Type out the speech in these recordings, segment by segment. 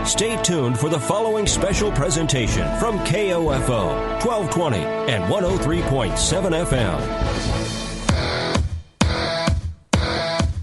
Stay tuned for the following special presentation from KOFO 1220 and 103.7 FM.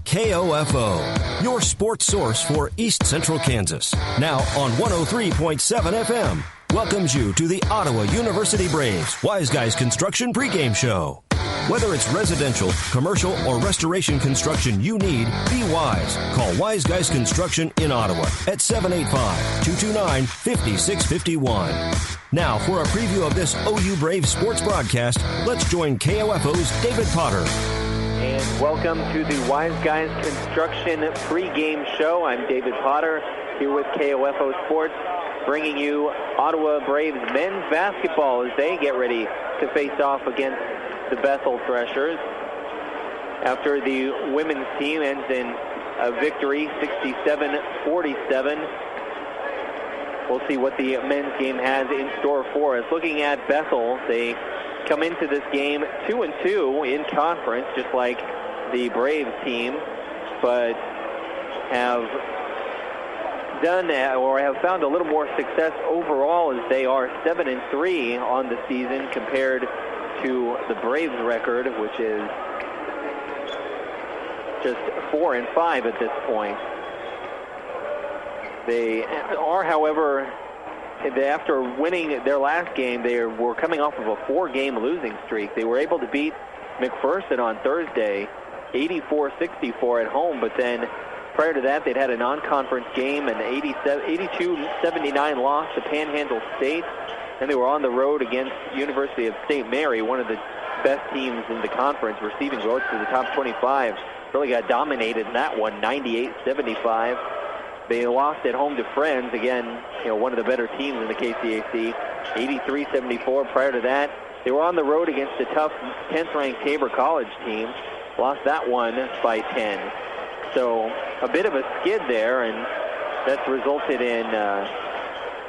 KOFO, your sports source for East Central Kansas. Now on 103.7 FM. Welcomes you to the Ottawa University Braves Wise Guys Construction pregame show. Whether it's residential, commercial, or restoration construction you need, be wise. Call Wise Guys Construction in Ottawa at 785-229-5651. Now, for a preview of this OU Braves sports broadcast, let's join KOFO's David Potter. And welcome to the Wise Guys Construction pregame show. I'm David Potter here with KOFO Sports, bringing you Ottawa Braves men's basketball as they get ready to face off against the Bethel Threshers. After the women's team ends in a victory, 67-47. We'll see what the men's game has in store for us. Looking at Bethel, they come into this game 2-2 in conference, just like the Braves team, but have done or have found a little more success overall as they are 7-3 on the season compared to the Braves record, which is just 4-5 at this point. They are, however, after winning their last game, they were coming off of a 4-game losing streak. They were able to beat McPherson on Thursday, 84-64 at home, but then prior to that, they'd had a non-conference game, an 82-79 loss to Panhandle State. And they were on the road against University of St. Mary, one of the best teams in the conference, receiving votes to the top 25. Really got dominated in that one, 98-75. They lost at home to Friends, again, one of the better teams in the KCAC, 83-74. Prior to that, they were on the road against a tough 10th-ranked Tabor College team, lost that one by 10. So a bit of a skid there, and that's resulted in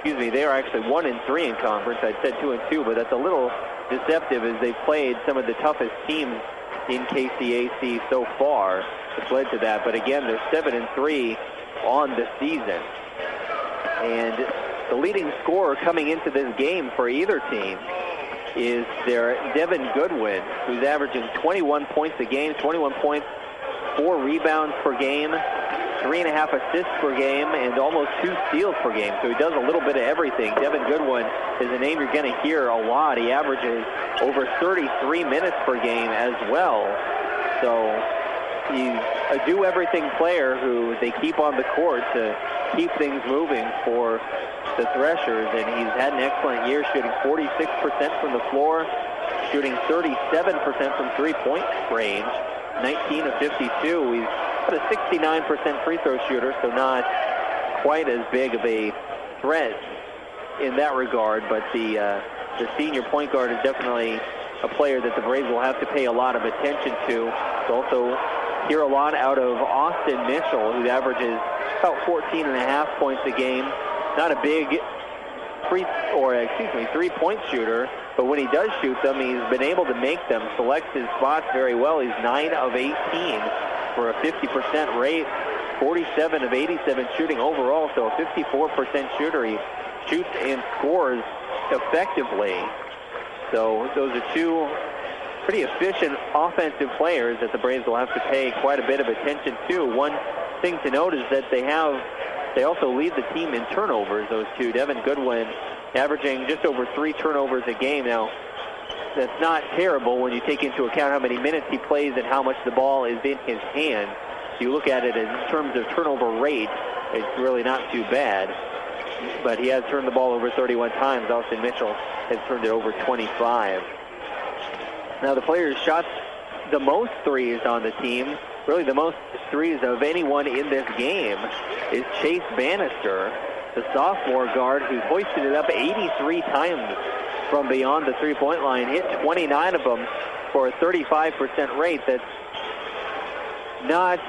they are actually 1-3 in conference. I said 2-2, but that's a little deceptive as they've played some of the toughest teams in KCAC so far. It's led to that. But again, they're 7-3 on the season. And the leading scorer coming into this game for either team is their Devin Goodwin, who's averaging 21 points a game, 21 points, 4 rebounds per game, 3.5 assists per game, and almost 2 steals per game. So he does a little bit of everything. Devin Goodwin is a name you're going to hear a lot. He averages over 33 minutes per game as well. So he's a do-everything player who they keep on the court to keep things moving for the Threshers. And he's had an excellent year, shooting 46% from the floor, shooting 37% from three-point range, 19 of 52. He's a 69% free throw shooter, so not quite as big of a threat in that regard, but the senior point guard is definitely a player that the Braves will have to pay a lot of attention to. We'll also hear a lot out of Austin Mitchell, who averages about 14.5 points a game. Not a big three-point shooter, but when he does shoot them, he's been able to make them, selects his spots very well. He's 9 of 18 for a 50% rate, 47 of 87 shooting overall, so a 54% shooter. He shoots and scores effectively. So those are two pretty efficient offensive players that the Braves will have to pay quite a bit of attention to. One thing to note is that they also lead the team in turnovers, those two. Devin Goodwin averaging just over 3 turnovers a game. Now, that's not terrible when you take into account how many minutes he plays and how much the ball is in his hands. If you look at it in terms of turnover rate, it's really not too bad. But he has turned the ball over 31 times. Austin Mitchell has turned it over 25. Now, the player who shot the most threes on the team, really the most threes of anyone in this game, is Chase Bannister, the sophomore guard who's hoisted it up 83 times from beyond the three-point line, hit 29 of them for a 35% rate. That's not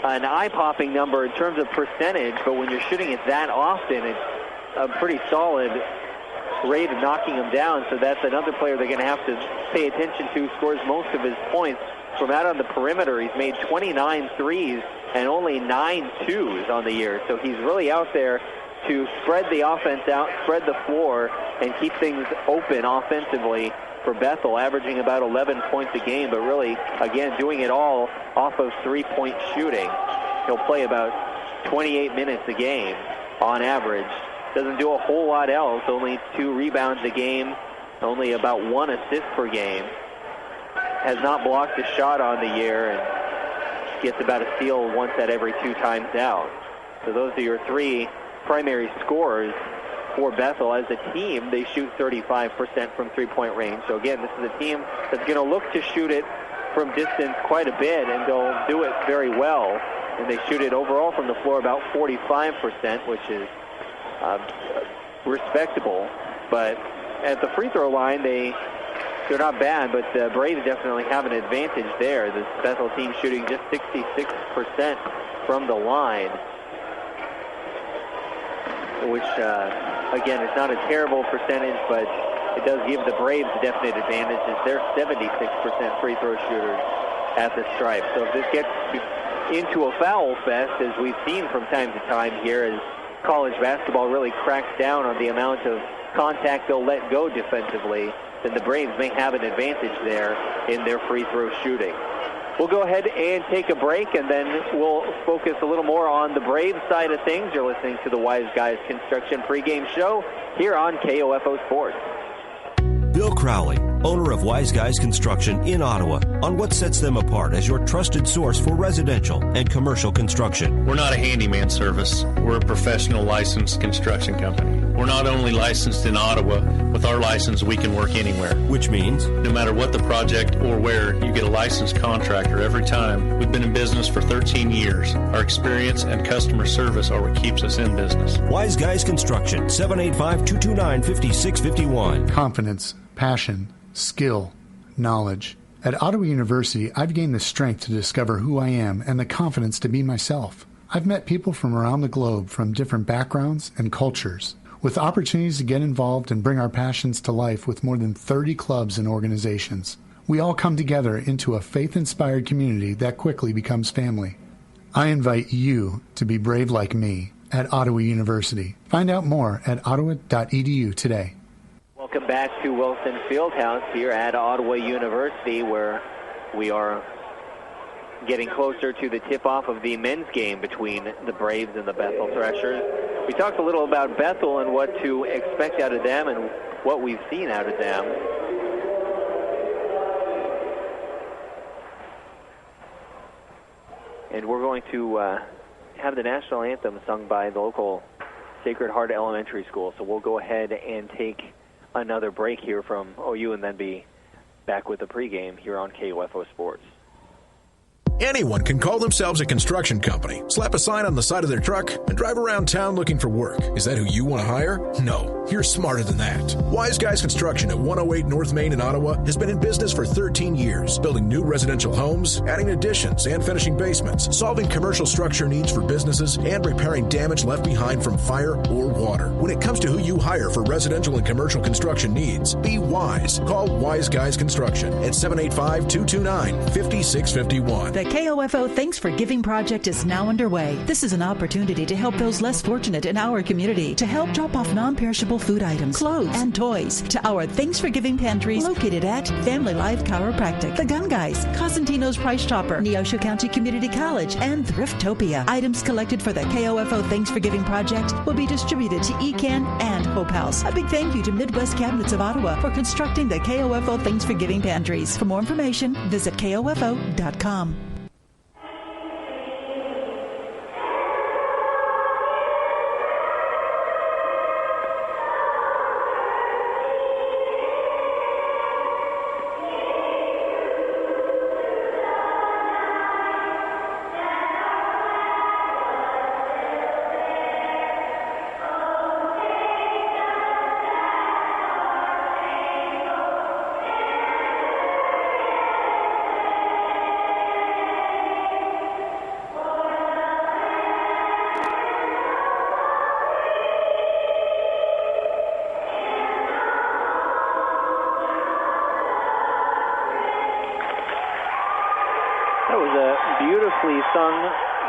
an eye-popping number in terms of percentage, but when you're shooting it that often, it's a pretty solid rate of knocking them down. So that's another player they're going to have to pay attention to, scores most of his points from out on the perimeter. He's made 29 threes and only 9 twos on the year. So he's really out there to spread the offense out, spread the floor, and keep things open offensively for Bethel, averaging about 11 points a game, but really, again, doing it all off of three-point shooting. He'll play about 28 minutes a game on average. Doesn't do a whole lot else, only 2 rebounds a game, only about 1 assist per game. Has not blocked a shot on the year and gets about a steal once at every 2 times out. So those are your 3 primary scorers for Bethel. As a team, they shoot 35% from three-point range. So again, this is a team that's going to look to shoot it from distance quite a bit, and they'll do it very well. And they shoot it overall from the floor about 45%, which is respectable. But at the free throw line, they're not bad, but the Braves definitely have an advantage there. This Bethel team shooting just 66% from the line, which, again, is not a terrible percentage, but it does give the Braves a definite advantage, as they're 76% free throw shooters at the stripe. So if this gets into a foul fest, as we've seen from time to time here, as college basketball really cracks down on the amount of contact they'll let go defensively, then the Braves may have an advantage there in their free throw shooting. We'll go ahead and take a break, and then we'll focus a little more on the Braves side of things. You're listening to the Wise Guys Construction pregame show here on KOFO Sports. Bill Crowley, owner of Wise Guys Construction in Ottawa, on what sets them apart as your trusted source for residential and commercial construction. We're not a handyman service. We're a professional licensed construction company. We're not only licensed in Ottawa. With our license, we can work anywhere. Which means? No matter what the project or where, you get a licensed contractor every time. We've been in business for 13 years. Our experience and customer service are what keeps us in business. Wise Guys Construction, 785-229-5651. Confidence, passion, skill, knowledge. At Ottawa University, I've gained the strength to discover who I am and the confidence to be myself. I've met people from around the globe from different backgrounds and cultures, with opportunities to get involved and bring our passions to life with more than 30 clubs and organizations. We all come together into a faith-inspired community that quickly becomes family. I invite you to be brave like me at Ottawa University. Find out more at ottawa.edu today. Welcome back to Wilson Fieldhouse here at Ottawa University, where we are getting closer to the tip-off of the men's game between the Braves and the Bethel Threshers. We talked a little about Bethel and what to expect out of them and what we've seen out of them. And we're going to have the national anthem sung by the local Sacred Heart Elementary School. So we'll go ahead and take another break here from OU and then be back with the pregame here on KOFO Sports. Anyone can call themselves a construction company, slap a sign on the side of their truck, and drive around town looking for work. Is that who you want to hire? No, you're smarter than that. Wise Guys Construction at 108 North Main in Ottawa has been in business for 13 years, building new residential homes, adding additions, and finishing basements, solving commercial structure needs for businesses, and repairing damage left behind from fire or water. When it comes to who you hire for residential and commercial construction needs, be wise. Call Wise Guys Construction at 785-229-5651. The KOFO Thanks for Giving project is now underway. This is an opportunity to help those less fortunate in our community, to help drop off non-perishable food items, clothes, and toys to our Thanks for Giving pantries located at Family Life Chiropractic, The Gun Guys, Cosentino's Price Chopper, Neosho County Community College, and Thriftopia. Items collected for the KOFO Thanks for Giving project will be distributed to ECAN and Hope House. A big thank you to Midwest Cabinets of Ottawa for constructing the KOFO Thanks for Giving pantries. For more information, visit KOFO.com. sung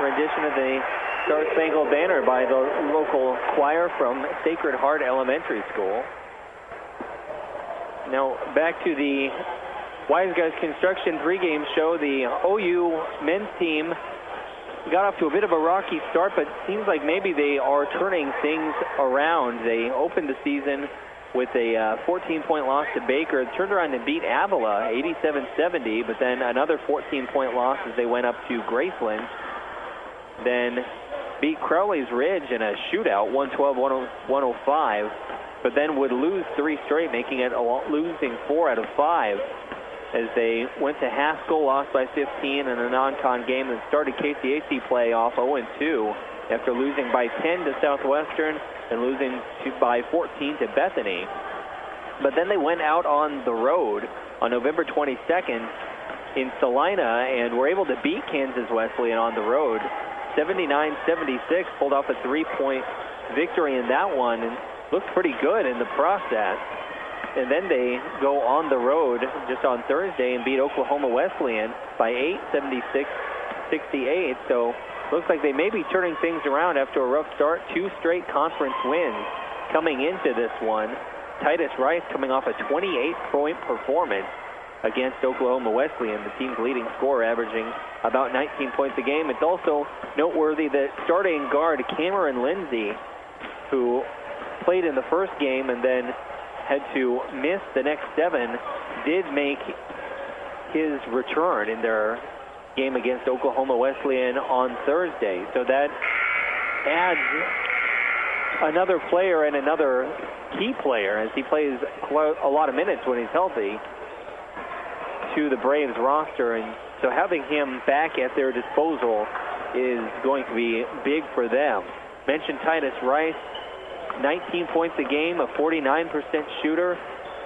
rendition of the Star Spangled Banner by the local choir from Sacred Heart Elementary School. Now back to the Wise Guys Construction pregame show. The OU men's team got off to a bit of a rocky start, but seems like maybe they are turning things around. They opened the season with a 14-point loss to Baker, turned around and beat Avila 87-70, but then another 14-point loss as they went up to Graceland. Then beat Crowley's Ridge in a shootout, 112-105, but then would lose 3 straight, making it losing 4 out of 5 as they went to Haskell, lost by 15 in a non-con game, and started KCAC play off 0-2 after losing by 10 to Southwestern and losing by 14 to Bethany. But then they went out on the road on November 22nd in Salina and were able to beat Kansas Wesleyan on the road 79-76, pulled off a 3-point victory in that one and looked pretty good in the process. And then they go on the road just on Thursday and beat Oklahoma Wesleyan by 8, 76-68. So looks like they may be turning things around after a rough start. 2 straight conference wins coming into this one. Titus Rice coming off a 28-point performance against Oklahoma Wesleyan, the team's leading scorer, averaging about 19 points a game. It's also noteworthy that starting guard Cameron Lindsay, who played in the first game and then had to miss the next 7, did make his return in their game against Oklahoma Wesleyan on Thursday. So that adds another player and another key player, as he plays a lot of minutes when he's healthy, to the Braves roster. And so having him back at their disposal is going to be big for them. Mentioned Titus Rice, 19 points a game, a 49% shooter,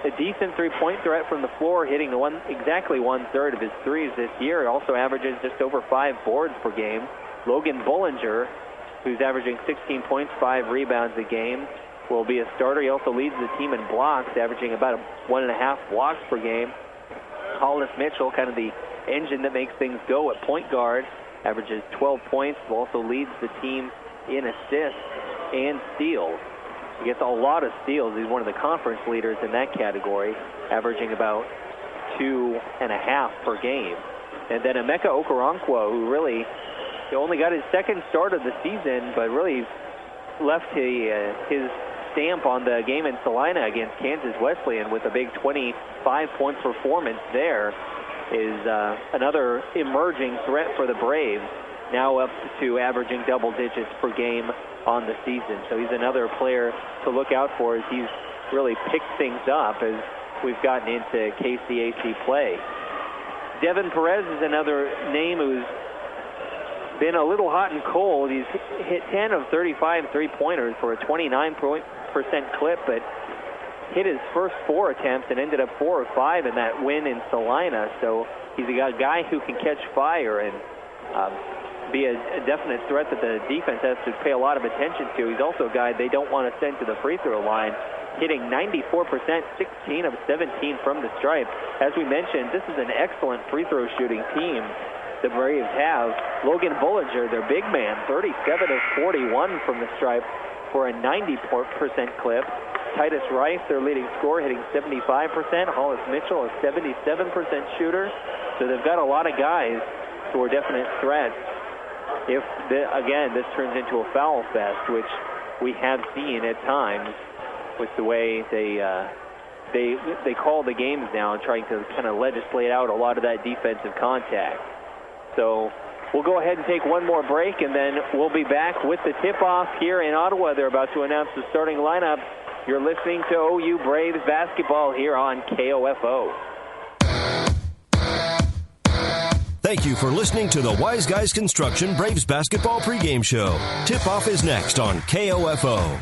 a decent three-point threat from the floor, hitting exactly 1/3 of his threes this year. Also averages just over 5 boards per game. Logan Bullinger, who's averaging 16 points, 5 rebounds a game, will be a starter. He also leads the team in blocks, averaging about 1.5 blocks per game. Hollis Mitchell, kind of the engine that makes things go at point guard, averages 12 points, also leads the team in assists and steals. He gets a lot of steals. He's one of the conference leaders in that category, averaging about 2.5 per game. And then Emeka Okoronkwo, who really only got his second start of the season, but really left his stamp on the game in Salina against Kansas Wesleyan with a big 25-point performance there, is another emerging threat for the Braves, now up to averaging double digits per game on the season. So he's another player to look out for as he's really picked things up as we've gotten into KCAC play. Devin Perez is another name who's been a little hot and cold. He's hit 10 of 35 three-pointers for a 29% clip, but hit his first 4 attempts and ended up 4 of 5 in that win in Salina. So he's a guy who can catch fire and be a definite threat that the defense has to pay a lot of attention to. He's also a guy they don't want to send to the free throw line, hitting 94%, 16 of 17 from the stripe. As we mentioned, this is an excellent free throw shooting team the Braves have. Logan Bullinger, their big man, 37 of 41 from the stripe for a 90% clip. Titus Rice, their leading scorer, hitting 75%. Hollis Mitchell, a 77% shooter. So they've got a lot of guys who are definite threats. If, again, this turns into a foul fest, which we have seen at times with the way they call the games now, trying to kind of legislate out a lot of that defensive contact. So we'll go ahead and take one more break, and then we'll be back with the tip-off here in Ottawa. They're about to announce the starting lineup. You're listening to OU Braves basketball here on KOFO. Thank you for listening to the Wise Guys Construction Braves basketball pregame show. Tip-off is next on KOFO.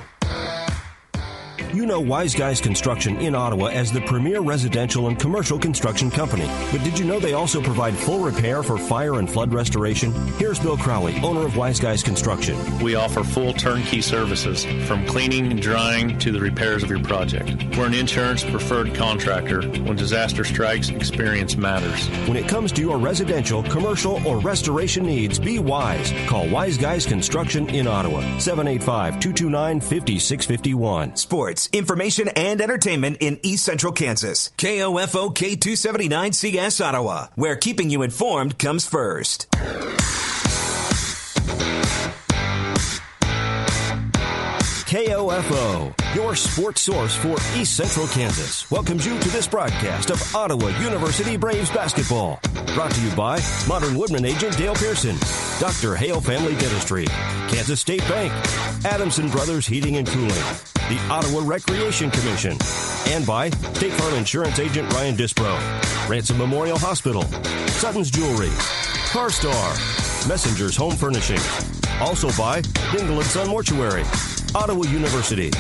You know Wise Guys Construction in Ottawa as the premier residential and commercial construction company. But did you know they also provide full repair for fire and flood restoration? Here's Bill Crowley, owner of Wise Guys Construction. We offer full turnkey services, from cleaning and drying to the repairs of your project. We're an insurance preferred contractor. When disaster strikes, experience matters. When it comes to your residential, commercial, or restoration needs, be wise. Call Wise Guys Construction in Ottawa, 785-229-5651. Sports, information, and entertainment in East Central Kansas. KOFO K279CS Ottawa, where keeping you informed comes first. KOFO, your sports source for East Central Kansas, welcomes you to this broadcast of Ottawa University Braves basketball. Brought to you by Modern Woodman agent Dale Pearson, Dr. Hale Family Dentistry, Kansas State Bank, Adamson Brothers Heating and Cooling, the Ottawa Recreation Commission, and by State Farm Insurance agent Ryan Dispro, Ransom Memorial Hospital, Sutton's Jewelry, CarStar, Messenger's Home Furnishing. Also by Dingle & Son Mortuary, Ottawa University,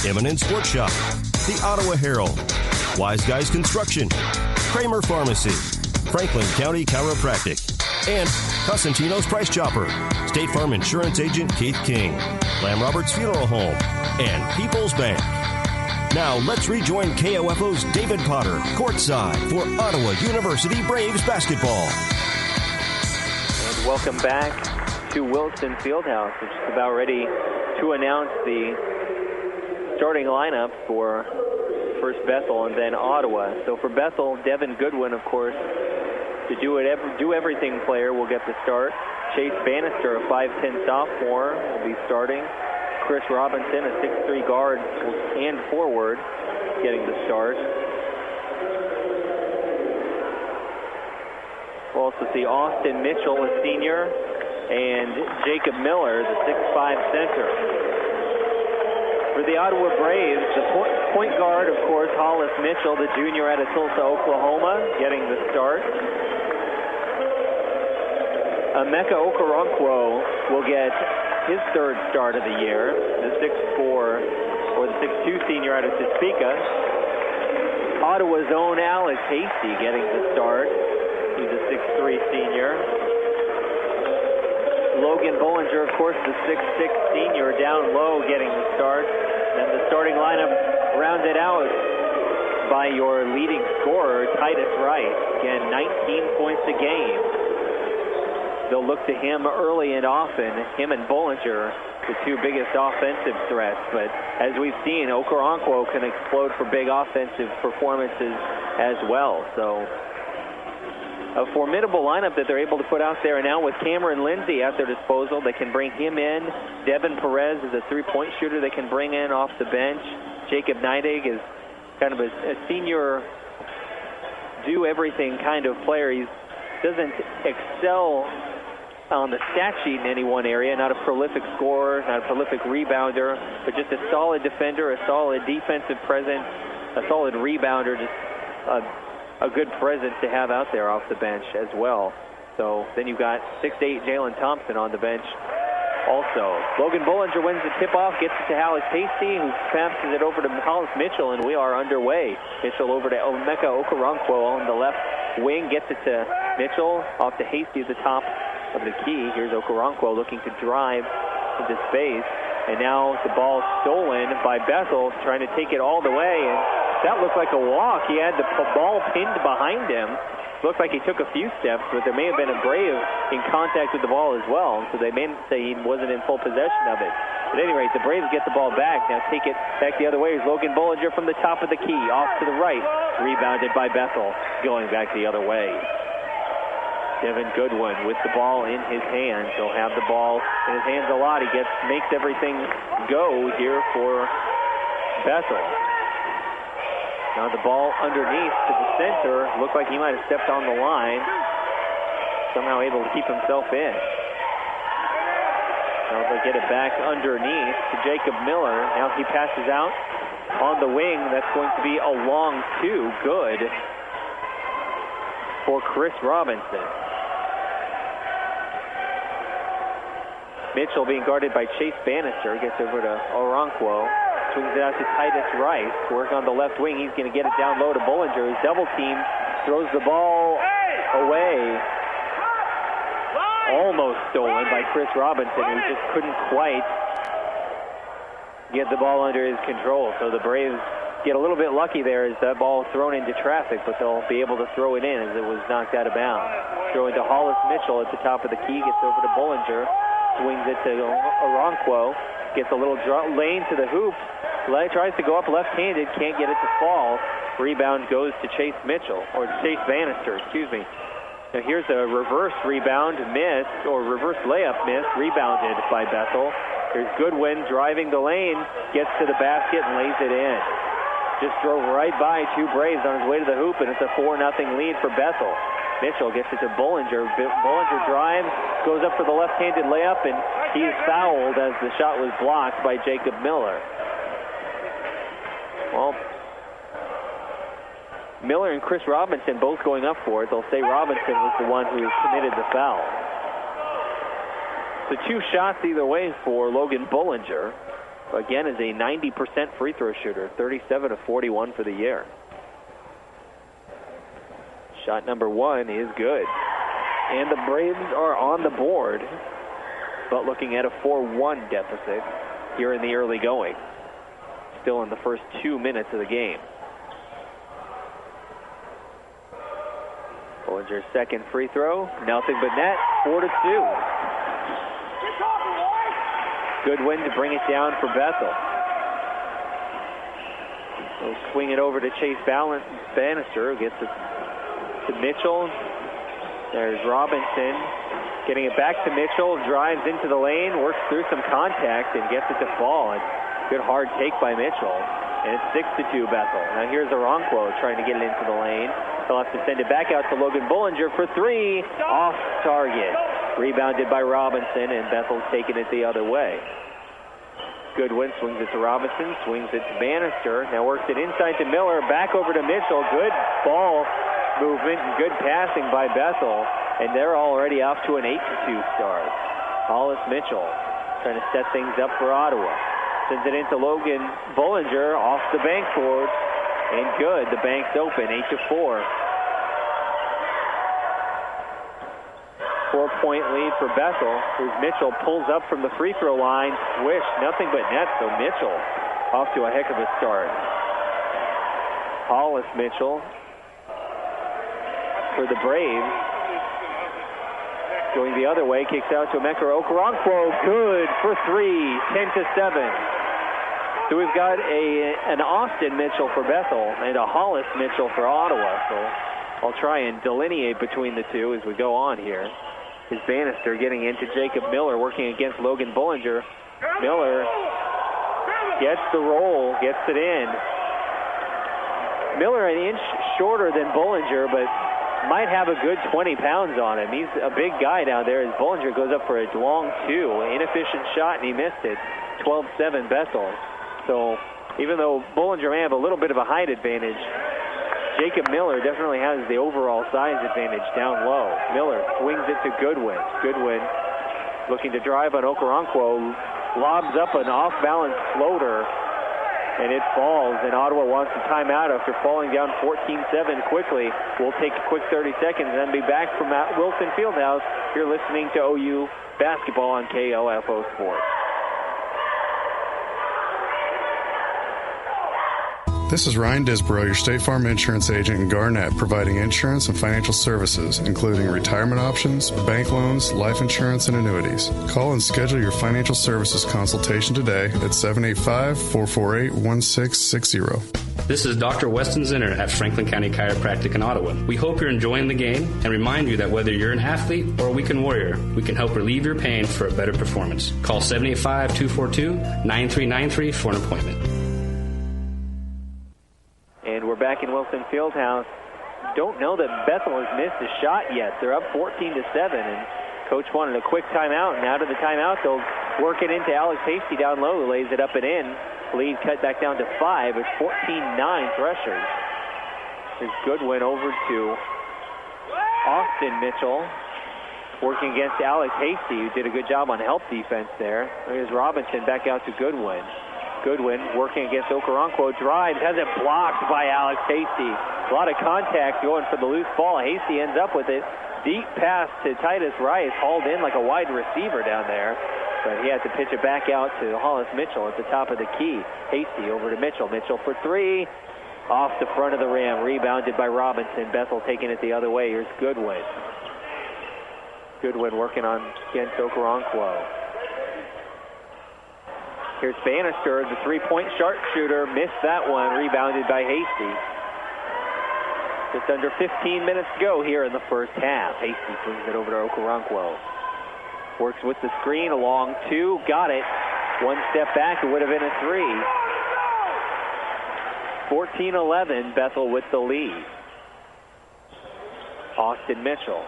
Eminent Sports Shop, the Ottawa Herald, Wise Guys Construction, Kramer Pharmacy, Franklin County Chiropractic, and Cosentino's Price Chopper, State Farm Insurance Agent Keith King, Lamb Roberts Funeral Home, and People's Bank. Now let's rejoin KOFO's David Potter courtside for Ottawa University Braves basketball. And welcome back to Wilson Fieldhouse, which is about ready to announce the starting lineup for first Bethel and then Ottawa. So for Bethel, Devin Goodwin, of course, the do everything player will get the start. Chase Bannister, a 5'10 sophomore, will be starting. Chris Robinson, a 6'3 guard and forward, getting the start. We'll also see Austin Mitchell, a senior, and Jacob Miller, the 6'5 center. For the Ottawa Braves, the point guard, of course, Hollis Mitchell, the junior out of Tulsa, Oklahoma, getting the start. Emeka Okoronkwo will get his third start of the year, the 6'4 or the 6'2 senior out of Topeka. Ottawa's own Alex Hasty getting the start. He's a 6'3 senior. Logan Bollinger, of course, the 6'6 senior, down low, getting the start. And the starting lineup rounded out by your leading scorer, Titus Wright. Again, 19 points a game. They'll look to him early and often, him and Bollinger, the two biggest offensive threats. But as we've seen, Okoronkwo can explode for big offensive performances as well. So a formidable lineup that they're able to put out there. And now with Cameron Lindsay at their disposal, they can bring him in. Devin Perez is a three-point shooter they can bring in off the bench. Jacob Neidig is kind of a senior do-everything kind of player. He doesn't excel on the stat sheet in any one area, not a prolific scorer, not a prolific rebounder, but just a solid defender, a solid defensive presence, a solid rebounder, just a good presence to have out there off the bench as well. So then you've got 6'8 Jalen Thompson on the bench also. Logan Bollinger wins the tip-off, gets it to Alex Hasty, who passes it over to Hollis Mitchell, and we are underway. Mitchell over to Emeka Okoronkwo on the left wing, gets it to Mitchell, off to Hasty at the top of the key. Here's Okoronkwo looking to drive into space, and now the ball stolen by Bethel, trying to take it all the way, and that looked like a walk. He had the ball pinned behind him. Looked like he took a few steps, but there may have been a Brave in contact with the ball as well, so they may say he wasn't in full possession of it. At any rate, the Braves get the ball back. Now take it back the other way. Here's Logan Bollinger from the top of the key, off to the right. Rebounded by Bethel, going back the other way. Devin Goodwin with the ball in his hands. He'll have the ball in his hands a lot. He makes everything go here for Bethel. Now the ball underneath to the center. Looked like he might have stepped on the line. Somehow able to keep himself in. Now they'll get it back underneath to Jacob Miller. Now he passes out on the wing. That's going to be a long two. Good for Chris Robinson. Mitchell being guarded by Chase Bannister. Gets over to Okoronkwo. swings it out to Titus Rice. Work on the left wing. He's going to get it down low to Bollinger. His double team throws the ball away. Almost stolen by Chris Robinson, who just couldn't quite get the ball under his control. So the Braves get a little bit lucky there as that ball thrown into traffic, but they'll be able to throw it in as it was knocked out of bounds. Throwing to Hollis Mitchell at the top of the key, gets over to Bollinger, swings it to Okoronquo, gets a little lane to the hoop, tries to go up left-handed, can't get it to fall. Rebound goes to Chase Bannister, excuse me. Now here's a reverse rebound miss, or reverse layup miss, rebounded by Bethel. There's Goodwin driving the lane, gets to the basket and lays it in. Just drove right by two Braves on his way to the hoop, and it's a 4-0 lead for Bethel. Mitchell gets it to Bollinger. Bollinger drives, goes up for the left-handed layup, and he's fouled as the shot was blocked by Jacob Miller. Well, Miller and Chris Robinson both going up for it. They'll say Robinson was the one who committed the foul. So 2 shots either way for Logan Bollinger. Again, is a 90% free throw shooter, 37 of 41 for the year. Shot number 1 is good. And the Braves are on the board, but looking at a 4-1 deficit here in the early going. Still in the first 2 minutes of the game. Bollinger's second free throw, nothing but net, 4-2. Goodwin to bring it down for Bethel. They'll swing it over to Chase Bannister, who gets it to Mitchell. There's Robinson getting it back to Mitchell, drives into the lane, works through some contact, and gets it to fall. And good hard take by Mitchell. And it's 6-2 Bethel. Now here's Okoronquo trying to get it into the lane. They'll have to send it back out to Logan Bollinger for 3. Off target. Rebounded by Robinson, and Bethel's taking it the other way. Goodwin swings it to Robinson, swings it to Bannister. Now works it inside to Miller, back over to Mitchell. Good ball movement and good passing by Bethel. And they're already off to an 8-2 start. Hollis Mitchell trying to set things up for Ottawa. Sends it into Logan Bollinger off the bank board. And good, the bank's open, 8-4. 4-point lead for Bethel, as Mitchell pulls up from the free throw line. Swish, nothing but net, so Mitchell off to a heck of a start. Hollis Mitchell for the Braves. Going the other way, kicks out to Emeka Okoronquo. Good for 3, 10-7. So we've got an Austin Mitchell for Bethel and a Hollis Mitchell for Ottawa. So I'll try and delineate between the two as we go on here. Is Bannister getting into Jacob Miller, working against Logan Bollinger. Miller gets the roll, gets it in. Miller an inch shorter than Bollinger, but might have a good 20 pounds on him. He's a big guy down there as Bollinger goes up for a long 2. Inefficient shot, and he missed it. 12-7 Bethel. So even though Bollinger may have a little bit of a height advantage, Jacob Miller definitely has the overall size advantage down low. Miller swings it to Goodwin. Goodwin looking to drive on Okoronquo, lobs up an off-balance floater, and it falls, and Ottawa wants a timeout after falling down 14-7 quickly. We'll take a quick 30 seconds and then be back from Wilson Fieldhouse. You're listening to OU Basketball on KOFO Sports. This is Ryan Disborough, your State Farm insurance agent in Garnett, providing insurance and financial services, including retirement options, bank loans, life insurance, and annuities. Call and schedule your financial services consultation today at 785-448-1660. This is Dr. Weston Zinner at Franklin County Chiropractic in Ottawa. We hope you're enjoying the game and remind you that whether you're an athlete or a weekend warrior, we can help relieve your pain for a better performance. Call 785-242-9393 for an appointment. And we're back in Wilson Fieldhouse. Don't know that Bethel has missed a shot yet. They're up 14-7, and Coach wanted a quick timeout, and out of the timeout, they'll work it into Alex Hasty down low, who lays it up and in. Lead cut back down to 5. It's 14-9 Threshers. There's Goodwin over to Austin Mitchell, working against Alex Hasty, who did a good job on help defense there. There's Robinson back out to Goodwin. Goodwin working against Okoronkwo. Drives, has it blocked by Alex Hasty. A lot of contact going for the loose ball. Hasty ends up with it. Deep pass to Titus Rice, hauled in like a wide receiver down there. But he had to pitch it back out to Hollis Mitchell at the top of the key. Hasty over to Mitchell. Mitchell for three. Off the front of the rim. Rebounded by Robinson. Bethel taking it the other way. Here's Goodwin. Goodwin working on against Okoronkwo. Here's Bannister, the three-point sharpshooter. Missed that one. Rebounded by Hasty. Just under 15 minutes to go here in the first half. Hasty swings it over to Okoronkwo. Works with the screen, a long two, got it. One step back, it would have been a three. 14-11, Bethel with the lead. Austin Mitchell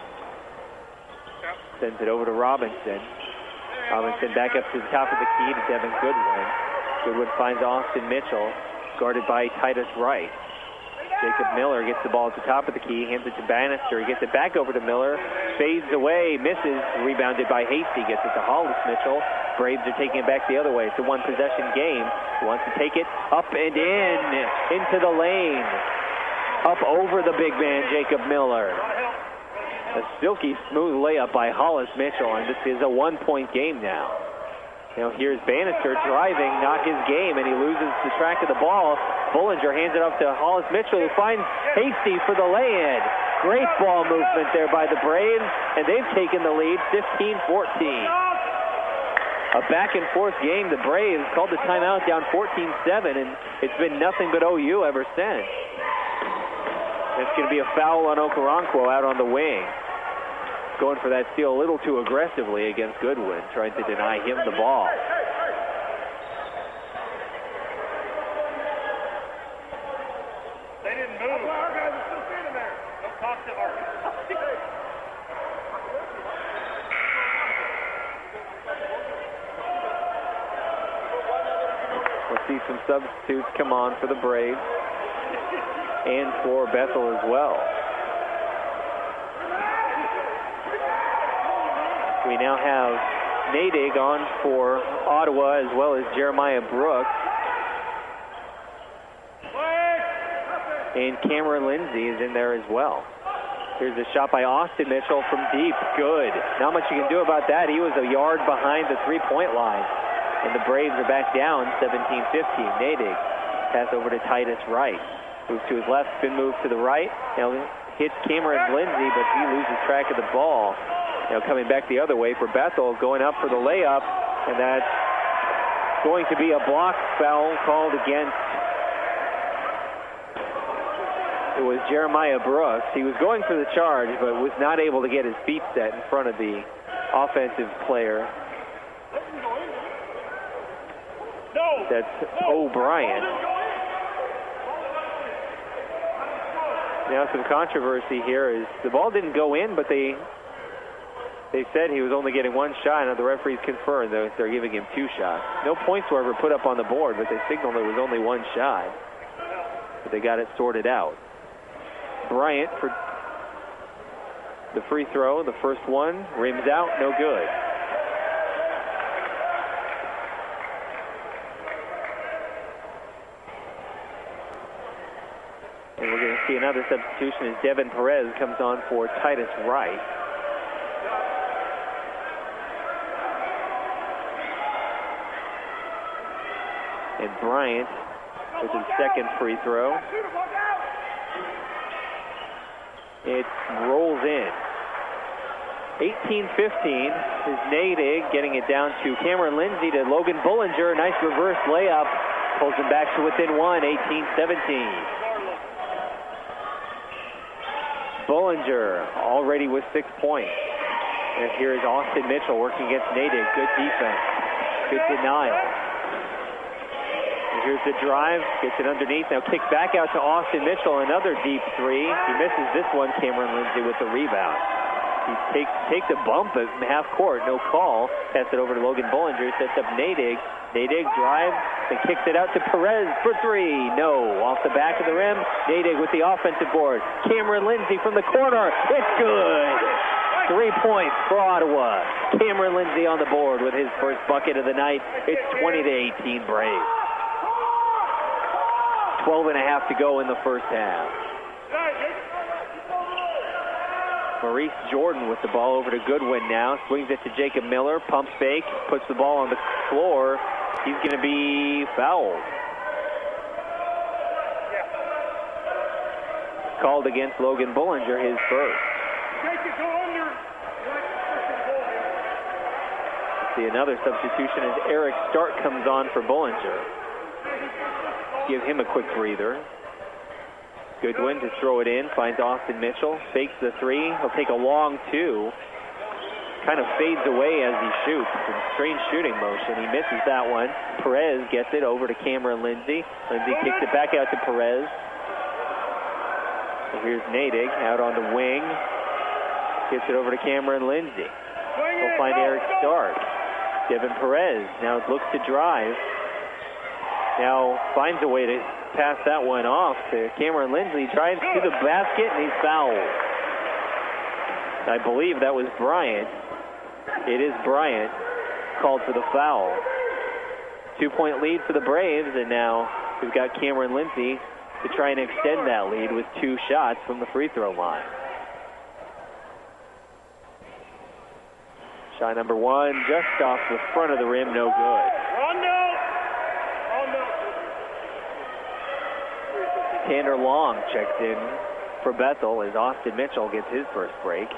sends it over to Robinson. Robinson back up to the top of the key to Devin Goodwin. Goodwin finds Austin Mitchell, guarded by Titus Rice. Jacob Miller gets the ball at the top of the key, hands it to Bannister. He gets it back over to Miller, fades away, misses, rebounded by Hasty, gets it to Hollis Mitchell. Braves are taking it back the other way. It's a one-possession game. He wants to take it up and into the lane. Up over the big man, Jacob Miller. A silky smooth layup by Hollis Mitchell, and this is a one-point game now. Now here's Bannister driving, not his game, and he loses the track of the ball. Bullinger hands it off to Hollis Mitchell, who finds Hasty for the lay-in. Great ball movement there by the Braves, and they've taken the lead 15-14. A back-and-forth game. The Braves called the timeout down 14-7, and it's been nothing but OU ever since. It's going to be a foul on Okoronkwo out on the wing. Going for that steal a little too aggressively against Goodwin, trying to deny him the ball. They didn't move. Our guys are still standing there. Don't talk to our guys. We'll see some substitutes come on for the Braves and for Bethel as well. We now have Nadig on for Ottawa, as well as Jeremiah Brooks. And Cameron Lindsay is in there as well. Here's a shot by Austin Mitchell from deep. Good. Not much you can do about that. He was a yard behind the three-point line. And the Braves are back down 17-15. Nadig pass over to Titus Rice. Moves to his left, spin move to the right. Now hits Cameron Lindsay, but he loses track of the ball. Now coming back the other way for Bethel, going up for the layup, and that's going to be a block foul called against. It was Jeremiah Brooks. He was going for the charge, but was not able to get his feet set in front of the offensive player. That's O'Brien. Now some controversy here is the ball didn't go in, but they said he was only getting one shot. Now the referees confirmed that they're giving him two shots. No points were ever put up on the board, but they signaled it was only one shot. But they got it sorted out. Bryant for the free throw. The first one rims out, no good. And we're going to see another substitution as Devin Perez comes on for Titus Rice. And Bryant with his second free throw. It rolls in. 18-15 is Nadig getting it down to Cameron Lindsay to Logan Bullinger. Nice reverse layup. Pulls him back to within one, 18-17. Bullinger already with 6 points. And here is Austin Mitchell working against Nadig. Good defense. Good denial. And here's the drive. Gets it underneath. Now kicks back out to Austin Mitchell. Another deep three. He misses this one. Cameron Lindsay with the rebound. He takes a bump at half court. No call. Pass it over to Logan Bullinger. Sets up Nadig. Nadig drives and kicks it out to Perez for three. No. Off the back of the rim. Nadig with the offensive board. Cameron Lindsay from the corner. It's good. 3 points for Ottawa. Cameron Lindsay on the board with his first bucket of the night. It's 20-18 Braves. 12.5 to go in the first half. Maurice Jordan with the ball over to Goodwin now. Swings it to Jacob Miller. Pump fake. Puts the ball on the floor. He's going to be fouled. Called against Logan Bullinger, his first. See another substitution as Eric Stark comes on for Bullinger. Give him a quick breather. Goodwin to throw it in, finds Austin Mitchell, fakes the three. He'll take a long two. Kind of fades away as he shoots. Strange shooting motion. He misses that one. Perez gets it over to Cameron Lindsay. Lindsay kicks it back out to Perez. So here's Nadig out on the wing. Gets it over to Cameron Lindsay. He'll find Eric Stark. Devin Perez now looks to drive. Now finds a way to pass that one off to Cameron Lindsay. Drives to the basket and he's fouled. I believe that was Bryant. It is Bryant called for the foul. 2-point lead for the Braves, and now we've got Cameron Lindsay to try and extend that lead with 2 shots from the free throw line. Shot number 1 just off the front of the rim, no good. Tanner Long checks in for Bethel as Austin Mitchell gets his first break.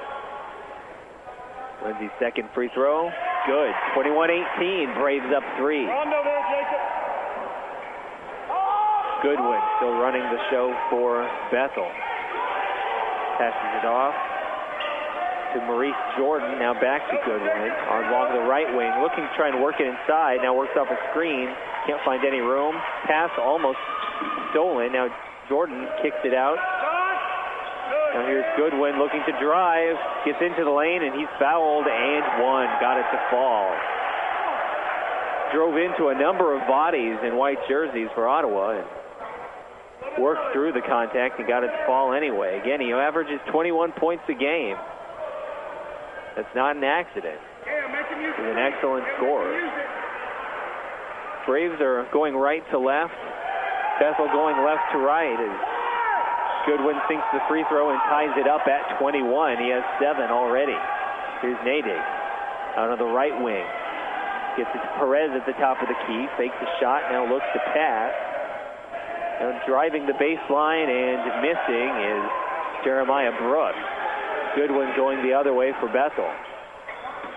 Lindsay's second free throw, good. 21-18, Braves up 3. Goodwin still running the show for Bethel. Passes it off to Maurice Jordan, now back to Goodwin along the right wing, looking to try and work it inside. Now works off a screen, can't find any room. Pass almost stolen. Now Jordan kicks it out. Now here's Goodwin looking to drive, gets into the lane, and he's fouled and one. Got it to fall. Drove into a number of bodies in white jerseys for Ottawa and worked through the contact and got it to fall anyway. Again, he averages 21 points a game. That's not an accident. He's an excellent scorer. Braves are going right to left. Bethel going left to right as Goodwin sinks the free throw and ties it up at 21. He has 7 already. Here's Nadig out on the right wing. Gets it to Perez at the top of the key. Fakes the shot, now looks to pass. Now driving the baseline and missing is Jeremiah Brooks. Goodwin going the other way for Bethel.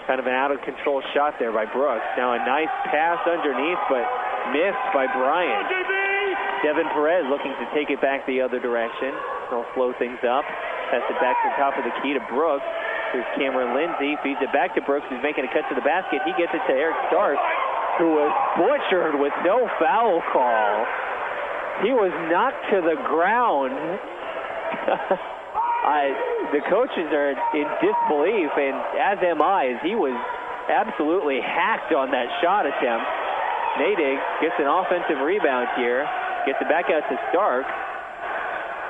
Kind of an out-of-control shot there by Brooks. Now a nice pass underneath, but missed by Bryant. Devin Perez looking to take it back the other direction. He'll slow things up. Pass it back to the top of the key to Brooks. Here's Cameron Lindsay. Feeds it back to Brooks, who's making a cut to the basket. He gets it to Eric Stark, who was butchered with no foul call. He was knocked to the ground. The coaches are in disbelief, and as am I, as he was absolutely hacked on that shot attempt. Nadig gets an offensive rebound here. Gets it back out to Stark.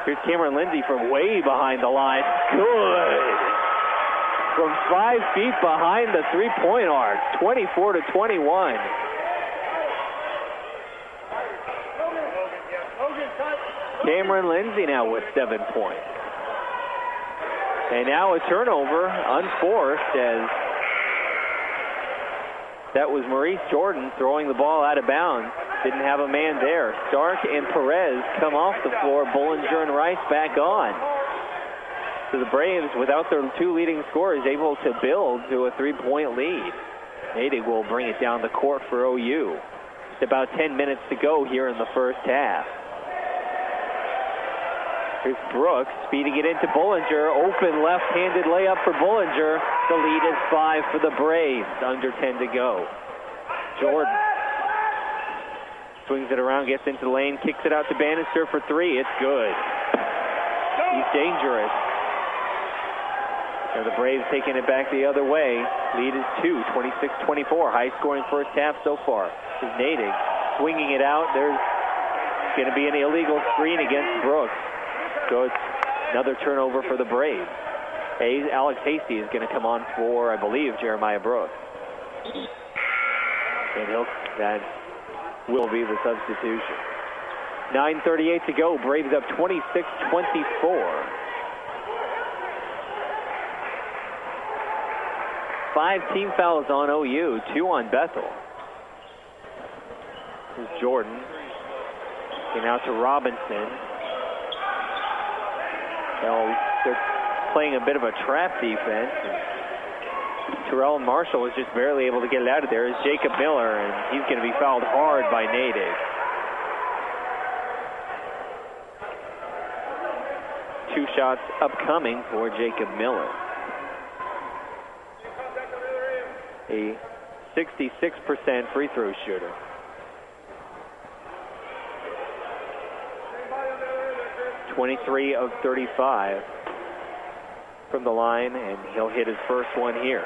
Here's Cameron Lindsay from way behind the line. Good. From 5 feet behind the three-point arc. 24-21. Cameron Lindsay now with 7 points. And now a turnover, unforced, as that was Maurice Jordan throwing the ball out of bounds. Didn't have a man there. Stark and Perez come off the floor. Bullinger and Rice back on. So the Braves, without their 2 leading scorers, able to build to a 3-point lead. Nadig will bring it down the court for OU. It's about 10 minutes to go here in the first half. Here's Brooks feeding it into Bullinger. Open left-handed layup for Bullinger. The lead is 5 for the Braves. Under 10 to go. Jordan swings it around, gets into the lane, kicks it out to Bannister for 3. It's good. He's dangerous. Now the Braves taking it back the other way. Lead is 2, 26-24. High-scoring first half so far. Is Nadig swinging it out. There's going to be an illegal screen against Brooks. So it's another turnover for the Braves. Alex Hasty is going to come on for, I believe, Jeremiah Brooks. And that will be the substitution. 9:38 to go. Braves up 26-24. 5 team fouls on OU, 2 on Bethel. Here's Jordan. Came out to Robinson. Now they're playing a bit of a trap defense. Terrell Marshall was just barely able to get it out of there. Is Jacob Miller, and he's going to be fouled hard by Natick. 2 shots upcoming for Jacob Miller. A 66% free throw shooter. (23 of 35 from the line, and he'll hit his first one here.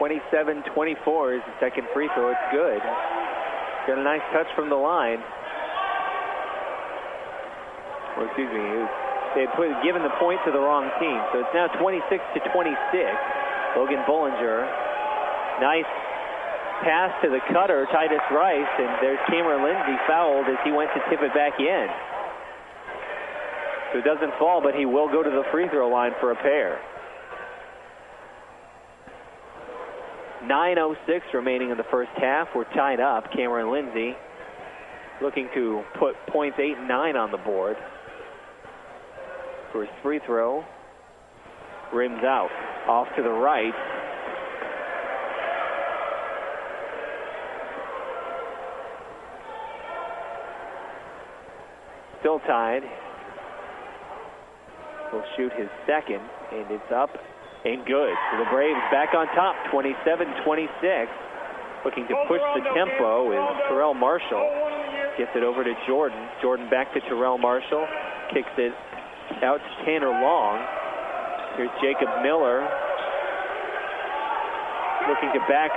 (27-24) is the second free throw. It's good. Got a nice touch from the line. Or excuse me, they had given the point to the wrong team. So it's now 26-26. Logan Bollinger. Nice pass to the cutter, Titus Rice, and there's Cameron Lindsay fouled as he went to tip it back in. So it doesn't fall, but he will go to the free throw line for a pair. 9:06 remaining in the first half. We're tied up. Cameron Lindsay looking to put points 8 and 9 on the board. For his free throw, rims out, off to the right. Still tied. Will shoot his second, and it's up and good. So the Braves back on top, 27-26. Looking to push the tempo is Terrell Marshall. Gets it over to Jordan. Jordan back to Terrell Marshall. Kicks it out to Tanner Long. Here's Jacob Miller. Looking to back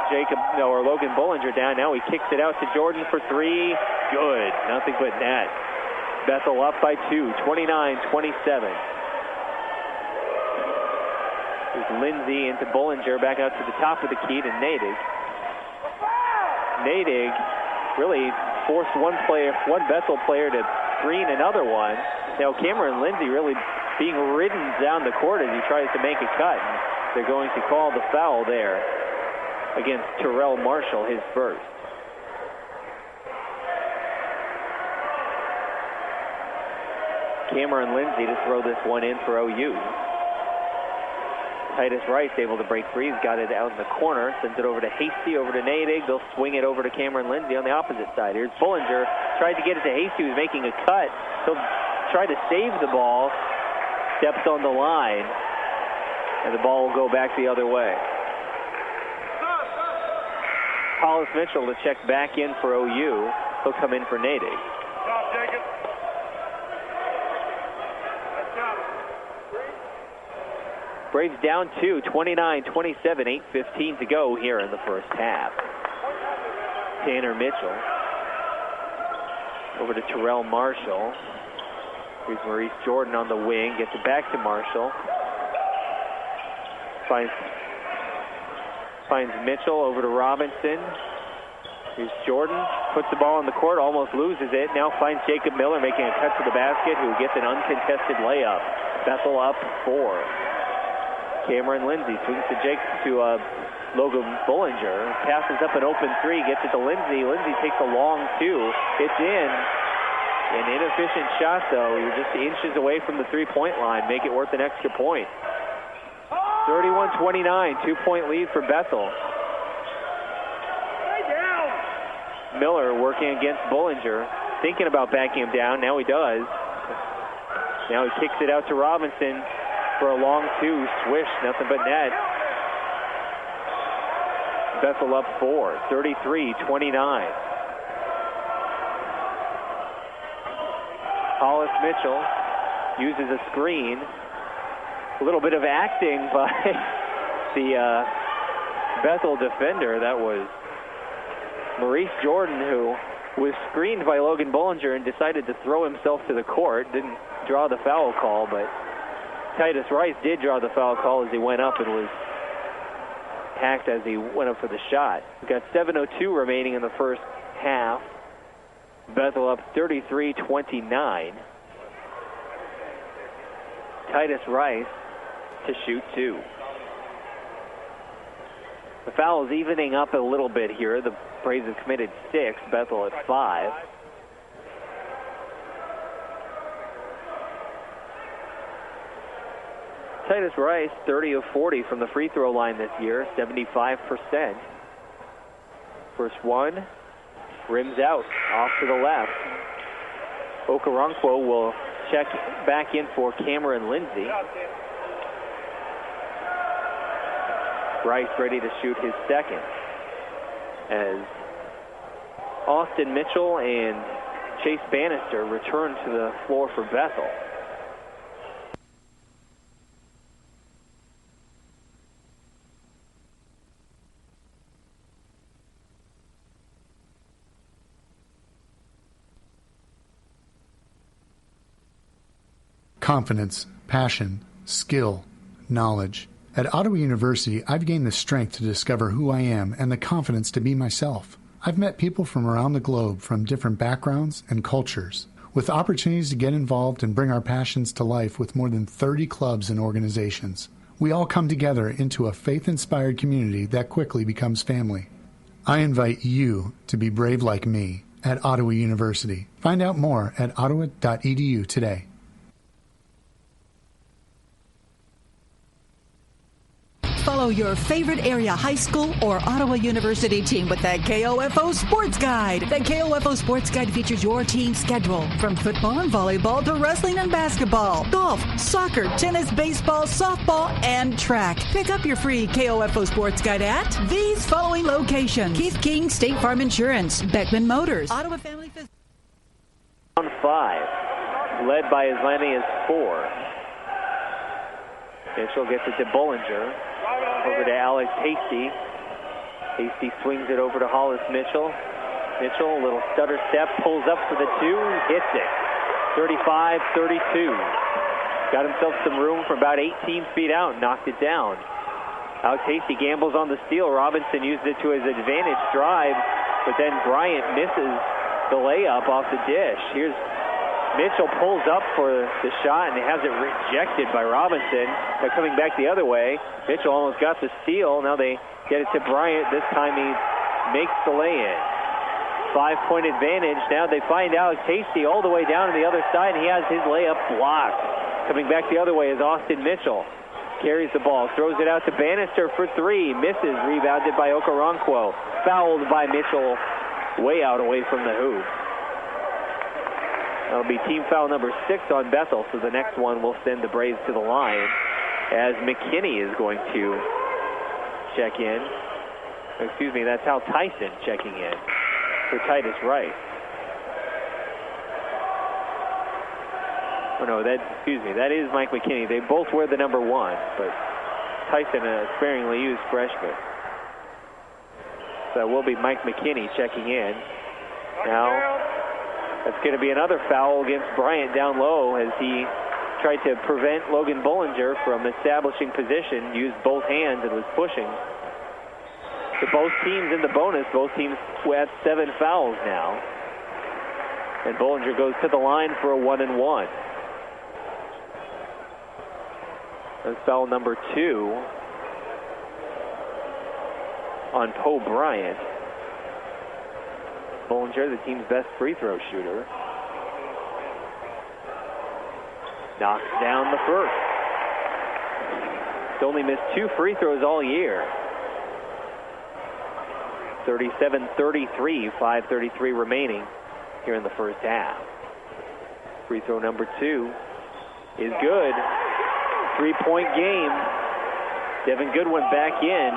Logan Bollinger down. Now he kicks it out to Jordan for 3. Good. Nothing but net. Bethel up by 2, 29-27. Here's Lindsay into Bollinger, back out to the top of the key to Natick. Natick really forced one Bethel player to screen another one. Now Cameron Lindsay really being ridden down the court as he tries to make a cut. And they're going to call the foul there against Terrell Marshall, his first. Cameron Lindsay to throw this one in for OU. Titus Rice able to break free. He's got it out in the corner. Sends it over to Hasty, over to Natick. They'll swing it over to Cameron Lindsay on the opposite side. Here's Bollinger. Tried to get it to Hasty, who's making a cut. He'll try to save the ball. Steps on the line. And the ball will go back the other way. Hollis Mitchell to check back in for OU. He'll come in for Natick. Stop, Jacob. Braves down 2, 29-27, 8:15 to go here in the first half. Tanner Mitchell over to Terrell Marshall. Here's Maurice Jordan on the wing, gets it back to Marshall. Finds Mitchell over to Robinson. Here's Jordan, puts the ball on the court, almost loses it. Now finds Jacob Miller making a cut to the basket, who gets an uncontested layup. Bethel up 4. Cameron Lindsay swings to Logan Bollinger. Passes up an open 3, gets it to Lindsay. Lindsay takes a long 2. It's in. An inefficient shot, though. You're just inches away from the three-point line. Make it worth an extra point. 31-29, 2-point lead for Bethel. Miller working against Bollinger. Thinking about backing him down. Now he does. Now he kicks it out to Robinson for a long 2. Swish, nothing but net. Bethel up 4, 33-29. Hollis Mitchell uses a screen. A little bit of acting by the Bethel defender. That was Maurice Jordan, who was screened by Logan Bollinger and decided to throw himself to the court. Didn't draw the foul call, but Titus Rice did draw the foul call as he went up and was contact as he went up for the shot. We've got 7:02 remaining in the first half. Bethel up 33-29. Titus Rice to shoot 2. The fouls evening up a little bit here. The Braves have committed 6, Bethel at 5. Titus Rice, 30 of 40 from the free throw line this year, 75%. First one, rims out, off to the left. Okoronkwo will check back in for Cameron Lindsay. Rice ready to shoot his second, as Austin Mitchell and Chase Bannister return to the floor for Bethel. Confidence, passion, skill, knowledge. At Ottawa University, I've gained the strength to discover who I am and the confidence to be myself. I've met people from around the globe from different backgrounds and cultures, with opportunities to get involved and bring our passions to life with more than 30 clubs and organizations. We all come together into a faith-inspired community that quickly becomes family. I invite you to be brave like me at Ottawa University. Find out more at ottawa.edu today. Follow your favorite area high school or Ottawa University team with the KOFO Sports Guide. The KOFO Sports Guide features your team schedule, from football and volleyball to wrestling and basketball, golf, soccer, tennis, baseball, softball, and track. Pick up your free KOFO Sports Guide at these following locations: Keith King State Farm Insurance, Beckman Motors, Ottawa Family Physicians. On 5, led by as many as 4. Mitchell gets it to Bollinger. Over to Alex Hasty. Hasty swings it over to Hollis Mitchell. Mitchell, a little stutter step, pulls up for the 2, hits it. 35-32. Got himself some room from about 18 feet out, knocked it down. Alex Hasty gambles on the steal. Robinson used it to his advantage drive, but then Bryant misses the layup off the dish. Here's Mitchell, pulls up for the shot and has it rejected by Robinson. They're coming back the other way. Mitchell almost got the steal. Now they get it to Bryant. This time he makes the lay-in. 5-point advantage. Now they find Alex Hasty all the way down to the other side, and he has his layup blocked. Coming back the other way is Austin Mitchell. Carries the ball, throws it out to Bannister for 3. Misses, rebounded by Okoronkwo. Fouled by Mitchell, way out away from the hoop. That'll be team foul number 6 on Bethel, so the next one will send the Braves to the line, as McKinney is going to check in. Excuse me, that's Hal Tyson checking in for Titus Rice. Oh no, that is Mike McKinney. They both wear the number 1, but Tyson, a sparingly used freshman. So it will be Mike McKinney checking in. Now, that's going to be another foul against Bryant down low, as he tried to prevent Logan Bollinger from establishing position, used both hands and was pushing. So both teams in the bonus, both teams at 7 fouls now. And Bollinger goes to the line for a 1-and-1. That's foul number 2 on Poe Bryant. Bollinger, the team's best free throw shooter, knocks down the first. He's only missed 2 free throws all year. 37-33, 5:33 remaining here in the first half. Free throw number 2 is good. 3-point game. Devin Goodwin back in.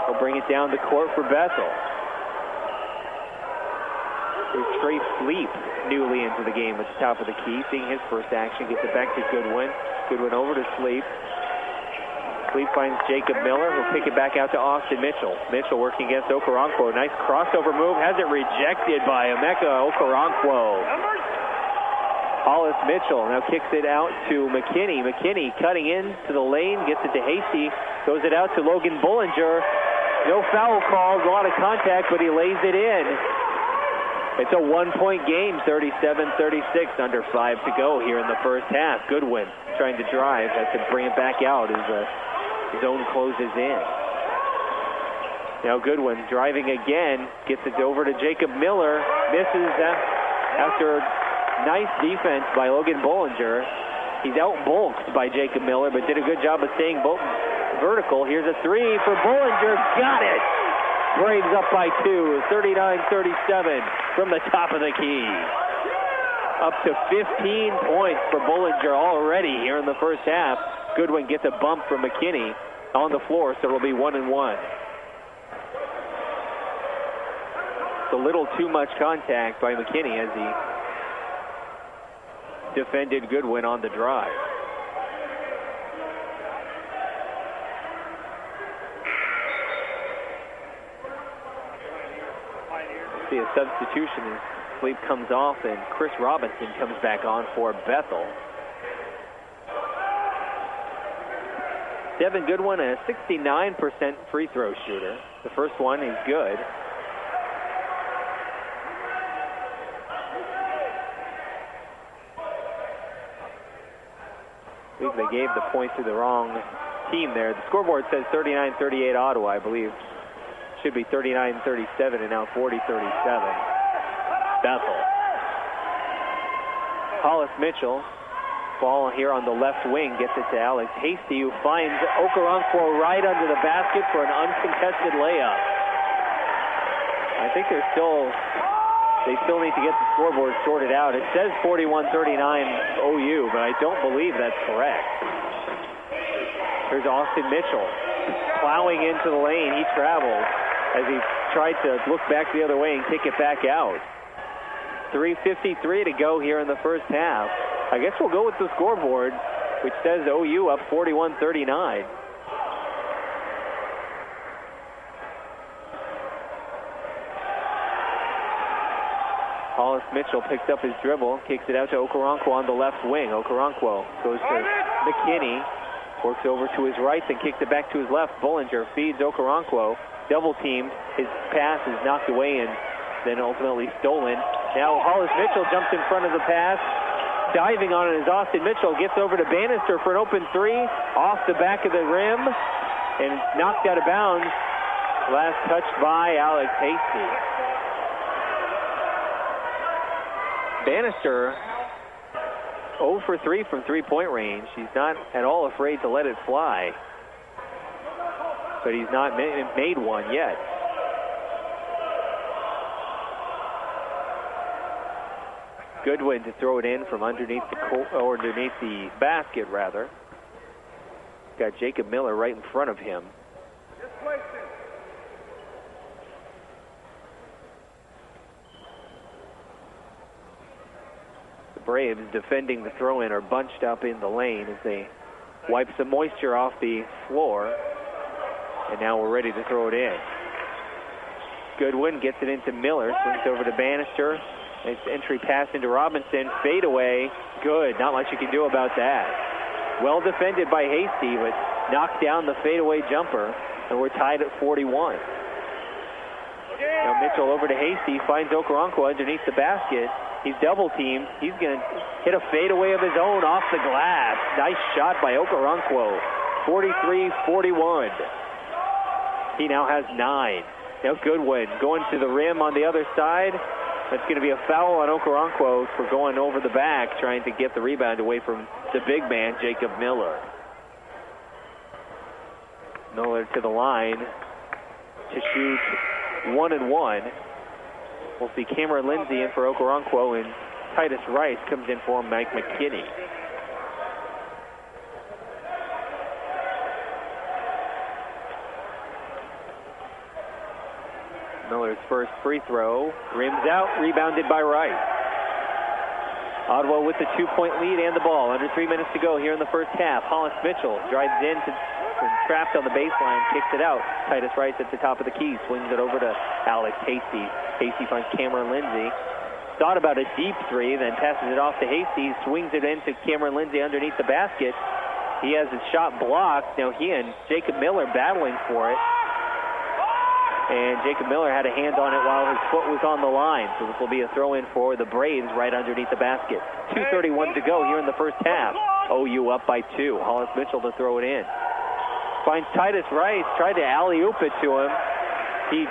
Will bring it down the court for Bethel. There's Trey Sleep newly into the game at the top of the key, seeing his first action. Gets it back to Goodwin. Goodwin over to Sleep. Sleep finds Jacob Miller. He'll pick it back out to Austin Mitchell. Mitchell working against Okoronkwo. Nice crossover move. Has it rejected by Emeka Okoronkwo. Hollis Mitchell now kicks it out to McKinney. McKinney cutting into the lane, gets it to Hasty, throws it out to Logan Bullinger. No foul calls, a lot of contact, but he lays it in. It's a one-point game, 37-36, under 5 to go here in the first half. Goodwin trying to drive, has to bring it back out as the zone closes in. Now Goodwin driving again, gets it over to Jacob Miller, misses after nice defense by Logan Bullinger. He's out-bulked by Jacob Miller, but did a good job of staying vertical. Here's a three for Bullinger. Got it! Braves up by 2, 39-37 from the top of the key. Up to 15 points for Bullinger already here in the first half. Goodwin gets a bump from McKinney on the floor, so it'll be 1-1. It's a little too much contact by McKinney as he defended Goodwin on the drive. See a substitution as Sleep comes off and Chris Robinson comes back on for Bethel. Devin Goodwin, a 69% free throw shooter. The first one is good. I believe they gave the point to the wrong team there. The scoreboard says 39-38 Ottawa, I believe. Should be 39-37 and now 40-37. Bethel. Hollis Mitchell, ball here on the left wing, gets it to Alex Hasty, who finds Okoronkwo right under the basket for an uncontested layup. I think they still need to get the scoreboard sorted out. It says 41-39 OU, but I don't believe that's correct. Here's Austin Mitchell plowing into the lane. He travels as he tried to look back the other way and kick it back out. 3:53 to go here in the first half. I guess we'll go with the scoreboard, which says OU up 41-39. Hollis Mitchell picks up his dribble, kicks it out to Okoronkwo on the left wing. Okoronkwo goes to McKinney, works over to his right, then kicks it back to his left. Bullinger feeds Okoronkwo, double teamed. His pass is knocked away and then ultimately stolen. Now Hollis Mitchell jumps in front of the pass. Diving on it is Austin Mitchell. Gets over to Bannister for an open three. Off the back of the rim and knocked out of bounds. Last touched by Alex Hasty. Bannister 0 for 3 from three-point range. He's not at all afraid to let it fly. But he's not made one yet. Goodwin to throw it in from underneath the basket, rather. Got Jacob Miller right in front of him. The Braves defending the throw-in are bunched up in the lane as they wipe some moisture off the floor. And now we're ready to throw it in. Goodwin gets it into Miller, swings over to Bannister. Nice entry pass into Robinson. Fade away. Good. Not much you can do about that. Well defended by Hasty, but knocked down the fadeaway jumper. And we're tied at 41. Now Mitchell over to Hasty. Finds Okoronkwo underneath the basket. He's double teamed. He's going to hit a fadeaway of his own off the glass. Nice shot by Okoronkwo. 43-41. He now has 9. Now Goodwin going to the rim on the other side. That's going to be a foul on Okoronkwo for going over the back, trying to get the rebound away from the big man, Jacob Miller. Miller to the line to shoot 1-1. We'll see Cameron Lindsay in for Okoronkwo, and Titus Rice comes in for Mike McKinney. Miller's first free throw, rims out, rebounded by Rice. Ottawa with the 2-point lead and the ball. Under 3 minutes to go here in the first half. Hollis Mitchell drives in and trapped on the baseline, kicks it out. Titus Rice at the top of the key, swings it over to Alex Hasty. Hasty finds Cameron Lindsay. thought about a deep three, then passes it off to Hasty, swings it into Cameron Lindsay underneath the basket. He has his shot blocked. Now he and Jacob Miller battling for it. And Jacob Miller had a hand on it while his foot was on the line. So this will be a throw-in for the Braves right underneath the basket. 2:31 to go here in the first half. OU up by 2. Hollis Mitchell to throw it in. Finds Titus Rice, tried to alley-oop it to him. He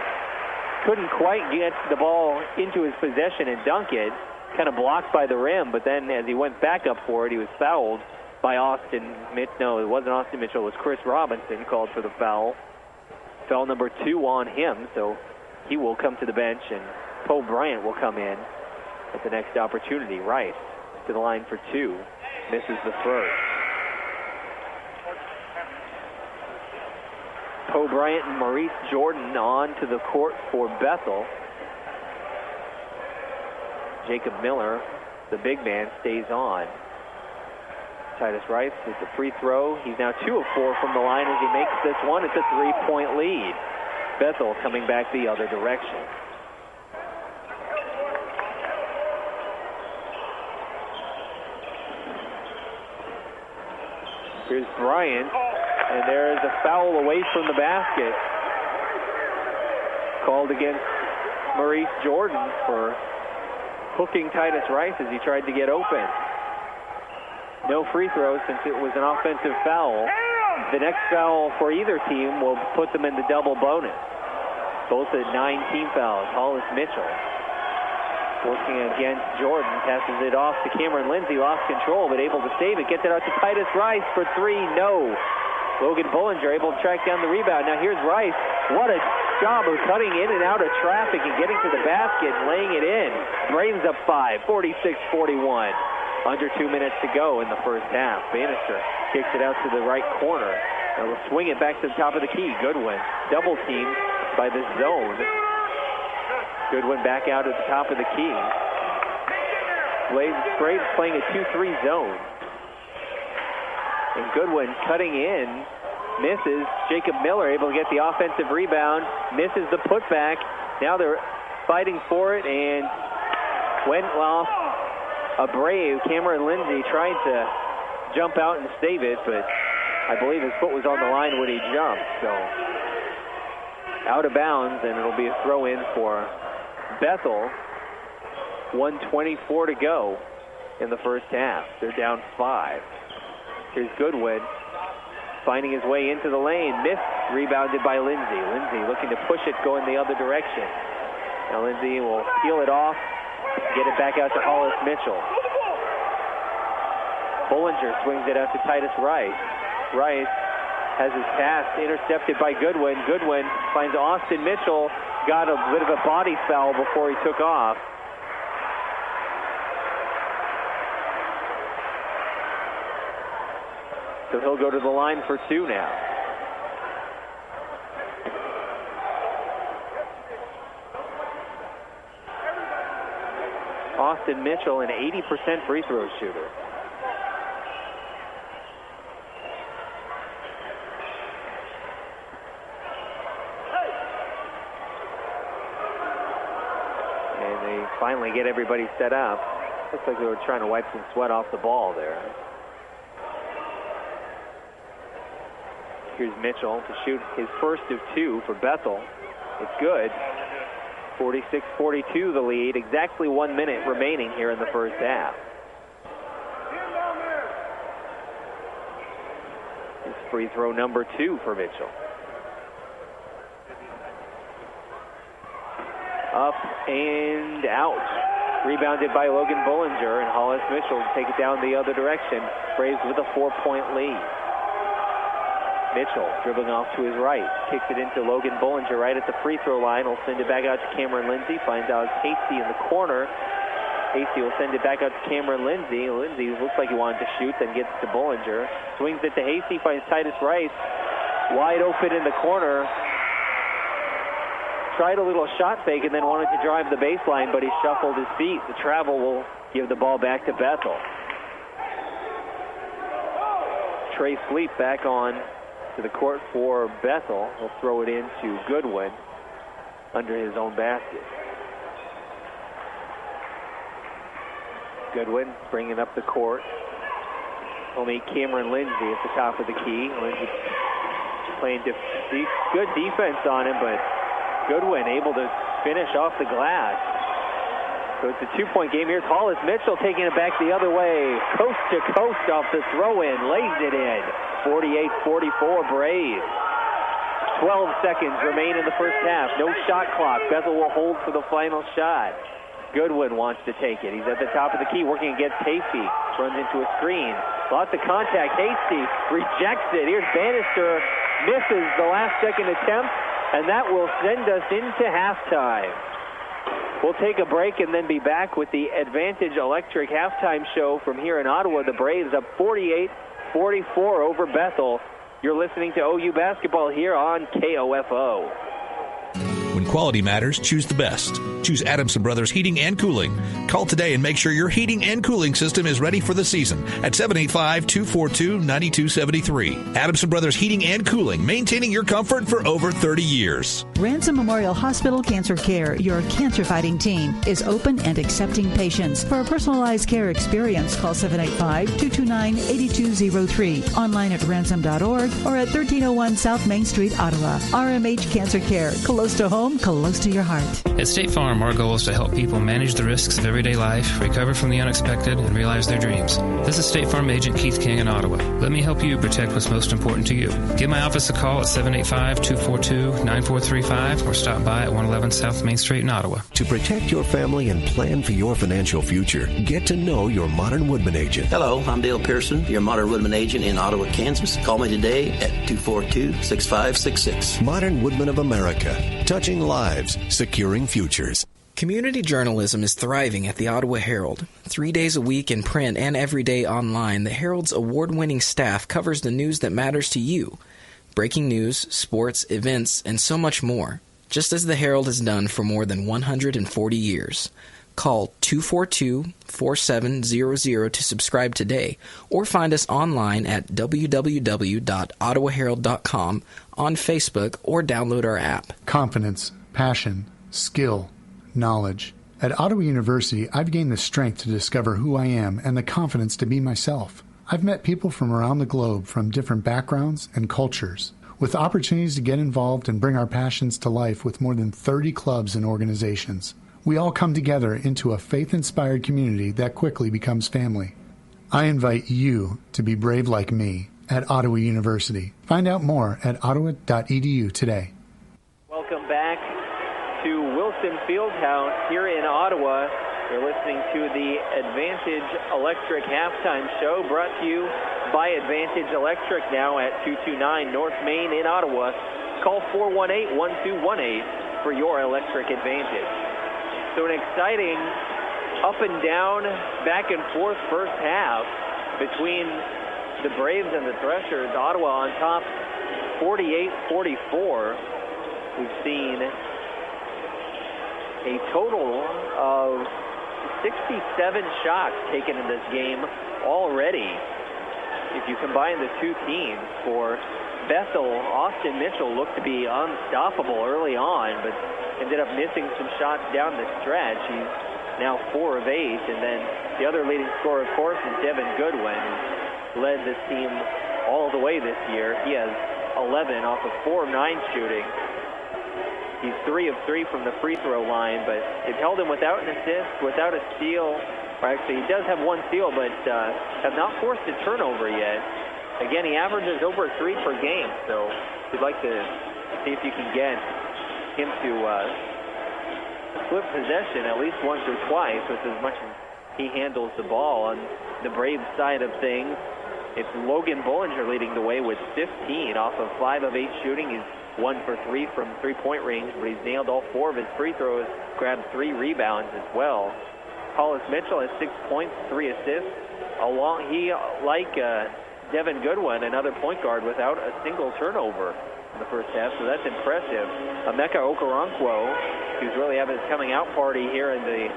couldn't quite get the ball into his possession and dunk it. Kind of blocked by the rim, but then as he went back up for it, he was fouled by Austin Mitchell. No, it wasn't Austin Mitchell. It was Chris Robinson called for the foul. Foul number 2 on him, so he will come to the bench, and Poe Bryant will come in at the next opportunity. Rice to the line for 2. Misses the first. Poe Bryant and Maurice Jordan on to the court for Bethel. Jacob Miller, the big man, stays on. Titus Rice with the free throw. He's now 2 of 4 from the line as he makes this one. It's a 3-point lead. Bethel coming back the other direction. Here's Bryant, and there is a foul away from the basket. Called against Maurice Jordan for hooking Titus Rice as he tried to get open. No free throws since it was an offensive foul. The next foul for either team will put them in the double bonus. Both at 9 team fouls. Hollis Mitchell working against Jordan. Passes it off to Cameron Lindsay. Lost control, but able to save it. Gets it out to Titus Rice for 3. No. Logan Bullinger able to track down the rebound. Now here's Rice. What a job of cutting in and out of traffic and getting to the basket and laying it in. Braves up 5, 46-41. Under 2 minutes to go in the first half. Bannister kicks it out to the right corner. And will swing it back to the top of the key. Goodwin double teamed by the zone. Goodwin back out at the top of the key. Braves playing a 2-3 zone. And Goodwin cutting in. Misses. Jacob Miller able to get the offensive rebound. Misses the putback. Now they're fighting for it and went off a Brave. Cameron Lindsay tried to jump out and save it, but I believe his foot was on the line when he jumped. So out of bounds, and it'll be a throw-in for Bethel. 1:24 to go in the first half. They're down 5. Here's Goodwin finding his way into the lane. Missed. Rebounded by Lindsay. Lindsay looking to push it going the other direction. Now Lindsay will peel it off. Get it back out to Hollis Mitchell. Bullinger swings it out to Titus Rice. Rice has his pass intercepted by Goodwin. Goodwin finds Austin Mitchell. Got a bit of a body foul before he took off. So he'll go to the line for 2 now. Austin Mitchell, an 80% free throw shooter. And they finally get everybody set up. Looks like they were trying to wipe some sweat off the ball there. Here's Mitchell to shoot his first of 2 for Bethel. It's good. 46-42 the lead. Exactly 1 minute remaining here in the first half. It's free throw number 2 for Mitchell. Up and out. Rebounded by Logan Bullinger, and Hollis Mitchell to take it down the other direction. Braves with a 4-point lead. Mitchell dribbling off to his right. Kicks it into Logan Bullinger right at the free throw line. Will send it back out to Cameron Lindsay. Finds Alex Hasty in the corner. Hasty will send it back out to Cameron Lindsay. Lindsay looks like he wanted to shoot, then gets to Bullinger. Swings it to Hasty. Finds Titus Rice wide open in the corner. Tried a little shot fake and then wanted to drive the baseline, but he shuffled his feet. The travel will give the ball back to Bethel. Trey Sleep back on to the court for Bethel. He'll throw it into Goodwin under his own basket. Goodwin bringing up the court. Homie Cameron Lindsay at the top of the key. Lindsay playing good defense on him, but Goodwin able to finish off the glass. So it's a 2-point game here. Hollis Mitchell taking it back the other way. Coast to coast off the throw-in. Lays it in. 48-44 Braves. 12 seconds remain in the first half. No shot clock. Bethel will hold for the final shot. Goodwin wants to take it. He's at the top of the key working against Hasty. Runs into a screen. Lots of contact. Hasty rejects it. Here's Bannister. Misses the last second attempt. And that will send us into halftime. We'll take a break and then be back with the Advantage Electric halftime show from here in Ottawa. The Braves up 48-44 over Bethel. You're listening to OU basketball here on KOFO. When quality matters, choose the best. Choose Adamson Brothers Heating and Cooling. Call today and make sure your heating and cooling system is ready for the season at 785-242-9273. Adamson Brothers Heating and Cooling, maintaining your comfort for over 30 years. Ransom Memorial Hospital Cancer Care, your cancer-fighting team, is open and accepting patients. For a personalized care experience, call 785-229-8203. Online at ransom.org or at 1301 South Main Street, Ottawa. RMH Cancer Care, close to home, close to your heart. At State Farm, our goal is to help people manage the risks of everyday life, recover from the unexpected, and realize their dreams. This is State Farm Agent Keith King in Ottawa. Let me help you protect what's most important to you. Give my office a call at 785-242-9435 or stop by at 111 South Main Street in Ottawa. To protect your family and plan for your financial future, get to know your Modern Woodman agent. Hello, I'm Dale Pearson, your Modern Woodman agent in Ottawa, Kansas. Call me today at 242-6566. Modern Woodman of America. Touching lives, securing futures. Community journalism is thriving at the Ottawa Herald. 3 days a week in print and every day online, the Herald's award-winning staff covers the news that matters to you. Breaking news, sports, events, and so much more. Just as the Herald has done for more than 140 years. Call 242-4700 to subscribe today, or find us online at www.ottawaherald.com, on Facebook, or download our app. Confidence, passion, skill, knowledge. At Ottawa University, I've gained the strength to discover who I am and the confidence to be myself. I've met people from around the globe from different backgrounds and cultures, with opportunities to get involved and bring our passions to life with more than 30 clubs and organizations. We all come together into a faith-inspired community that quickly becomes family. I invite you to be brave like me at Ottawa University. Find out more at ottawa.edu today. Welcome back to Wilson Fieldhouse here in Ottawa. You're listening to the Advantage Electric halftime show, brought to you by Advantage Electric, now at 229 North Main in Ottawa. Call 418-1218 for your electric advantage. So an exciting up and down, back and forth first half between the Braves and the Threshers. Ottawa on top 48-44. We've seen a total of 67 shots taken in this game already. If you combine the two teams, for Bethel, Austin Mitchell looked to be unstoppable early on, but ended up missing some shots down the stretch. He's now 4 of 8, and then the other leading scorer, of course, is Devin Goodwin, who led this team all the way this year. He has 11 off of 4 of 9 shooting. He's 3 of 3 from the free throw line, but it held him without an assist, without a steal. Or actually, he does have 1 steal, but have not forced a turnover yet. Again, he averages over 3 per game, so we'd like to see if you can get him to flip possession at least once or twice with as much as he handles the ball. On the Braves side of things, it's Logan Bollinger leading the way with 15 off of 5 of 8 shooting. He's 1 for 3 from three-point range, but he's nailed all 4 of his free throws, grabbed 3 rebounds as well. Hollis Mitchell has 6 points, 3 assists. He, like Devin Goodwin, another point guard without a single turnover in the first half, so that's impressive. Emeka Okoronkwo, who's really having his coming out party here in the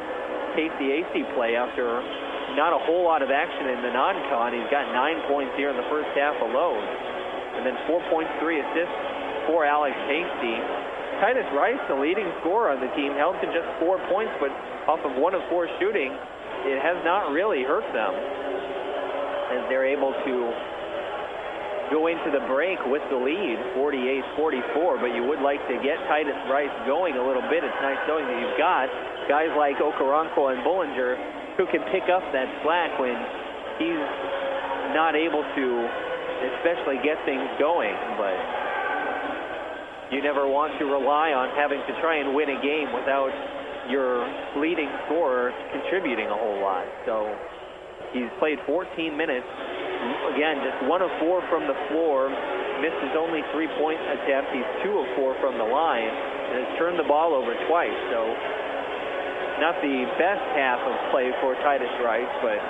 KCAC play after not a whole lot of action in the non-con. He's got 9 points here in the first half alone. And then 4 points, 3 assists for Alex Hasty. Titus Rice, the leading scorer on the team, held to just 4 points, but off of 1 of 4 shooting, it has not really hurt them as they're able to go into the break with the lead, 48-44, but you would like to get Titus Rice going a little bit. It's nice knowing that you've got guys like Okoronkwo and Bullinger who can pick up that slack when he's not able to especially get things going, but you never want to rely on having to try and win a game without your leading scorer contributing a whole lot. So he's played 14 minutes. Again, just 1 of 4 from the floor, missed his only 3-point attempt. He's 2 of 4 from the line, and has turned the ball over twice. So not the best half of play for Titus Rice, but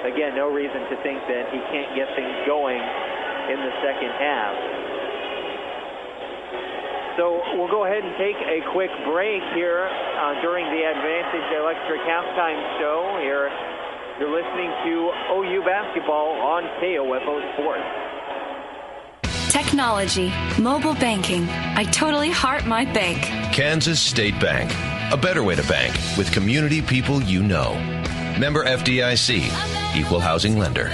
again, no reason to think that he can't get things going in the second half. So we'll go ahead and take a quick break here during the Advantage Electric halftime show here. You're listening to OU basketball on KOFO Sports. Technology, mobile banking. I totally heart my bank. Kansas State Bank. A better way to bank with community people you know. Member FDIC. Equal housing lender.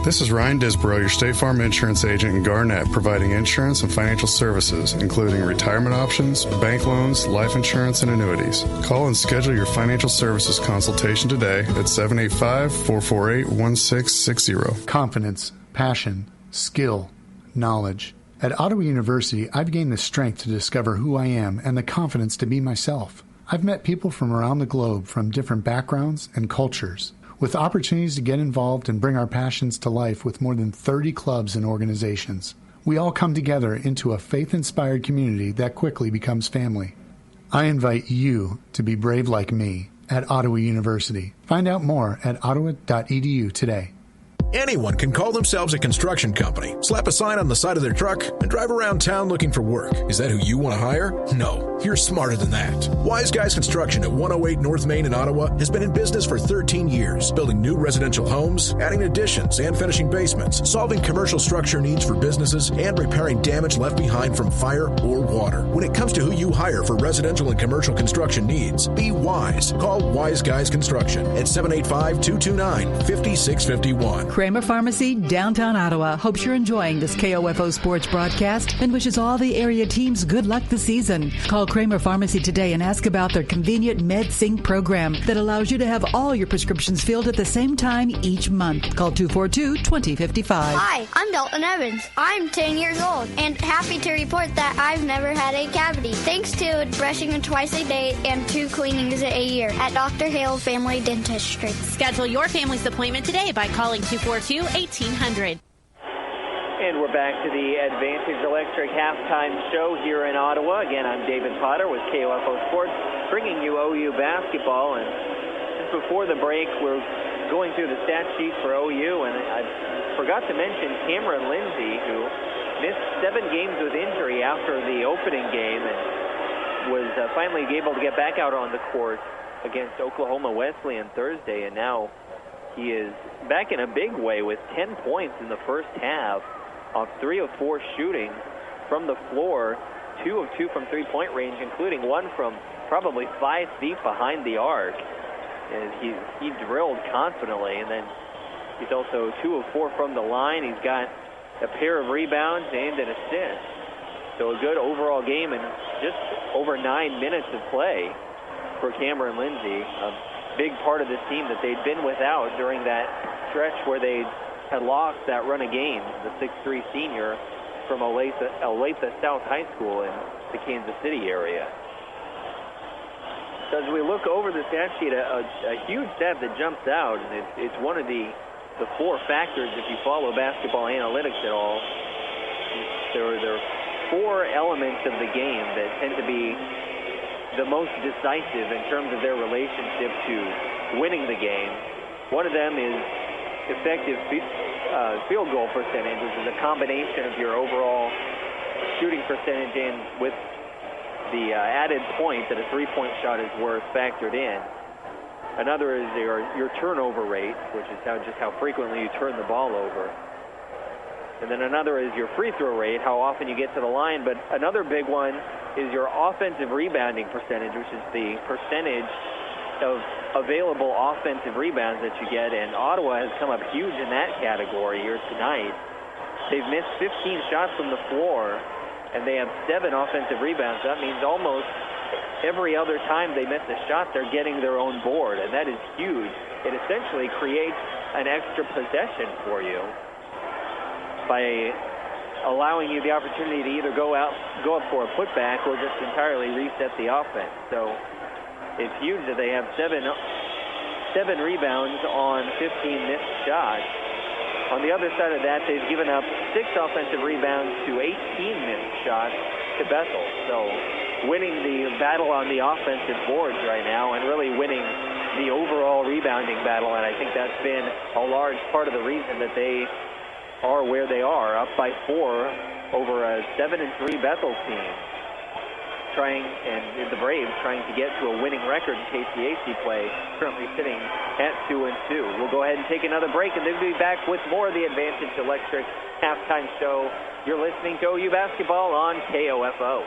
This is Ryan Disborough, your State Farm insurance agent in Garnett, providing insurance and financial services, including retirement options, bank loans, life insurance, and annuities. Call and schedule your financial services consultation today at 785-448-1660. Confidence, passion, skill, knowledge. At Ottawa University, I've gained the strength to discover who I am and the confidence to be myself. I've met people from around the globe from different backgrounds and cultures, with opportunities to get involved and bring our passions to life with more than 30 clubs and organizations. We all come together into a faith-inspired community that quickly becomes family. I invite you to be brave like me at Ottawa University. Find out more at ottawa.edu today. Anyone can call themselves a construction company, slap a sign on the side of their truck, and drive around town looking for work. Is that who you want to hire? No, you're smarter than that. Wise Guys Construction at 108 North Main in Ottawa has been in business for 13 years, building new residential homes, adding additions and finishing basements, solving commercial structure needs for businesses, and repairing damage left behind from fire or water. When it comes to who you hire for residential and commercial construction needs, be wise. Call Wise Guys Construction at 785-229-5651. Kramer Pharmacy, downtown Ottawa, hopes you're enjoying this KOFO Sports broadcast and wishes all the area teams good luck this season. Call Kramer Pharmacy today and ask about their convenient MedSync program that allows you to have all your prescriptions filled at the same time each month. Call 242-2055. Hi, I'm Dalton Evans. I'm 10 years old and happy to report that I've never had a cavity, thanks to brushing twice a day and 2 cleanings a year at Dr. Hale Family Dentistry. Schedule your family's appointment today by calling 242-1800. And we're back to the Advantage Electric halftime show here in Ottawa. Again, I'm David Potter with KOFO Sports, bringing you OU basketball. And just before the break, we're going through the stat sheet for OU, and I forgot to mention Cameron Lindsay, who missed 7 games with injury after the opening game and was finally able to get back out on the court against Oklahoma Wesleyan Thursday, and now he is back in a big way with 10 points in the first half off 3 of 4 shooting from the floor, 2 of 2 from three-point range, including 1 from probably 5 feet behind the arc. And he drilled confidently, and then he's also 2 of 4 from the line. He's got a pair of rebounds and an assist. So a good overall game in just over 9 minutes of play for Cameron Lindsay. Big part of this team that they'd been without during that stretch where they had lost that run of games, the 6'3" senior from Olathe South High School in the Kansas City area. So as we look over the stat sheet, a huge stat that jumps out, and it's one of the 4 factors if you follow basketball analytics at all. There are 4 elements of the game that tend to be the most decisive in terms of their relationship to winning the game. One of them is effective field goal percentage, which is a combination of your overall shooting percentage and with the added point that a 3-point shot is worth factored in. Another is your turnover rate, which is just how frequently you turn the ball over. And then another is your free throw rate, how often you get to the line. But another big one is your offensive rebounding percentage, which is the percentage of available offensive rebounds that you get. And Ottawa has come up huge in that category here tonight. They've missed 15 shots from the floor, and they have 7 offensive rebounds. That means almost every other time they miss a shot, they're getting their own board, and that is huge. It essentially creates an extra possession for you by allowing you the opportunity to either go up for a putback or just entirely reset the offense. So it's huge that they have seven rebounds on 15 missed shots. On the other side of that, they've given up 6 offensive rebounds to 18 missed shots to Bethel. So winning the battle on the offensive boards right now and really winning the overall rebounding battle, and I think that's been a large part of the reason that they are where they are, up by 4 over a 7-3 Bethel team. And the Braves trying to get to a winning record in KCAC play, currently sitting at 2-2. We'll go ahead and take another break, and then we'll be back with more of the Advantage Electric halftime show. You're listening to OU Basketball on KOFO.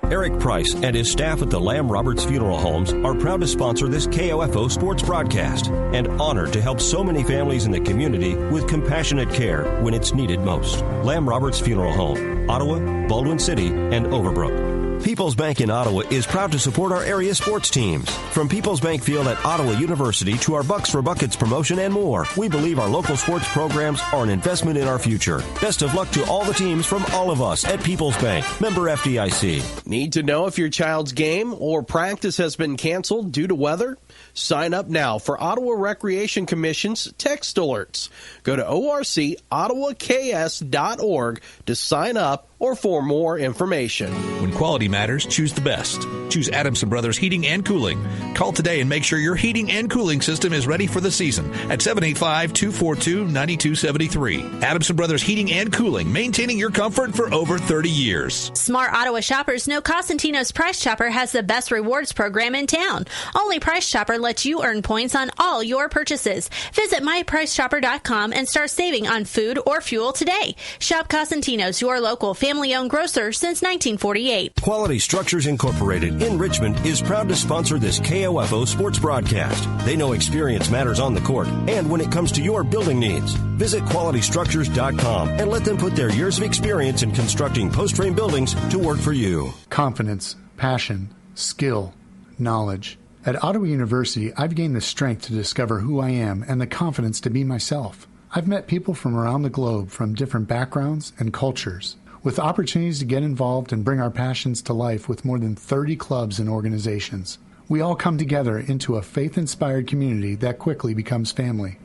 Eric Price and his staff at the Lamb Roberts Funeral Homes are proud to sponsor this KOFO sports broadcast and honored to help so many families in the community with compassionate care when it's needed most. Lamb Roberts Funeral Home, Ottawa, Baldwin City, and Overbrook. People's Bank in Ottawa is proud to support our area sports teams. From People's Bank Field at Ottawa University to our Bucks for Buckets promotion and more, we believe our local sports programs are an investment in our future. Best of luck to all the teams from all of us at People's Bank. Member FDIC. Need to know if your child's game or practice has been canceled due to weather? Sign up now for Ottawa Recreation Commission's text alerts. Go to orcottawaks.org to sign up or for more information. When quality matters, choose the best. Choose Adamson Brothers Heating and Cooling. Call today and make sure your heating and cooling system is ready for the season at 785-242-9273. Adamson Brothers Heating and Cooling, maintaining your comfort for over 30 years. Smart Ottawa shoppers know Cosentino's Price Chopper has the best rewards program in town. Only Price Chopper lets you earn points on all your purchases. Visit mypricechopper.com and start saving on food or fuel today. Shop Cosentino's, your local family-owned grocer since 1948. Quality Structures Incorporated in Richmond is proud to sponsor this KOFO sports broadcast. They know experience matters on the court and when it comes to your building needs. Visit qualitystructures.com and let them put their years of experience in constructing post-frame buildings to work for you. Confidence, passion, skill, knowledge. At Ottawa University, I've gained the strength to discover who I am and the confidence to be myself. I've met people from around the globe from different backgrounds and cultures, with opportunities to get involved and bring our passions to life with more than 30 clubs and organizations. We all come together into a faith-inspired community that quickly becomes family.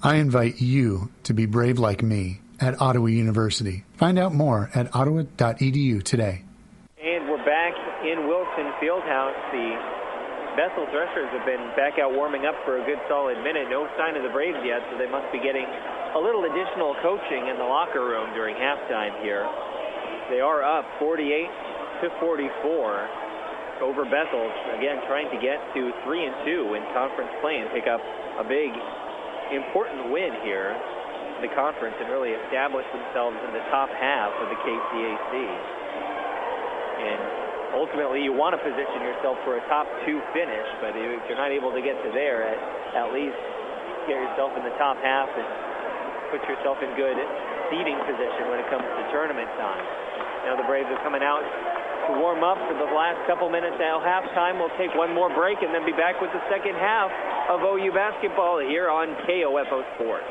I invite you to be brave like me at Ottawa University. Find out more at ottawa.edu today. And we're back in Wilson Fieldhouse. The Bethel Threshers have been back out warming up for a good solid minute. No sign of the Braves yet, so they must be getting a little additional coaching in the locker room during halftime here. They are up 48-44 over Bethel. Again, trying to get to 3-2 in conference play and pick up a big, important win here in the conference and really establish themselves in the top half of the KCAC. And ultimately, you want to position yourself for a top 2 finish, but if you're not able to get to there, at least get yourself in the top half and put yourself in good seeding position when it comes to tournament time. Now the Braves are coming out to warm up for the last couple minutes now. Halftime, we'll take one more break and then be back with the second half of OU basketball here on KOFO Sports.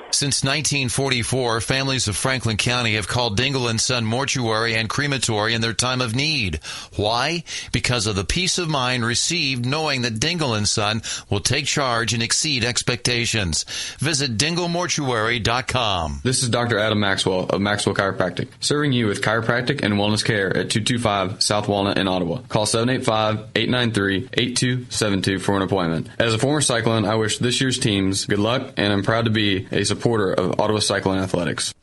Since 1944, families of Franklin County have called Dingle & Son Mortuary and Crematory in their time of need. Why? Because of the peace of mind received knowing that Dingle & Son will take charge and exceed expectations. Visit dinglemortuary.com. This is Dr. Adam Maxwell of Maxwell Chiropractic, serving you with chiropractic and wellness care at 225 South Walnut in Ottawa. Call 785-893-8272 for an appointment. As a former Cyclone, I wish this year's teams good luck, and I'm proud to be a supporter of Ottawa Cyclone Athletics.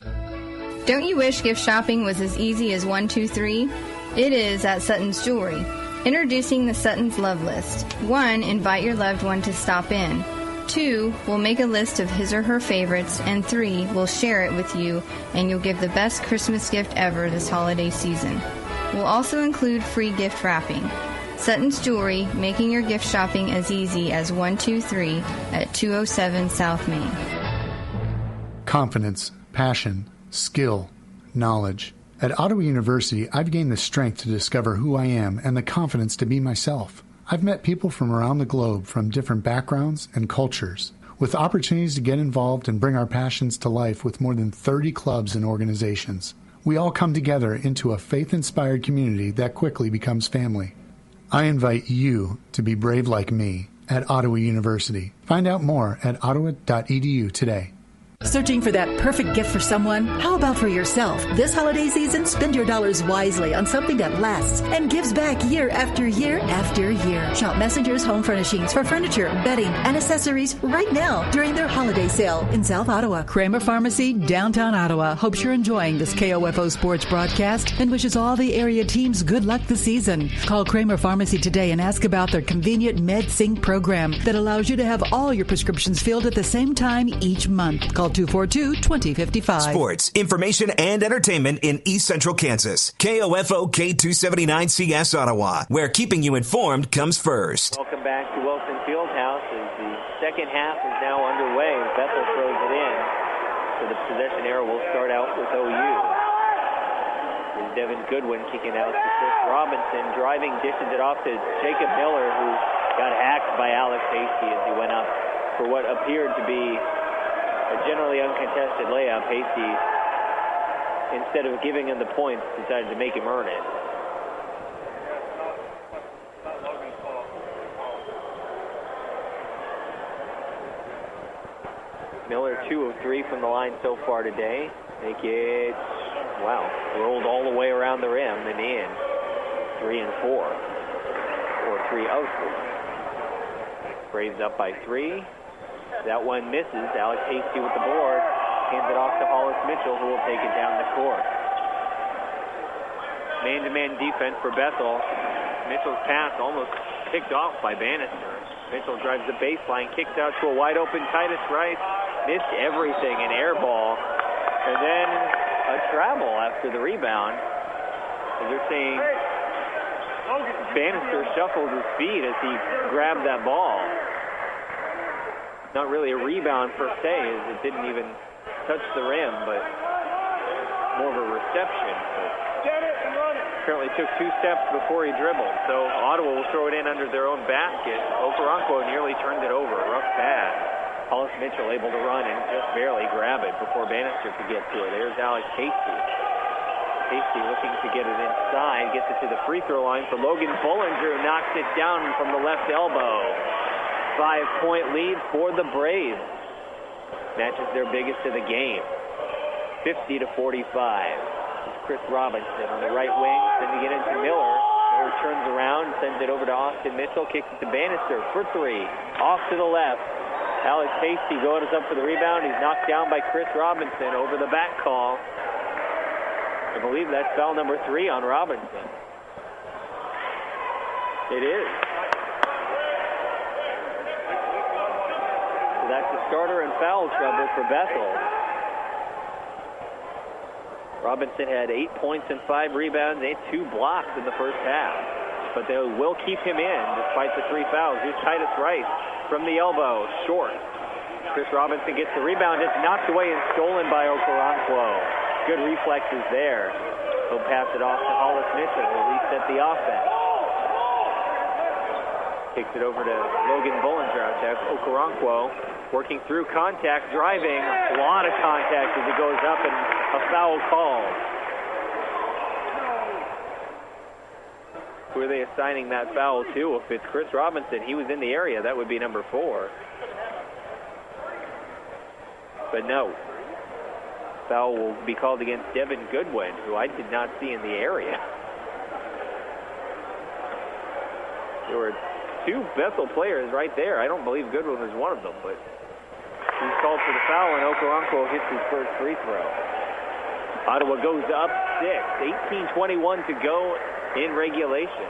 Don't you wish gift shopping was as easy as 1, 2, 3? It is at Sutton's Jewelry. Introducing the Sutton's Love List. 1. Invite your loved one to stop in. 2 will make a list of his or her favorites, and 3 will share it with you, and you'll give the best Christmas gift ever this holiday season. We'll also include free gift wrapping. Sutton's Jewelry, making your gift shopping as easy as 123 at 207 South Main. Confidence, passion, skill, knowledge. At Ottawa University, I've gained the strength to discover who I am and the confidence to be myself. I've met people from around the globe from different backgrounds and cultures, with opportunities to get involved and bring our passions to life with more than 30 clubs and organizations. We all come together into a faith-inspired community that quickly becomes family. I invite you to be brave like me at Ottawa University. Find out more at ottawa.edu today. Searching for that perfect gift for someone? How about for yourself? This holiday season, spend your dollars wisely on something that lasts and gives back year after year after year. Shop Messenger's Home Furnishings for furniture, bedding, and accessories right now during their holiday sale in South Ottawa. Kramer Pharmacy, downtown Ottawa, hopes you're enjoying this KOFO sports broadcast and wishes all the area teams good luck this season. Call Kramer Pharmacy today and ask about their convenient MedSync program that allows you to have all your prescriptions filled at the same time each month. Call 242-2055. Sports, information, and entertainment in East Central Kansas. KOFO K279CS Ottawa, where keeping you informed comes first. Welcome back to Wilson Fieldhouse as the second half is now underway. Bethel throws it in. So the possession arrow will start out with OU. There's Devin Goodwin kicking out to Chris Robinson. Driving, dishes it off to Jacob Miller, who got hacked by Alex Hasty as he went up for what appeared to be a generally uncontested layup. Hasty, instead of giving him the points, decided to make him earn it. Miller 2 of 3 from the line so far today. Make it, wow, rolled all the way around the rim and in. 3 and 4. Or 3 of 4. Braves up by 3. That one misses. Alex Hasty with the board. Hands it off to Hollis Mitchell, who will take it down the court. Man-to-man defense for Bethel. Mitchell's pass almost picked off by Bannister. Mitchell drives the baseline, kicks out to a wide-open Titus Rice. Missed everything, an air ball. And then a travel after the rebound. As they're saying Bannister shuffled his feet as he grabbed that ball. Not really a rebound per se, as it didn't even touch the rim, but more of a reception. But apparently took 2 steps before he dribbled. So Ottawa will throw it in under their own basket. Okoronkwo nearly turned it over. Rough pass. Hollis Mitchell able to run and just barely grab it before Bannister could get to it. There's Alex Hasty. Hasty looking to get it inside. Gets it to the free throw line for Logan Bollinger, who knocks it down from the left elbow. 5-point lead for the Braves. Matches their biggest of the game. 50-45. Chris Robinson on the right wing, sending it into Miller. Miller turns around, sends it over to Austin Mitchell, kicks it to Bannister for 3. Off to the left. Alex Hasty going up for the rebound. He's knocked down by Chris Robinson over the back call. I believe that's foul number 3 on Robinson. It is. So that's the starter in foul trouble for Bethel. Robinson had 8 points and 5 rebounds and 2 blocks in the first half. But they will keep him in despite the 3 fouls. Here's Titus Rice from the elbow, short. Chris Robinson gets the rebound. It's knocked away and stolen by Okoronkwo. Good reflexes there. He'll pass it off to Hollis Mitchell. He'll reset the offense. Kicks it over to Logan Bollinger out to Okoronkwo. Working through contact, driving. A lot of contact as it goes up and a foul called. Who are they assigning that foul to? If it's Chris Robinson, he was in the area. That would be number 4. But no. Foul will be called against Devin Goodwin, who I did not see in the area. There were 2 Bethel players right there. I don't believe Goodwin was one of them, but he's called for the foul, and Okoronkwo hits his first free throw. Ottawa goes up 6. 18:21 to go in regulation.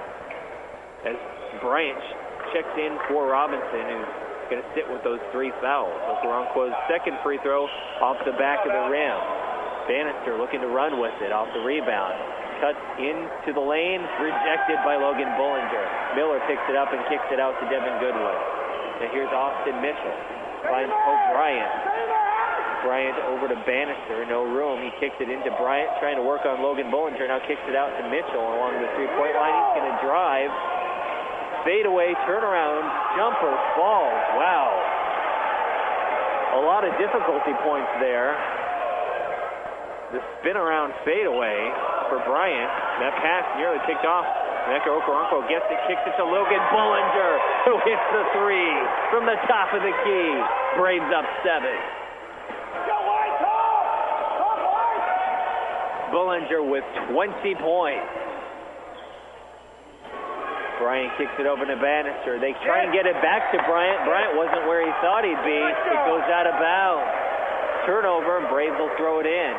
As Branch checks in for Robinson, who's going to sit with those 3 fouls. Okoronkwo's second free throw off the back of the rim. Bannister looking to run with it off the rebound. Cuts into the lane, rejected by Logan Bullinger. Miller picks it up and kicks it out to Devin Goodwin. And here's Austin Mitchell. Finds Bryant. Bryant over to Bannister. No room. He kicks it into Bryant, trying to work on Logan Bullinger. Now kicks it out to Mitchell along the 3-point line. He's going to drive. Fadeaway, turnaround, jumper, falls. Wow. A lot of difficulty points there. The spin around fadeaway for Bryant. That pass nearly picked off. Emeka Okoronkwo gets it, kicks it to Logan Bullinger, who hits the 3 from the top of the key. Braves up 7. Bullinger with 20 points. Bryant kicks it over to Bannister. They try and get it back to Bryant. Bryant wasn't where he thought he'd be. It goes out of bounds. Turnover, Braves will throw it in.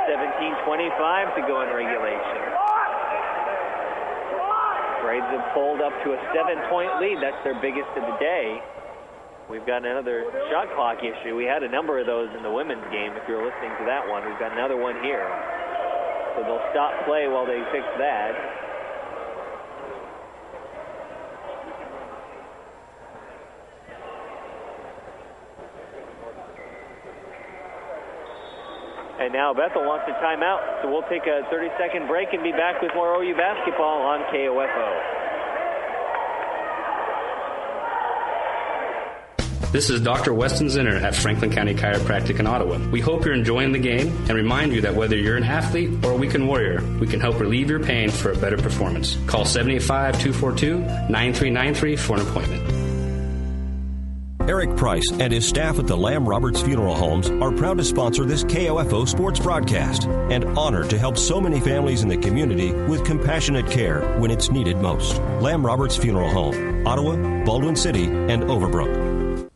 17:25 to go in regulation. Braves have pulled up to a 7-point lead. That's their biggest of the day. We've got another shot clock issue. We had a number of those in the women's game, if you're listening to that one. We've got another one here. So they'll stop play while they fix that. And now Bethel wants a timeout, so we'll take a 30-second break and be back with more OU basketball on KOFO. This is Dr. Weston Zinner at Franklin County Chiropractic in Ottawa. We hope you're enjoying the game and remind you that whether you're an athlete or a weekend warrior, we can help relieve your pain for a better performance. Call 785-242-9393 for an appointment. Eric Price and his staff at the Lamb Roberts Funeral Homes are proud to sponsor this KOFO sports broadcast and honored to help so many families in the community with compassionate care when it's needed most. Lamb Roberts Funeral Home, Ottawa, Baldwin City, and Overbrook.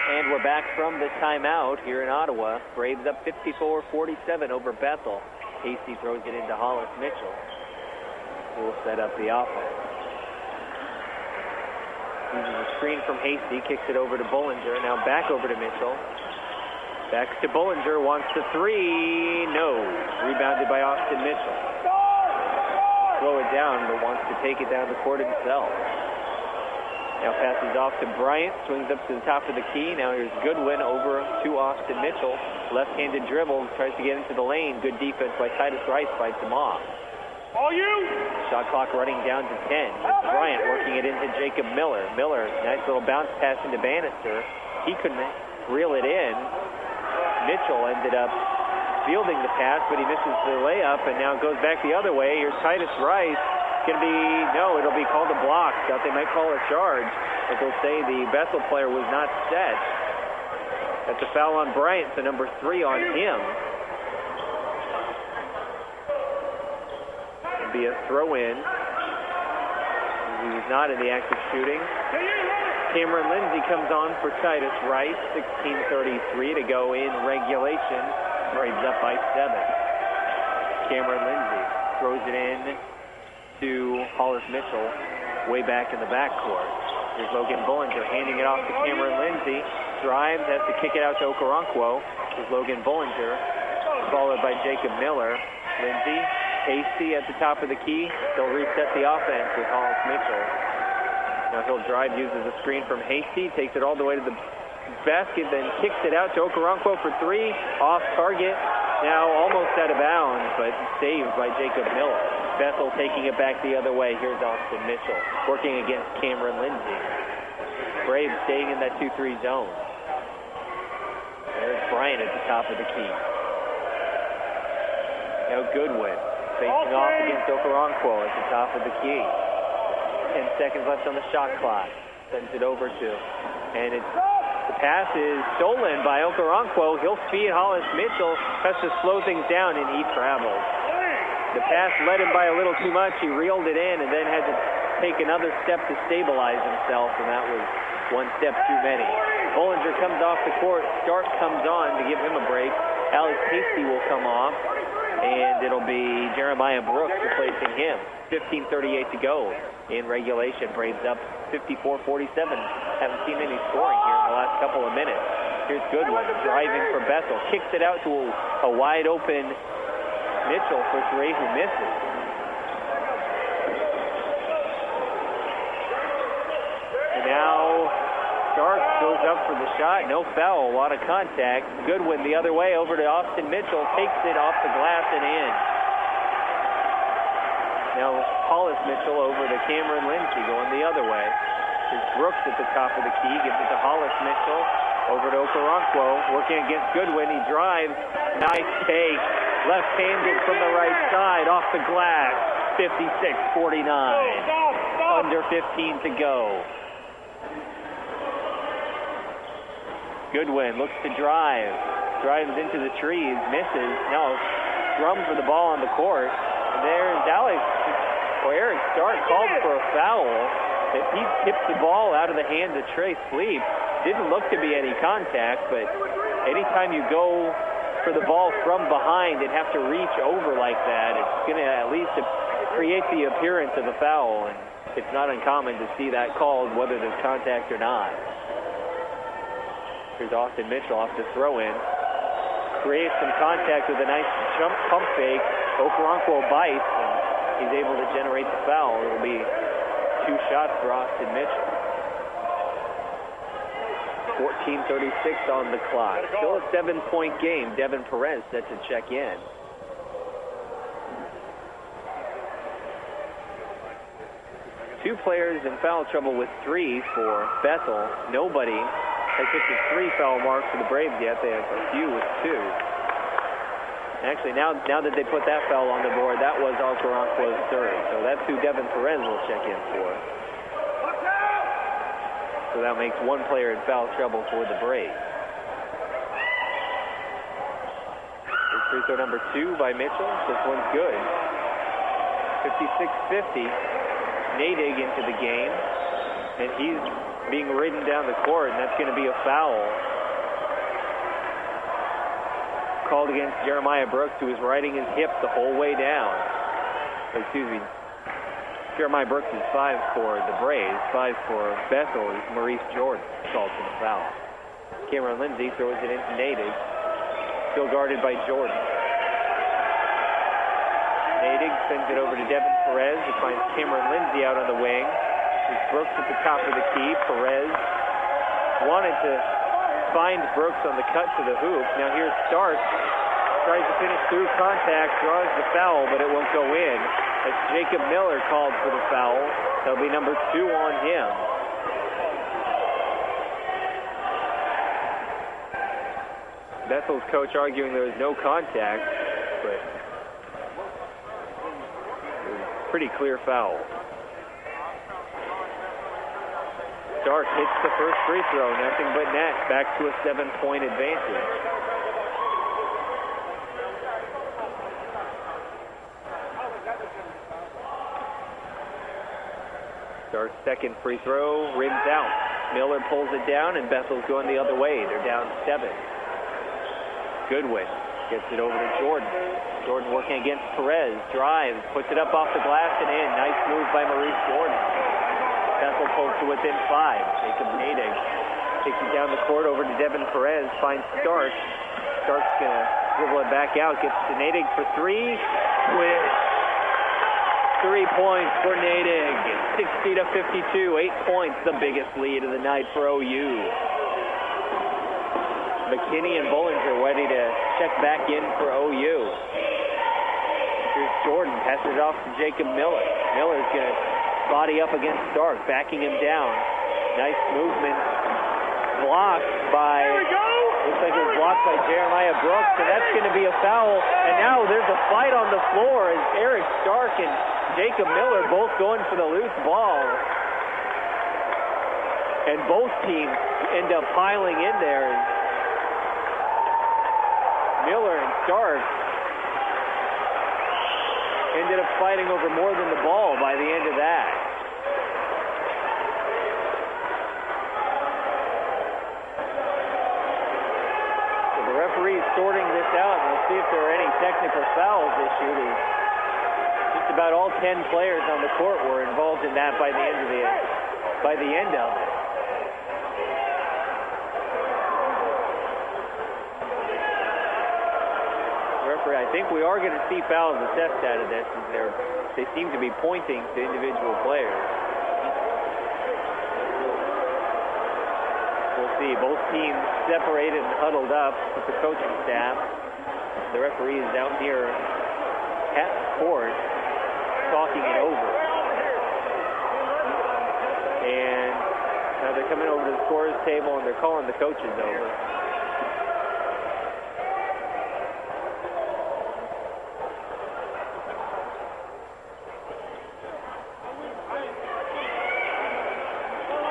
And we're back from the timeout here in Ottawa. Braves up 54-47 over Bethel. Hasty throws it into Hollis Mitchell, who will set up the offense. Uses a screen from Hasty, kicks it over to Bullinger. Now back over to Mitchell. Back to Bullinger, wants the 3. No. Rebounded by Austin Mitchell. Slow it down, but wants to take it down the court himself. Now passes off to Bryant, swings up to the top of the key. Now here's Goodwin over to Austin Mitchell. Left-handed dribble, tries to get into the lane. Good defense by Titus Rice, fights him off. Shot clock running down to 10. It's Bryant working it into Jacob Miller. Miller, nice little bounce pass into Bannister. He couldn't reel it in. Mitchell ended up fielding the pass, but he misses the layup and now goes back the other way. Here's Titus Rice. It'll be called a block. Thought they might call a charge, but they'll say the Bethel player was not set. That's a foul on Bryant, so number 3 on him. Be a throw-in. He was not in the act of shooting. Cameron Lindsay comes on for Titus Rice. 16:33 to go in regulation. Braves up by 7. Cameron Lindsay throws it in to Hollis Mitchell way back in the backcourt. Here's Logan Bullinger handing it off to Cameron Lindsay. Drives, has to kick it out to Okoronkwo. Here's Logan Bullinger, followed by Jacob Miller. Lindsay, Hasty at the top of the key. They'll reset the offense with Hollis Mitchell. Now he'll drive, uses a screen from Hasty, takes it all the way to the basket, then kicks it out to Okoronkwo for 3. Off target. Now almost out of bounds, but saved by Jacob Miller. Bethel taking it back the other way. Here's Austin Mitchell working against Cameron Lindsay. Braves staying in that 2-3 zone. There's Bryant at the top of the key. Now Goodwin facing off against Okoronkwo at the top of the key. 10 seconds left on the shot clock. Sends it over to. And the pass is stolen by Okoronkwo. He'll speed Hollis Mitchell. Has to slow things down, and he travels. The pass led him by a little too much. He reeled it in and then had to take another step to stabilize himself, and that was one step too many. Bullinger comes off the court. Stark comes on to give him a break. Alex Hasty will come off. And and it'll be Jeremiah Brooks replacing him. 15:38 to go in regulation. Braves up 54-47. Haven't seen any scoring here in the last couple of minutes. Here's Goodwin driving for Bethel. Kicks it out to a wide open Mitchell for three, who misses. And now Starks goes up for the shot. No foul. A lot of contact. Goodwin the other way over to Austin Mitchell. Takes it off the glass and in. Now Hollis Mitchell over to Cameron Lindsay going the other way. There's Brooks at the top of the key. Gives it to Hollis Mitchell. Over to Okoronkwo. Working against Goodwin. He drives. Nice take. Left-handed from the right side. Off the glass. 56-49. Under 15 to go. Goodwin looks to drive. Drives into the trees. Misses. No. Drum for the ball on the court. And there's Eric Stark called for a foul. If he tipped the ball out of the hands of Trey Sleep, didn't look to be any contact, but anytime you go for the ball from behind and have to reach over like that, it's going to at least create the appearance of a foul, and it's not uncommon to see that called whether there's contact or not. Here's Austin Mitchell off the throw-in. Creates some contact with a nice jump pump fake. Okoronkwo bites, and he's able to generate the foul. It'll be 2 shots for Austin Mitchell. 14:36 on the clock. Still a 7-point game. Devin Perez set to check in. Two players in foul trouble with 3 for Bethel. Nobody has hit the 3 foul mark for the Braves yet. They have a few with 2. Actually, now that they put that foul on the board, that was Okoronkwo's third. So that's who Devin Perez will check in for. So that makes 1 player in foul trouble for the Braves. Here's free throw number 2 by Mitchell. This one's good. 56-50. Nadig into the game. And he's being ridden down the court, and that's going to be a foul. Called against Jeremiah Brooks, who was riding his hip the whole way down. Excuse me. Jeremiah Brooks is 5 for the Braves. 5 for Bethel is Maurice Jordan. Called for the foul. Cameron Lindsay throws it into Nadig. Still guarded by Jordan. Nadig sends it over to Devin Perez. He finds Cameron Lindsay out on the wing. There's Brooks at the top of the key. Perez wanted to find Brooks on the cut to the hoop. Now here's Stark. Tries to finish through contact, draws the foul, but it won't go in. As Jacob Miller called for the foul. That'll be number 2 on him. Bethel's coach arguing there was no contact, but it was a pretty clear foul. Stark hits the first free throw, nothing but net. Back to a 7-point advantage. Stark's second free throw rims out. Miller pulls it down, and Bethel's going the other way. They're down 7. Goodwin gets it over to Jordan. Jordan working against Perez. Drives, puts it up off the glass and in. Nice move by Maurice Jordan. Bethel pulls to within 5. Jacob Nadig takes it down the court over to Devin Perez. Finds Stark. Stark's going to dribble it back out. Gets to Nadig for 3. With 3 points for Nadig. 60-52. 8 points, the biggest lead of the night for OU. McKinney and Bollinger ready to check back in for OU. Here's Jordan. Passes it off to Jacob Miller. Miller's going to body up against Stark, backing him down. Nice movement. Blocked by, looks like it was blocked by Jeremiah Brooks, and that's going to be a foul. And now there's a fight on the floor as Eric Stark and Jacob Miller both going for the loose ball. And both teams end up piling in there. Miller and Stark ended up fighting over more than the ball by the end of that. So the referee is sorting this out, and we'll see if there are any technical fouls issued. Just about all 10 players on the court were involved in that by the end of it. Referee, I think we are going to see fouls assessed out of this, as they seem to be pointing to individual players. We'll see. Both teams separated and huddled up with the coaching staff. The referee is out near half court talking it over. And now they're coming over to the scorer's table and they're calling the coaches over.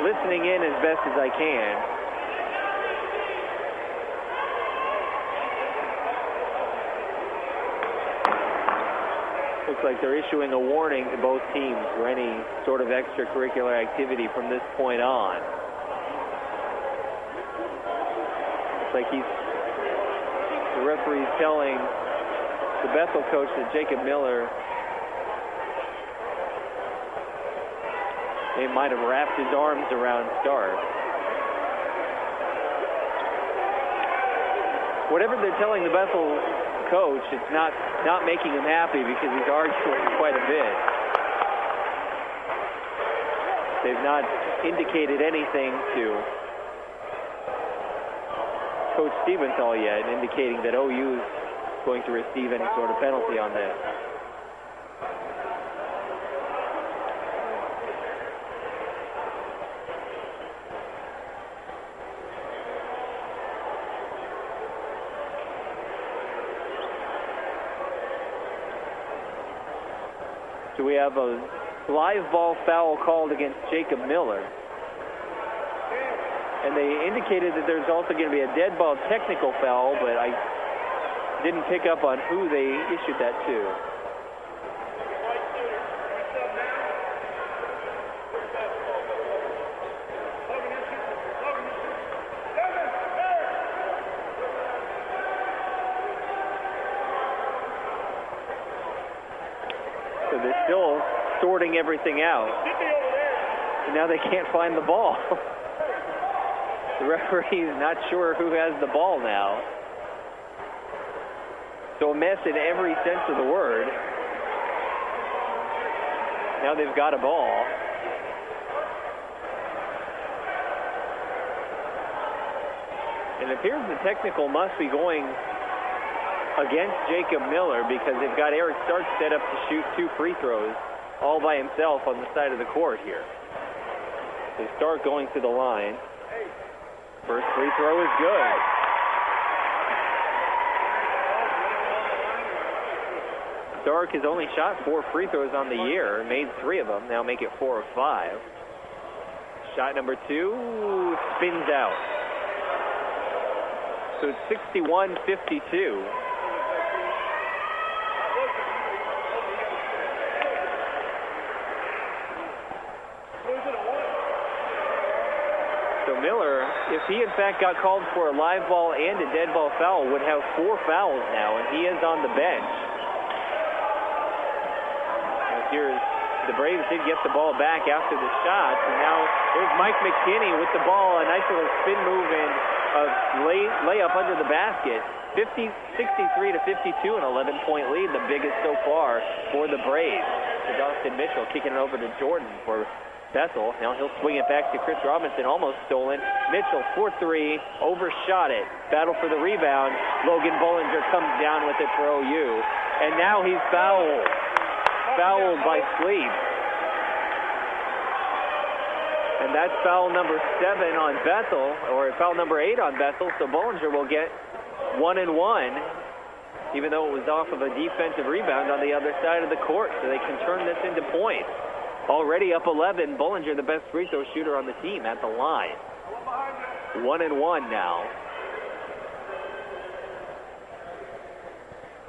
Listening in as best as I can. Looks like they're issuing a warning to both teams for any sort of extracurricular activity from this point on. Looks like the referee's telling the Bethel coach that Jacob Miller might have wrapped his arms around Stark. Whatever they're telling the Bethel coach, it's not making him happy because he's arguing quite a bit. They've not indicated anything to Coach Stiebenthal yet, indicating that OU is going to receive any sort of penalty on this. So we have a live ball foul called against Jacob Miller. And they indicated that there's also going to be a dead ball technical foul, but I didn't pick up on who they issued that to. So they're still sorting everything out. And now they can't find the ball. The referee is not sure who has the ball now. So a mess in every sense of the word. Now they've got a ball. And it appears the technical must be going against Jacob Miller because they've got Eric Stark set up to shoot 2 free throws all by himself on the side of the court here. So Stark going to the line. First free throw is good. Stark has only shot 4 free throws on the year, made 3 of them, now make it 4 of 5. Shot number 2 spins out. So it's 61-52. So Miller, if he in fact got called for a live ball and a dead ball foul, would have 4 fouls now, and he is on the bench. And here's the Braves did get the ball back after the shots, and now there's Mike McKinney with the ball, a nice little spin move and a layup under the basket. 63-52, an 11-point lead, the biggest so far for the Braves. To Dustin Mitchell kicking it over to Jordan for Bethel. Now he'll swing it back to Chris Robinson, almost stolen. Mitchell, 4-3, overshot it. Battle for the rebound. Logan Bollinger comes down with it for OU. And now he's fouled. Fouled by Sleep. And that's foul number 7 on Bethel, or foul number 8 on Bethel. So Bollinger will get 1 and 1, even though it was off of a defensive rebound on the other side of the court. So they can turn this into points. Already up 11, Bollinger, the best free throw shooter on the team, at the line. 1 and 1 now.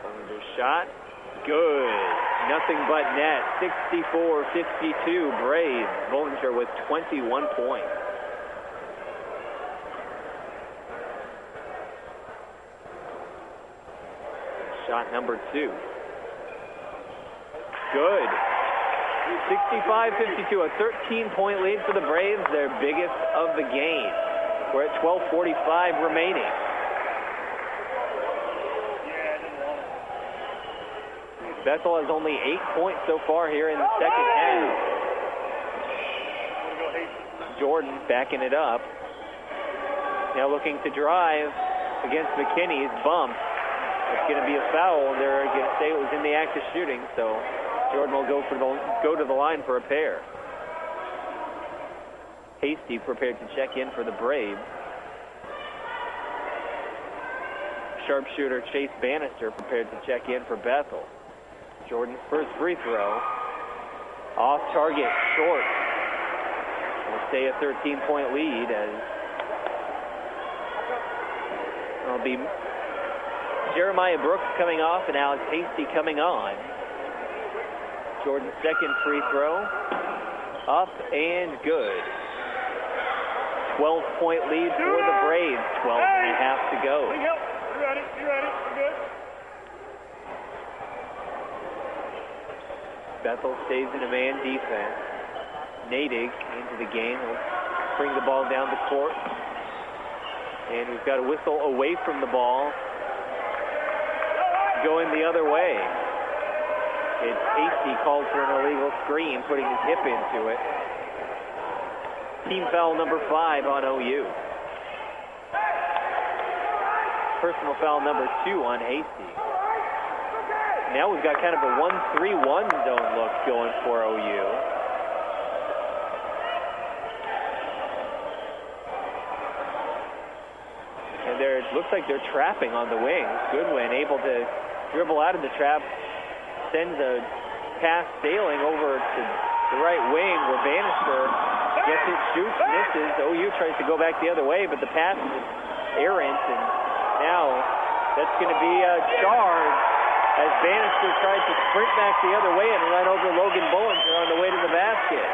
Bollinger's shot, good. Nothing but net. 64-52 Braves. Bollinger with 21 points. Shot number 2. Good. 65-52, a 13-point lead for the Braves, their biggest of the game. We're at 12:45 remaining. Bethel has only 8 points so far here in the second half. Jordan backing it up. Now looking to drive against McKinney. He's bumped. It's going to be a foul. They're going to say it was in the act of shooting, so Jordan will go to the line for a pair. Hasty prepared to check in for the Braves. Sharpshooter Chase Bannister prepared to check in for Bethel. Jordan's first free throw. Off target, short. We'll stay a 13-point lead as it'll be Jeremiah Brooks coming off and Alex Hasty coming on. Jordan's second free throw. Up and good. 12-point lead for the Braves. 12 and a half to go. You ready? We're good. Bethel stays in a man defense. Nadig into the game. He'll bring the ball down the court. And we've got a whistle away from the ball. Going the other way. It's Hasty called for an illegal screen, putting his hip into it. Team foul number 5 on OU. Personal foul number 2 on Hasty. Now we've got kind of a 1-3-1 zone look going for OU. And it looks like they're trapping on the wings. Goodwin able to dribble out of the trap, sends a pass sailing over to the right wing where Bannister gets it, shoots, misses. OU tries to go back the other way, but the pass is errant, and now that's going to be a charge as Bannister tries to sprint back the other way and run over Logan Bullinger on the way to the basket.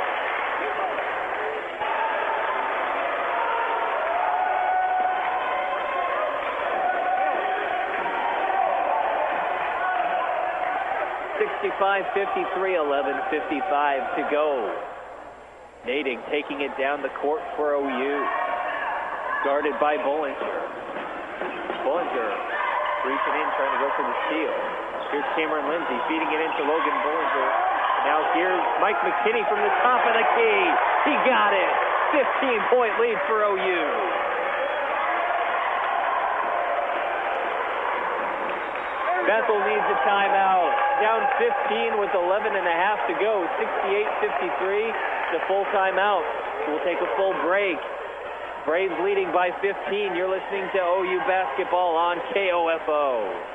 .55-53, 11:55 to go. Nadig taking it down the court for OU. Guarded by Bullinger. Bullinger reaching in, trying to go for the steal. Here's Cameron Lindsay feeding it into Logan Bullinger. Now here's Mike McKinney from the top of the key. He got it. 15-point lead for OU. Bethel needs a timeout. Down 15 with 11 and a half to go. 68-53. The full timeout. We'll take a full break. Braves leading by 15. You're listening to OU basketball on KOFO.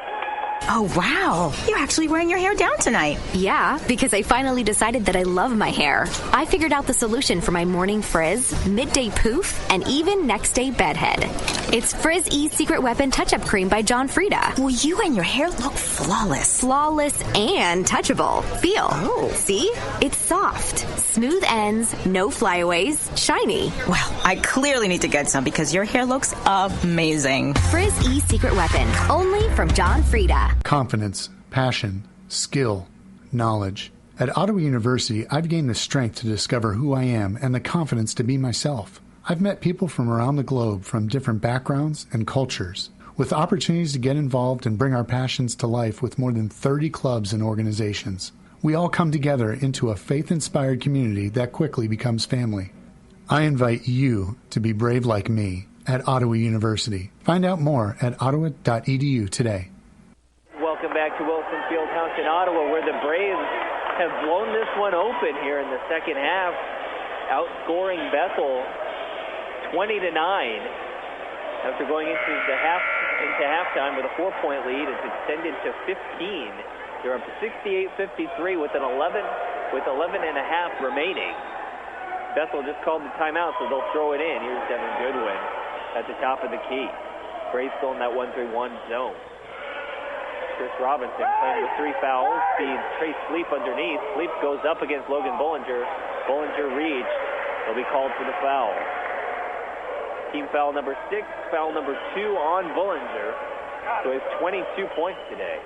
Oh, wow. You're actually wearing your hair down tonight. Yeah, because I finally decided that I love my hair. I figured out the solution for my morning frizz, midday poof, and even next day bedhead. It's Frizz E Secret Weapon Touch-Up Cream by John Frieda. Well, you and your hair look flawless. Flawless and touchable. Feel. Oh. See? It's soft. Smooth ends, no flyaways, shiny. Well, I clearly need to get some because your hair looks amazing. Frizz E Secret Weapon. Only from John Frieda. Confidence, passion, skill, knowledge. At Ottawa University, I've gained the strength to discover who I am and the confidence to be myself. I've met people from around the globe from different backgrounds and cultures, with opportunities to get involved and bring our passions to life with more than 30 clubs and organizations. We all come together into a faith-inspired community that quickly becomes family. I invite you to be brave like me at Ottawa University. Find out more at ottawa.edu today. Welcome back to Wilson Fieldhouse in Ottawa, where the Braves have blown this one open here in the second half, outscoring Bethel 20-9. After going into halftime with a 4-point lead, it's extended to 15. They're up to 68-53 with 11 and a half remaining. Bethel just called the timeout, so they'll throw it in. Here's Devin Goodwin at the top of the key. Braves still in that 1-3-1 zone. Chris Robinson playing with 3 fouls. Feeds Trace Sleep underneath. Sleep goes up against Logan Bullinger. Bullinger reached. He'll be called for the foul. Team foul number 6, foul number 2 on Bullinger. So he has 22 points today.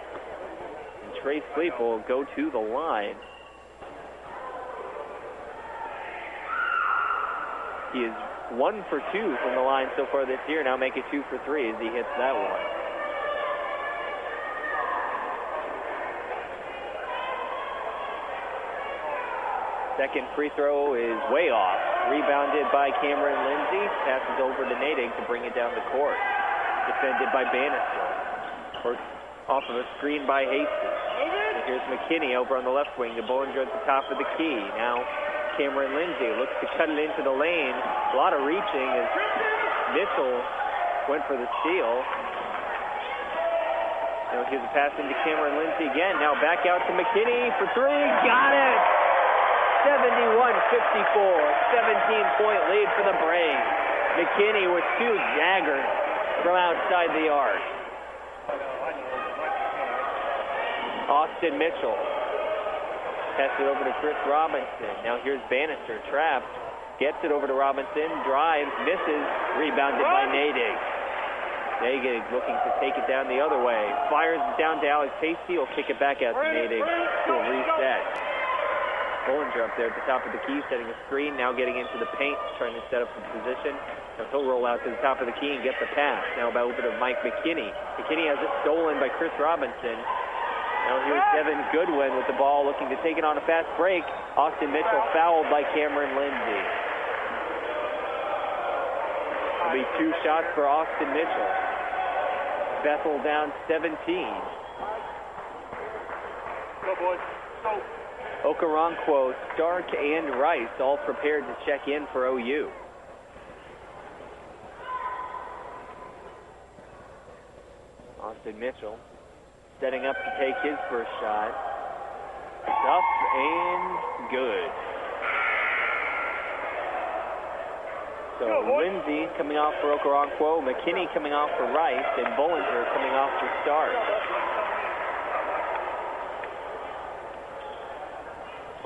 Trey Sleep will go to the line. He is 1 for 2 from the line so far this year. Now make it 2 for 3 as he hits that one. Second free throw is way off. Rebounded by Cameron Lindsay. Passes over to Nadig to bring it down the court. Defended by Bannister. Works off of a screen by Hastings. And here's McKinney over on the left wing to Bollinger at the top of the key. Now Cameron Lindsay looks to cut it into the lane. A lot of reaching as Mitchell went for the steal. Now here's a pass into Cameron Lindsay again. Now back out to McKinney for 3. Got it! 71-54, 17-point lead for the Braves. McKinney with 2 daggers from outside the arc. Austin Mitchell passes it over to Chris Robinson. Now here's Bannister, trapped, gets it over to Robinson, drives, misses, rebounded by Nadig. Nadig looking to take it down the other way. Fires it down to Alex Hasty. He'll kick it back out to Nadig to a reset. Bollinger up there at the top of the key, setting a screen, now getting into the paint, trying to set up the position. Now he'll roll out to the top of the key and get the pass. Now over to Mike McKinney. McKinney has it stolen by Chris Robinson. Now here's Devin Goodwin with the ball, looking to take it on a fast break. Austin Mitchell fouled by Cameron Lindsay. It'll be 2 shots for Austin Mitchell. Bethel down 17. Go, boys. Go. Okoronkwo, Stark, and Rice all prepared to check in for OU. Austin Mitchell setting up to take his first shot. It's up and good. So Lindsay coming off for Okoronkwo, McKinney coming off for Rice, and Bollinger coming off for Stark.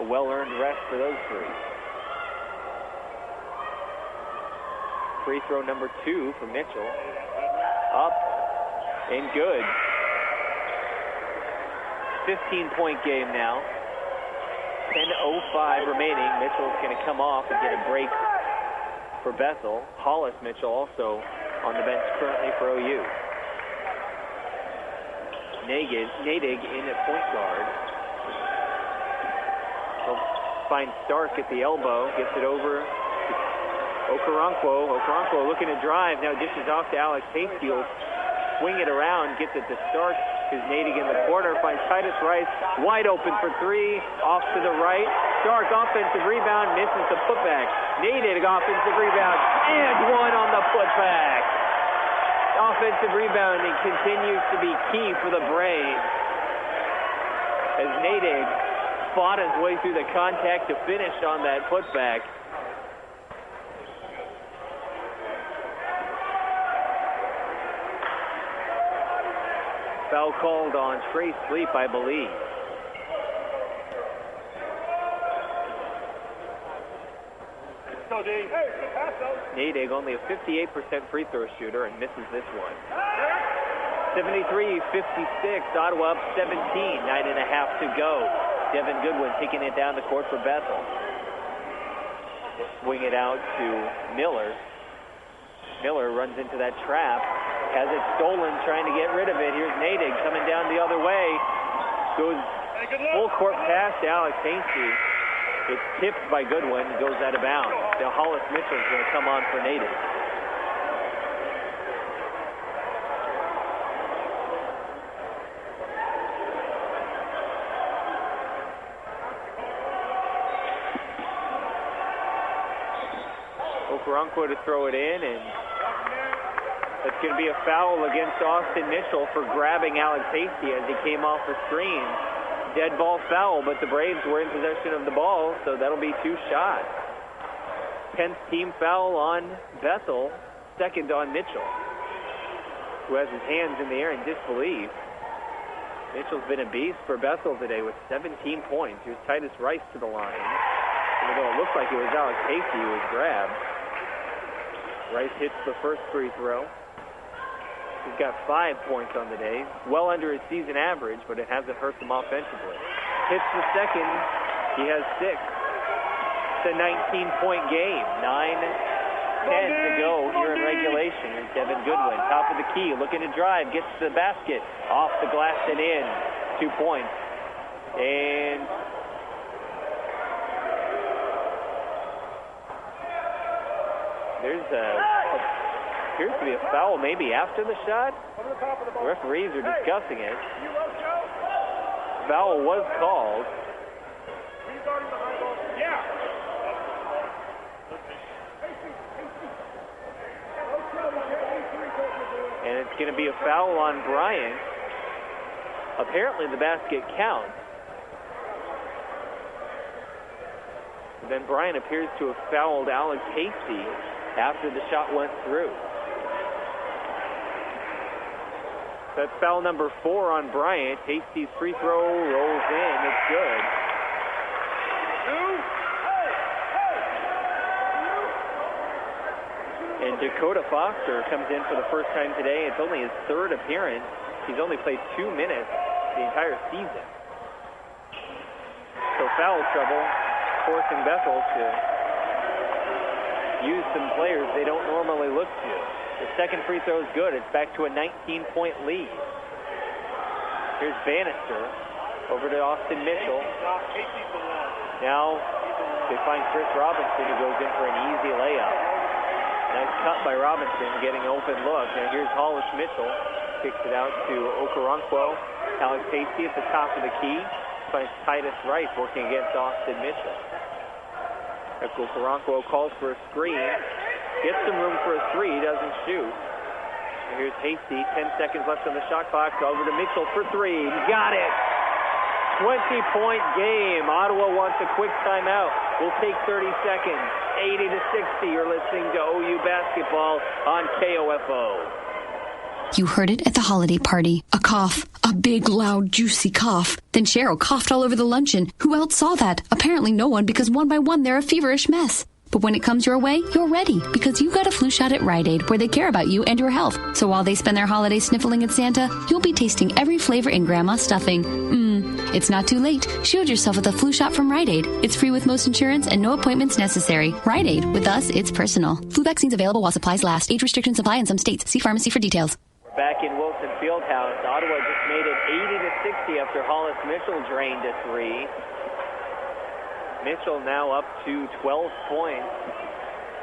A well-earned rest for those 3. Free throw number 2 for Mitchell. Up and good. 15-point game now. 10:05 remaining. Mitchell's going to come off and get a break for Bethel. Hollis Mitchell also on the bench currently for OU. Nadig in at point guard. He'll find Stark at the elbow, gets it over to Okoronkwo. Okoronkwo looking to drive, now dishes off to Alex Hasty. He'll swing it around, gets it to Stark, who's Nadig in the corner, finds Titus Rice wide open for 3, off to the right. Stark offensive rebound, misses the putback. Nadig offensive rebound, and one on the putback. Offensive rebounding continues to be key for the Braves, as Nadig fought his way through the contact to finish on that putback. Foul called on Trey Sleep, I believe. Nadig, only a 58% free throw shooter, and misses this one. 73-56, Ottawa up 17, 9.5 to go. Devin Goodwin taking it down the court for Bethel. Swing it out to Miller. Miller runs into that trap. Has it stolen, trying to get rid of it. Here's Nadig coming down the other way. Goes full court pass to Alex Hasty. It's tipped by Goodwin, goes out of bounds. Now Hollis Mitchell's going to come on for Nadig. Okoronkwo to throw it in, and that's going to be a foul against Austin Mitchell for grabbing Alex Hasty as he came off the screen. Dead ball foul, but the Braves were in possession of the ball, so that'll be 2 shots. 10th team foul on Bethel, second on Mitchell, who has his hands in the air in disbelief. Mitchell's been a beast for Bethel today with 17 points. Here's Titus Rice to the line. Even though it looked like it was Alex Hasty who was grabbed. Rice hits the first free throw. He's got 5 points on the day, well under his season average, but it hasn't hurt them offensively. Hits the second. He has 6. It's a 19-point game. 9:10 to go here in regulation. Here's Devin Goodwin, top of the key, looking to drive, gets to the basket, off the glass and in. 2 points. And appears to be a foul maybe after the shot. The referees are discussing it. Foul was called. And it's going to be a foul on Bryant. Apparently the basket counts. Then Bryant appears to have fouled Alex Hasty after the shot went through. That's foul number 4 on Bryant. Hasty's free throw rolls in. It's good. And Dakota Foster comes in for the first time today. It's only his 3rd appearance. He's only played 2 minutes the entire season. So foul trouble, forcing Bethel to use some players they don't normally look to. The second free throw is good. It's back to a 19-point lead. Here's Bannister over to Austin Mitchell. Now they find Chris Robinson, who goes in for an easy layup. Nice cut by Robinson, getting an open look. And here's Hollis Mitchell. Kicks it out to Okoronkwo. Alex Hasty at the top of the key. Finds Titus Rice working against Austin Mitchell. Okoronkwo calls for a screen. Gets some room for a 3, doesn't shoot. And here's Hasty, 10 seconds left on the shot clock. Over to Mitchell for 3. Got it! 20-point game. Ottawa wants a quick timeout. We'll take 30 seconds. 80-60. You're listening to OU basketball on KOFO. You heard it at the holiday party. A cough. A big, loud, juicy cough. Then Cheryl coughed all over the luncheon. Who else saw that? Apparently no one, because one by one they're a feverish mess. But when it comes your way, you're ready, because you got a flu shot at Rite Aid, where they care about you and your health. So while they spend their holidays sniffling at Santa, you'll be tasting every flavor in Grandma's stuffing. It's not too late. Shield yourself with a flu shot from Rite Aid. It's free with most insurance and no appointments necessary. Rite Aid. With us, it's personal. Flu vaccines available while supplies last. Age restrictions apply in some states. See pharmacy for details. We're back in Wilson Fieldhouse. Ottawa just made it 80-60 after Hollis Mitchell drained a 3. Mitchell now up to 12 points.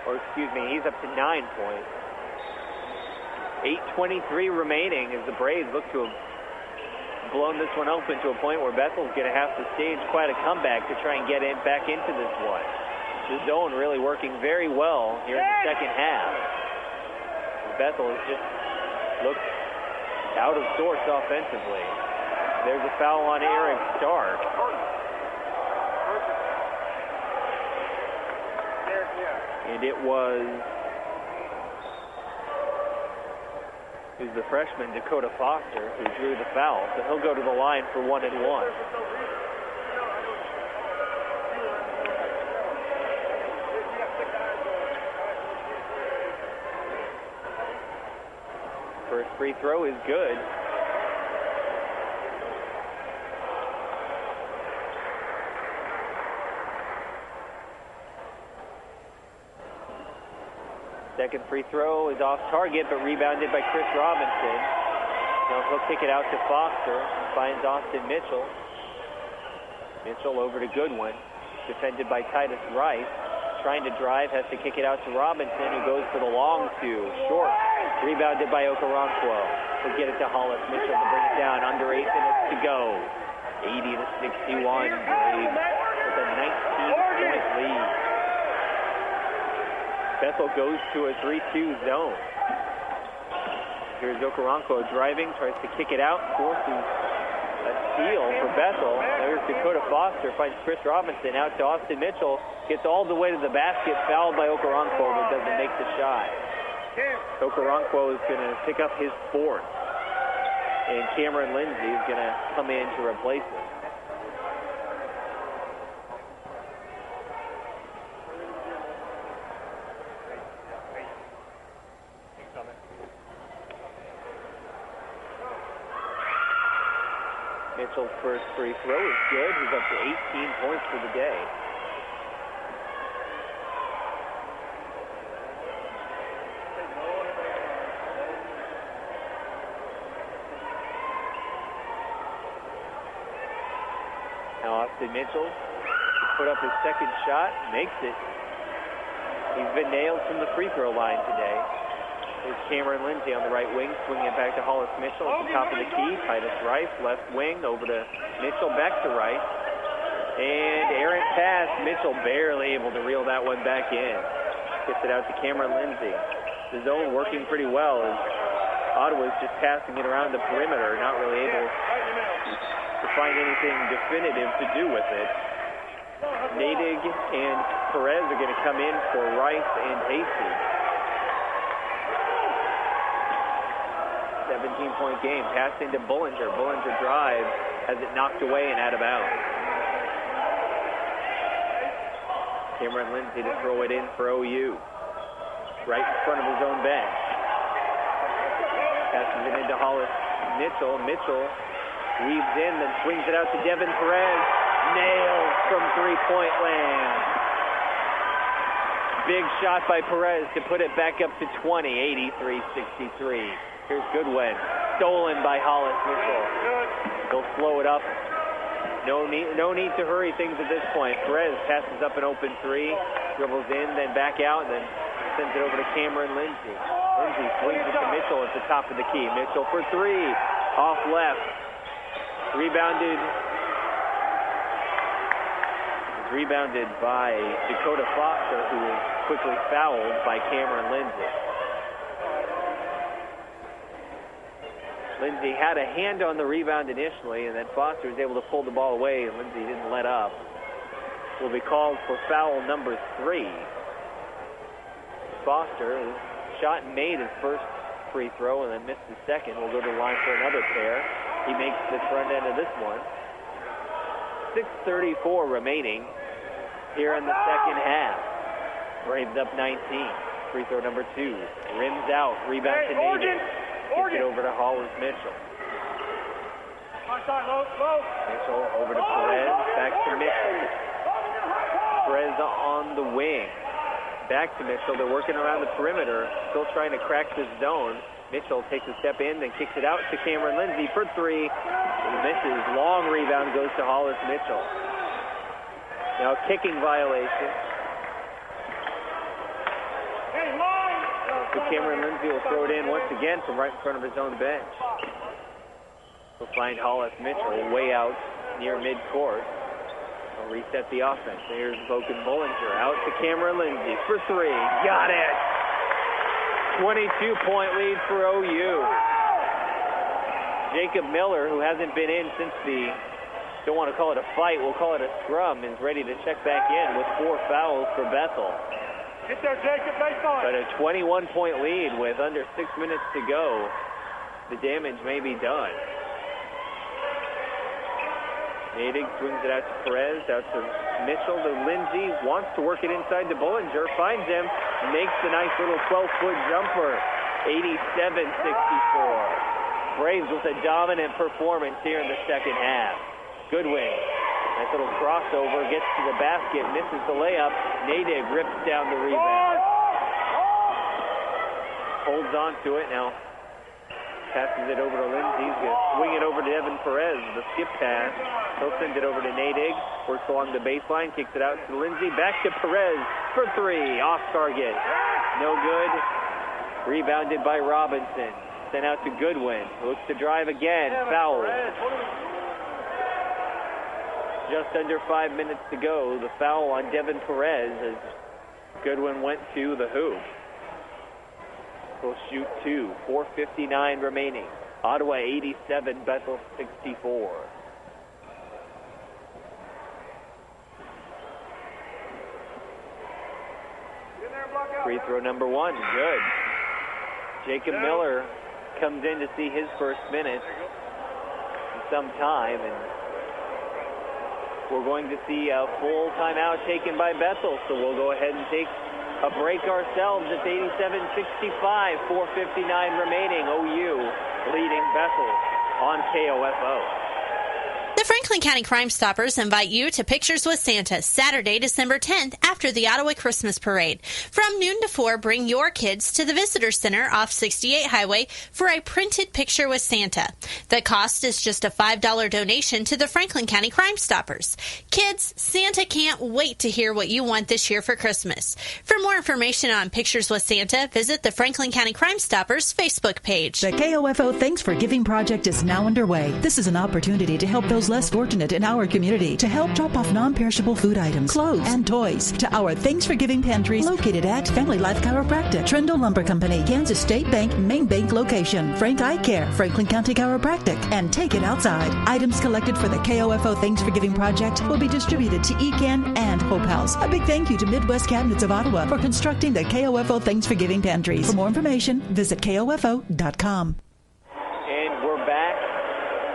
Or excuse me, he's up to 9 points. 8:23 remaining as the Braves look to have blown this one open to a point where Bethel's going to have to stage quite a comeback to try and get back into this one. The zone really working very well here in the second half. Bethel has just looked out of sorts offensively. There's a foul on Eric Stark. And it was the freshman Dakota Foster who drew the foul. So he'll go to the line for 1 and 1. First free throw is good. Second free throw is off target, but rebounded by Chris Robinson. Now he'll kick it out to Foster. Finds Austin Mitchell. Mitchell over to Goodwin. Defended by Titus Rice. Trying to drive, has to kick it out to Robinson, who goes for the long 2. Short. Rebounded by Okoronkwo. He'll get it to Hollis Mitchell to bring it down. Under 8 minutes to go. 80-61. Braves with a 19-point lead. Bethel goes to a 3-2 zone. Here's Okoronkwo driving, tries to kick it out, forces a steal for Bethel. There's Dakota Foster, finds Chris Robinson out to Austin Mitchell, gets all the way to the basket, fouled by Okoronkwo, but doesn't make the shot. Okoronkwo is going to pick up his 4th, and Cameron Lindsay is going to come in to replace him. Mitchell's first free throw is good. He's up to 18 points for the day. Now Austin Mitchell put up his second shot, makes it. He's been nailed from the free throw line today. Here's Cameron Lindsay on the right wing, swinging it back to Hollis Mitchell at the top of the key. Titus Rice, left wing, over to Mitchell, back to Rice. And errant pass, Mitchell barely able to reel that one back in. Gets it out to Cameron Lindsay. The zone working pretty well as Ottawa's just passing it around the perimeter, not really able to find anything definitive to do with it. Nadig and Perez are going to come in for Rice and Hasty. 17-point game. Pass into Bullinger. Bullinger drives, has it knocked away and out of bounds. Cameron Lindsay to throw it in for OU. Right in front of his own bench. Passes it into Hollis Mitchell. Mitchell weaves in, then swings it out to Devin Perez. Nails from three-point land. Big shot by Perez to put it back up to 20, 83-63. Here's Goodwin, stolen by Hollis Mitchell. They'll slow it up. No need to hurry things at this point. Perez passes up an open three, dribbles in, then back out, and then sends it over to Cameron Lindsay. Lindsay swings it to Mitchell at the top of the key. Mitchell for three, off left. Rebounded by Dakota Foster, who was quickly fouled by Cameron Lindsay. Lindsay had a hand on the rebound initially, and then Foster was able to pull the ball away, and Lindsay didn't let up. Will be called for foul number 3. Foster shot and made his first free throw and then missed his second. Will go to the line for another pair. He makes the front end of this one. 6:34 remaining here in the second half. Braves up 19. Free throw number 2. Rims out. Rebound to Nader. Gets it over to Hollis Mitchell. Mitchell over to Perez. Back to Mitchell. Perez on the wing. Back to Mitchell. They're working around the perimeter. Still trying to crack this zone. Mitchell takes a step in, then kicks it out to Cameron Lindsay for 3. He misses. Long rebound goes to Hollis Mitchell. Now kicking violation. So Cameron Lindsay will throw it in once again from right in front of his own bench. We'll find Hollis Mitchell way out near midcourt. We'll reset the offense. Here's Boken Bullinger out to Cameron Lindsay for 3. Got it! 22-point lead for OU. Jacob Miller, who hasn't been in since the, don't want to call it a fight, we'll call it a scrum, is ready to check back in with 4 fouls for Bethel. Get there, Jacob, baseline. But a 21-point lead with under 6 minutes to go. The damage may be done. Nadig swings it out to Perez, out to Mitchell, to Lindsay, wants to work it inside to Bullinger, finds him, makes the nice little 12-foot jumper, 87-64. Braves with a dominant performance here in the second half. Goodwin, nice little crossover, gets to the basket, misses the layup. Nadig rips down the rebound. Holds on to it now. Passes it over to Lindsay. He's going to swing it over to Devin Perez. The skip pass. He'll send it over to Nadig. Works along the baseline. Kicks it out to Lindsay. Back to Perez for 3. Off target. No good. Rebounded by Robinson. Sent out to Goodwin. Looks to drive again. Foul. Just under 5 minutes to go. The foul on Devin Perez as Goodwin went to the hoop. Will shoot 2. 4:59 remaining. Ottawa 87, Bethel 64. Free throw number 1, good. Jacob Miller comes in to see his first minutes in some time, and we're going to see a full timeout taken by Bethel, so we'll go ahead and take a break ourselves. It's 87-65, 4:59 remaining. OU leading Bethel on KOFO. Franklin County Crime Stoppers invite you to Pictures with Santa Saturday, December 10th after the Ottawa Christmas Parade. From noon to 4, bring your kids to the Visitor Center off 68 Highway for a printed picture with Santa. The cost is just a $5 donation to the Franklin County Crime Stoppers. Kids, Santa can't wait to hear what you want this year for Christmas. For more information on Pictures with Santa, visit the Franklin County Crime Stoppers Facebook page. The KOFO Thanks for Giving project is now underway. This is an opportunity to help those less fortunate in our community, to help drop off non-perishable food items, clothes, and toys to our Thanks for Giving pantries located at Family Life Chiropractic, Trendle Lumber Company, Kansas State Bank, Main Bank location, Frank Eye Care, Franklin County Chiropractic, and Take It Outside. Items collected for the KOFO Thanks for Giving project will be distributed to ECAN and Hope House. A big thank you to Midwest Cabinets of Ottawa for constructing the KOFO Thanks for Giving pantries. For more information, visit KOFO.com. And we're back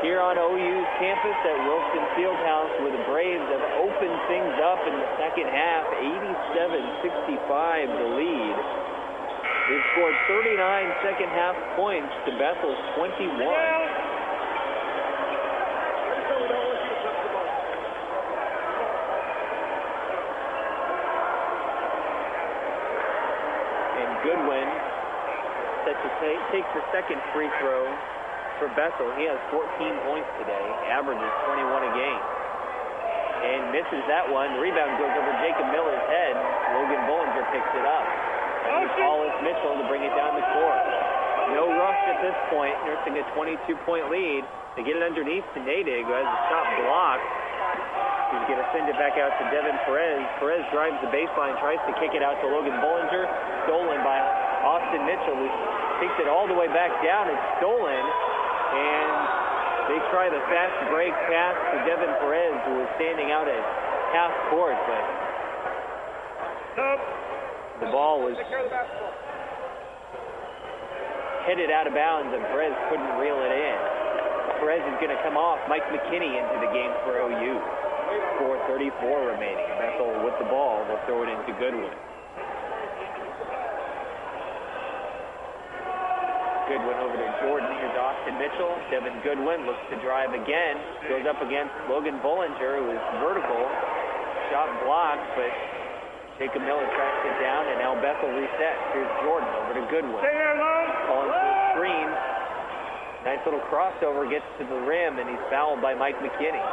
here on OU's campus at Wilson Fieldhouse, where the Braves have opened things up in the second half, 87-65 the lead. They've scored 39 second half points to Bethel's 21. And Goodwin set to take the second free throw for Bethel. He has 14 points today, averages 21 a game. And misses that one. Rebound goes over Jacob Miller's head. Logan Bollinger picks it up. And Hollis Mitchell to bring it down the court. No rush at this point, nursing a 22-point lead. They get it underneath to Nadig, who has a shot blocked. He's going to send it back out to Devin Perez. Perez drives the baseline, tries to kick it out to Logan Bollinger. Stolen by Austin Mitchell, who takes it all the way back down. It's stolen. And they try the fast break pass to Devin Perez, who was standing out at half court, but the ball was headed out of bounds, and Perez couldn't reel it in. Perez is going to come off. Mike McKinney into the game for OU. 4:34 remaining. Bethel with the ball. They'll throw it into Goodwin. Goodwin over to Jordan. Here's Austin Mitchell. Devin Goodwin looks to drive again. Goes up against Logan Bollinger, who is vertical. Shot blocked, but Jacob Miller tracks it down, and now Bethel resets. Here's Jordan over to Goodwin. Calling for a screen. Nice little crossover, gets to the rim, and he's fouled by Mike McKinney.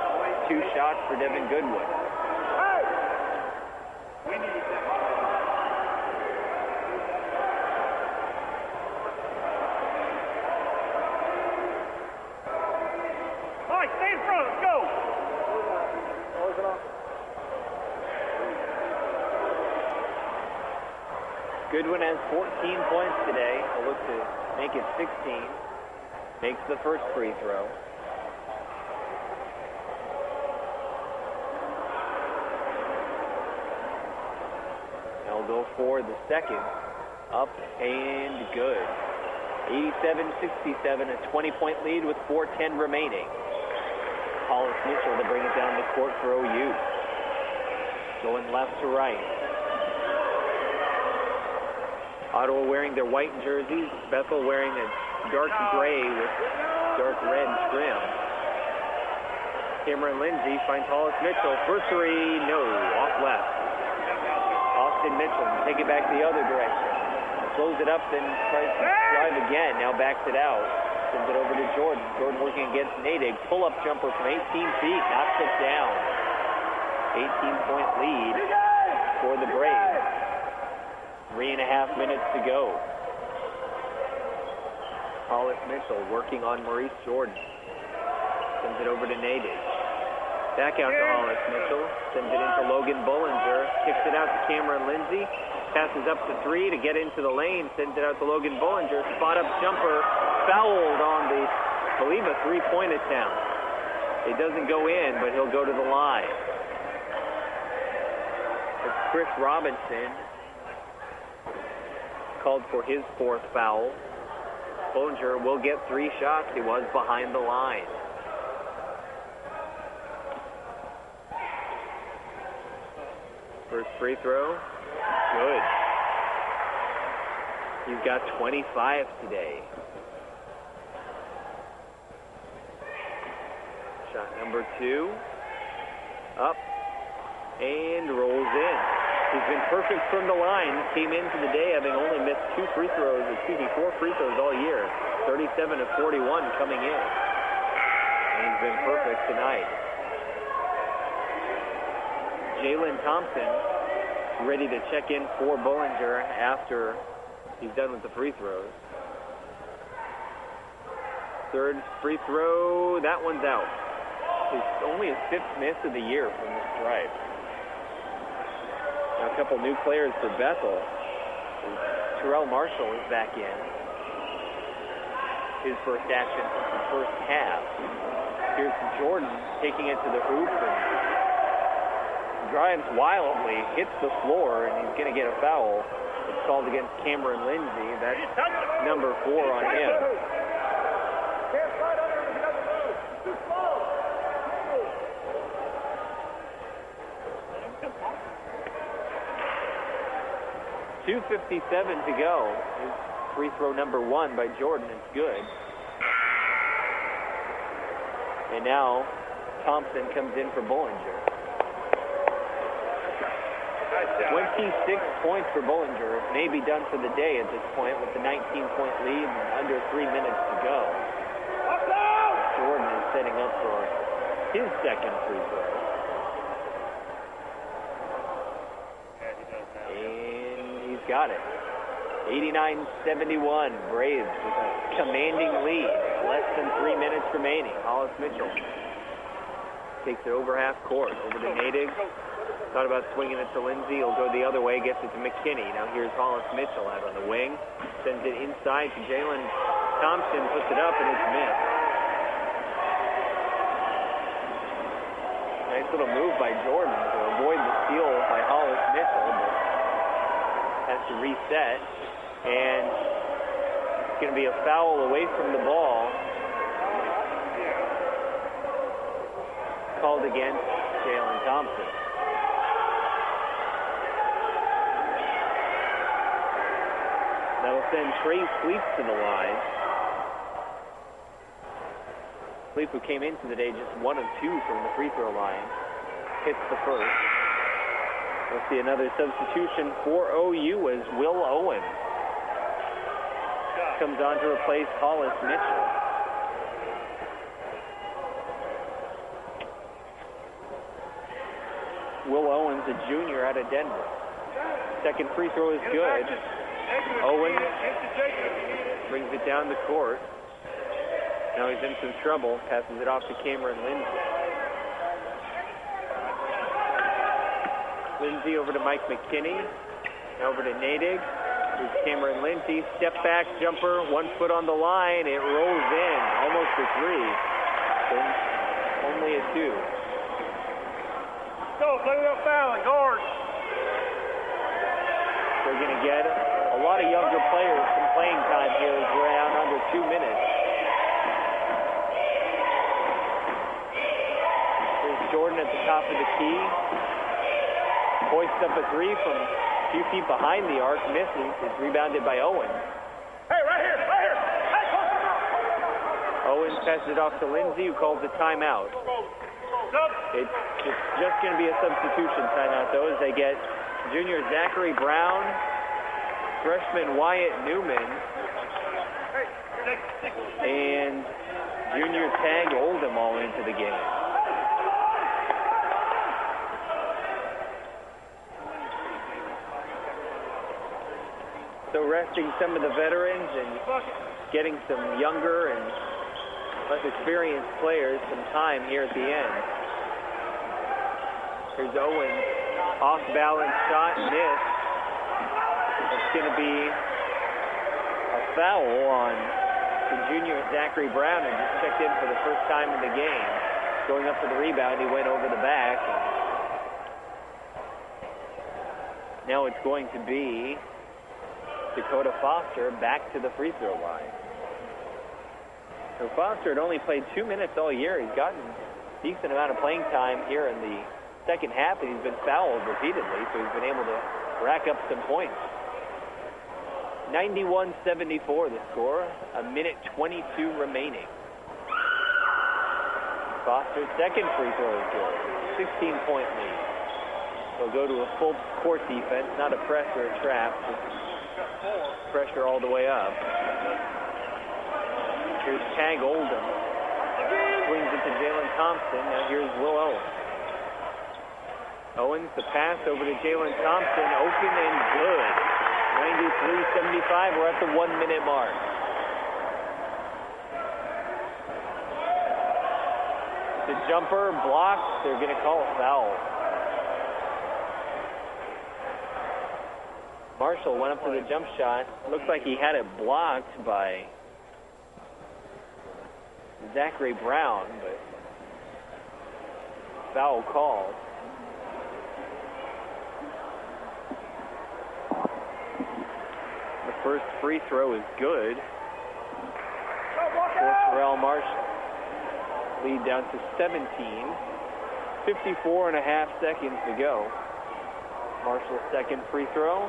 2 shots for Devin Goodwin. Stay in front, let's go! Goodwin has 14 points today. He'll look to make it 16. Makes the first free throw. He'll go for the second. Up and good. 87-67, a 20-point lead with 4:10 remaining. Hollis Mitchell to bring it down the court for OU. Going left to right. Ottawa wearing their white jerseys. Bethel wearing a dark gray with dark red trim. Cameron Lindsay finds Hollis Mitchell. First three, no, off left. Austin Mitchell can take it back the other direction. Slows it up, then tries to drive again. Now backs it out. Sends it over to Jordan. Jordan working against Nadig. Pull-up jumper from 18 feet. Knocks it down. 18-point lead for the Braves. 3.5 minutes to go. Hollis Mitchell working on Maurice Jordan. Sends it over to Nadig. Back out to Hollis Mitchell. Sends it into Logan Bollinger. Kicks it out to Cameron Lindsay. Passes up to 3 to get into the lane. Sends it out to Logan Bollinger. Spot-up jumper. Fouled on the, I believe, a three-point attempt. It doesn't go in, but he'll go to the line. It's Chris Robinson. Called for his 4th foul. Bollinger will get 3 shots. He was behind the line. First free throw. Good. He's got 25 today. Shot number 2. Up and rolls in. He's been perfect from the line. Came into the day having only missed 4 free throws all year. 37 of 41 coming in. And he's been perfect tonight. Jalen Thompson ready to check in for Bullinger after he's done with the free throws. Third free throw, that one's out. It's only his 5th miss of the year from the stripe. Now a couple new players for Bethel. Terrell Marshall is back in. His first action since the first half. Here's Jordan taking it to the hoop and drives wildly, hits the floor, and he's going to get a foul. It's called against Cameron Lindsay. That's number 4 on him. .257 to go. His free throw number 1 by Jordan. It's good. And now Thompson comes in for Bullinger. 26 points for Bullinger. It may be done for the day at this point with the 19-point lead and under 3 minutes to go. Jordan is setting up for his second free throw. And he's got it. 89-71. Braves with a commanding lead. Less than 3 minutes remaining. Hollis Mitchell takes it over half court. Over to Nadig. Thought about swinging it to Lindsay. He'll go the other way. Gets it to McKinney. Now here's Hollis Mitchell out on the wing. Sends it inside to Jalen Thompson. Puts it up and it's missed. Nice little move by Jordan to avoid the steal by Hollis Mitchell. But has to reset. And it's going to be a foul away from the ball. Called against Jalen Thompson. That'll send Trey Sleep to the line. Sleep, who came into the day just 1 of 2 from the free throw line, hits the first. We'll see another substitution for OU as Will Owen comes on to replace Hollis Mitchell. Will Owens, a junior out of Denver. Second free throw is good. Owens brings it down the court. Now he's in some trouble. Passes it off to Cameron Lindsay. Lindsay over to Mike McKinney. Now over to Nadig. Here's Cameron Lindsay. Step back jumper. 1 foot on the line. It rolls in. Almost a 3. Only a 2. Go, play without fouling. Guard. We're going to get a lot of younger players some playing time here as we're around under 2 minutes. Here's Jordan at the top of the key. Hoists up a 3 from a few feet behind the arc. Misses. It's rebounded by Owens. Hey, right here, right here. Hey, Owens passes it off to Lindsay, who calls a timeout. It's just going to be a substitution timeout, though, as they get junior Zachary Brown, freshman Wyatt Newman, and junior Tag Oldham all into the game. So resting some of the veterans and getting some younger and less experienced players some time here at the end. Here's Owens, off-balance shot, missed. It's going to be a foul on the junior Zachary Brown, who just checked in for the first time in the game. Going up for the rebound, he went over the back. Now it's going to be Dakota Foster back to the free throw line. So Foster had only played 2 minutes all year. He's gotten a decent amount of playing time here in the second half, and he's been fouled repeatedly, so he's been able to rack up some points. 91-74 the score, a minute 22 remaining. Foster's second free throw is good. 16-point lead. They'll go to a full court defense, not a press or a trap. Just pressure all the way up. Here's Tag Oldham. Swings it to Jalen Thompson. Now here's Will Owens. Owens, the pass over to Jalen Thompson. Open and good. 93-75. We're at the 1-minute mark. The jumper blocked. They're going to call a foul. Marshall went up for the jump shot. Looks like he had it blocked by Zachary Brown, but foul called. The first free throw is good for Terrell Marshall. Lead down to 17. 54 and a half seconds to go. Marshall's second free throw.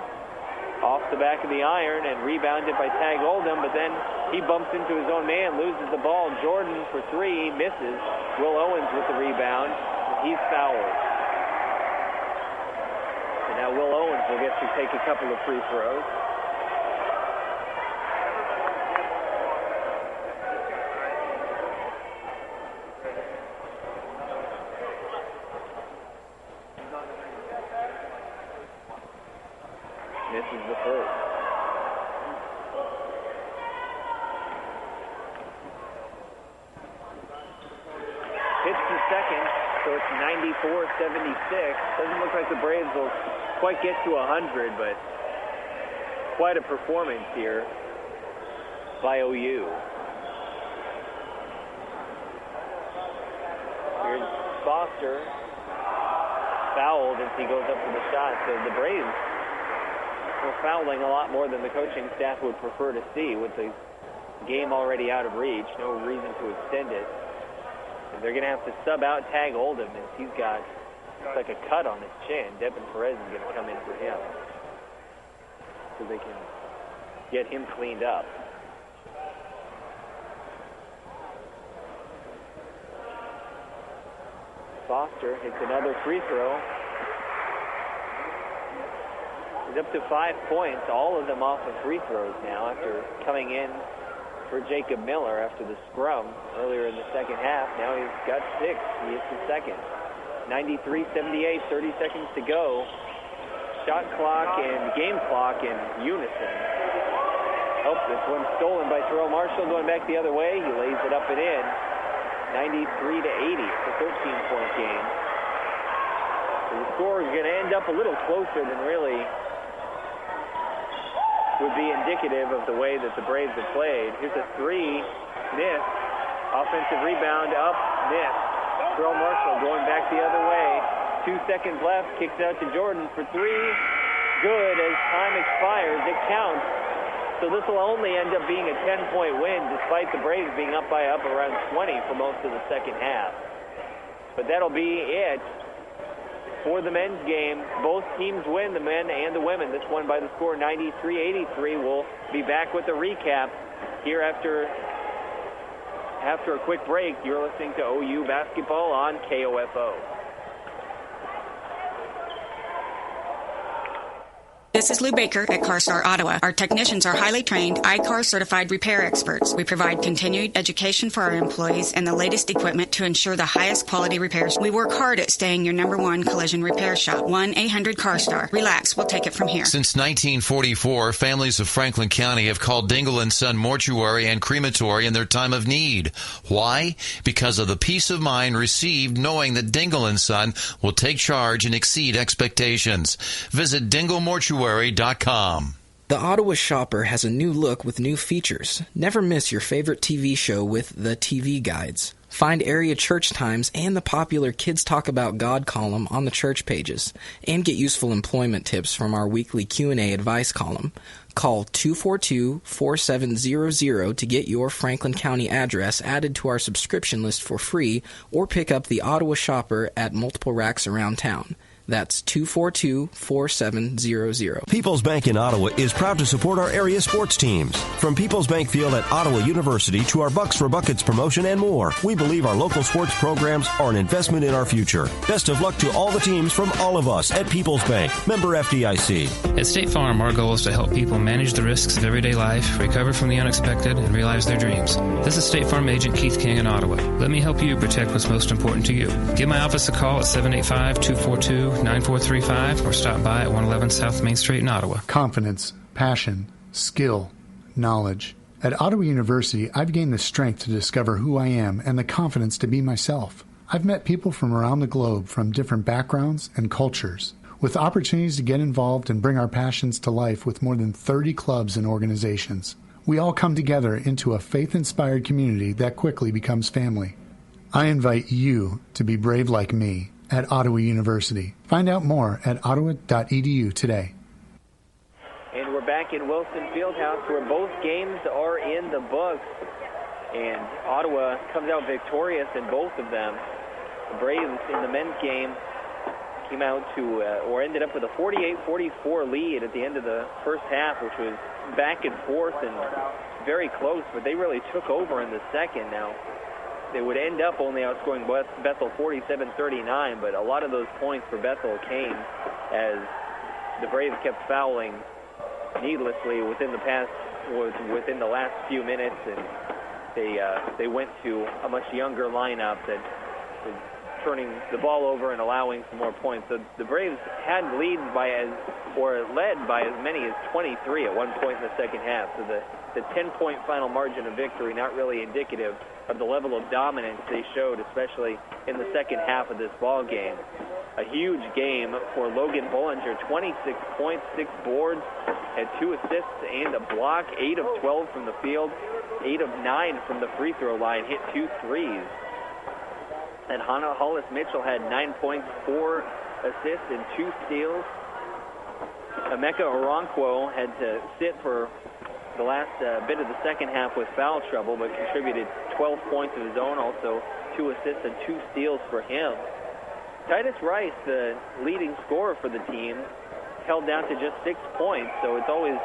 Off the back of the iron and rebounded by Tag Oldham, but then he bumps into his own man, loses the ball. Jordan for three, misses. Will Owens with the rebound. He's fouled. And now Will Owens will get to take a couple of free throws. Misses the first. Hits the second, so it's 94-76. Doesn't look like the Braves will quite get to 100, but quite a performance here by OU. Here's Foster, fouled as he goes up for the shot, so the Braves were fouling a lot more than the coaching staff would prefer to see with the game already out of reach. No reason to extend it. And they're going to have to sub out Tag Oldham as he's got like a cut on his chin. Devin Perez is going to come in for him so they can get him cleaned up. Foster hits another free throw. He's up to 5 points, all of them off of free throws now after coming in for Jacob Miller after the scrum earlier in the second half. Now he's got 6. He hits the second. 93-78, 30 seconds to go. Shot clock and game clock in unison. Oh, this one's stolen by Terrell Marshall going back the other way. He lays it up and in. 93-80. It's a 13-point game. So the score is going to end up a little closer than really would be indicative of the way that the Braves have played. Here's a three, miss. Offensive rebound, up, miss. Terrell Marshall going back the other way. 2 seconds left, kicks out to Jordan for three. Good as time expires. It counts. So this will only end up being a 10-point win despite the Braves being up by around 20 for most of the second half. But that'll be it for the men's game. Both teams win, the men and the women. This one by the score 93-83. We'll be back with a recap here after a quick break. You're listening to OU Basketball on KOFO. This is Lou Baker at CarStar Ottawa. Our technicians are highly trained, I-CAR certified repair experts. We provide continued education for our employees and the latest equipment to ensure the highest quality repairs. We work hard at staying your #1 collision repair shop. 1-800-CARSTAR. Relax, we'll take it from here. Since 1944, families of Franklin County have called Dingle & Son Mortuary and Crematory in their time of need. Why? Because of the peace of mind received knowing that Dingle & Son will take charge and exceed expectations. Visit DingleMortuary.com. The Ottawa Shopper has a new look with new features. Never miss your favorite TV show with the TV Guides. Find area church times and the popular Kids Talk About God column on the church pages. And get useful employment tips from our weekly Q&A advice column. Call 242-4700 to get your Franklin County address added to our subscription list for free, or pick up the Ottawa Shopper at multiple racks around town. That's 242-4700. People's Bank in Ottawa is proud to support our area sports teams. From People's Bank Field at Ottawa University to our Bucks for Buckets promotion and more, we believe our local sports programs are an investment in our future. Best of luck to all the teams from all of us at People's Bank. Member FDIC. At State Farm, our goal is to help people manage the risks of everyday life, recover from the unexpected, and realize their dreams. This is State Farm Agent Keith King in Ottawa. Let me help you protect what's most important to you. Give my office a call at 785-242-9435 or stop by at 111 South Main Street in Ottawa. Confidence, passion, skill, knowledge. At Ottawa University, I've gained the strength to discover who I am and the confidence to be myself. I've met people from around the globe from different backgrounds and cultures, with opportunities to get involved and bring our passions to life with more than 30 clubs and organizations. We all come together into a faith-inspired community that quickly becomes family. I invite you to be brave like me at Ottawa University. Find out more at ottawa.edu today. And we're back in Wilson Fieldhouse where both games are in the books. And Ottawa comes out victorious in both of them. The Braves in the men's game came out to, or ended up with a 48-44 lead at the end of the first half, which was back and forth and very close, but they really took over in the second. Now, they would end up only outscoring Bethel 47-39, but a lot of those points for Bethel came as the Braves kept fouling needlessly within the last few minutes, and they went to a much younger lineup that was turning the ball over and allowing some more points. So the Braves had led by as many as 23 at one point in the second half. So the 10-point final margin of victory not really indicative of the level of dominance they showed, especially in the second half of this ball game. A huge game for Logan Bollinger, 26 points, 6 boards, had 2 assists and a block, 8 of 12 from the field, 8 of 9 from the free throw line, hit 2 threes. And Hollis Mitchell had 9 points, 4 assists, and 2 steals. Emeka Oronquo had to sit for the last bit of the second half with foul trouble, but contributed 12 points of his own, also 2 assists and 2 steals for him. Titus Rice, the leading scorer for the team, held down to just 6 points, so it's always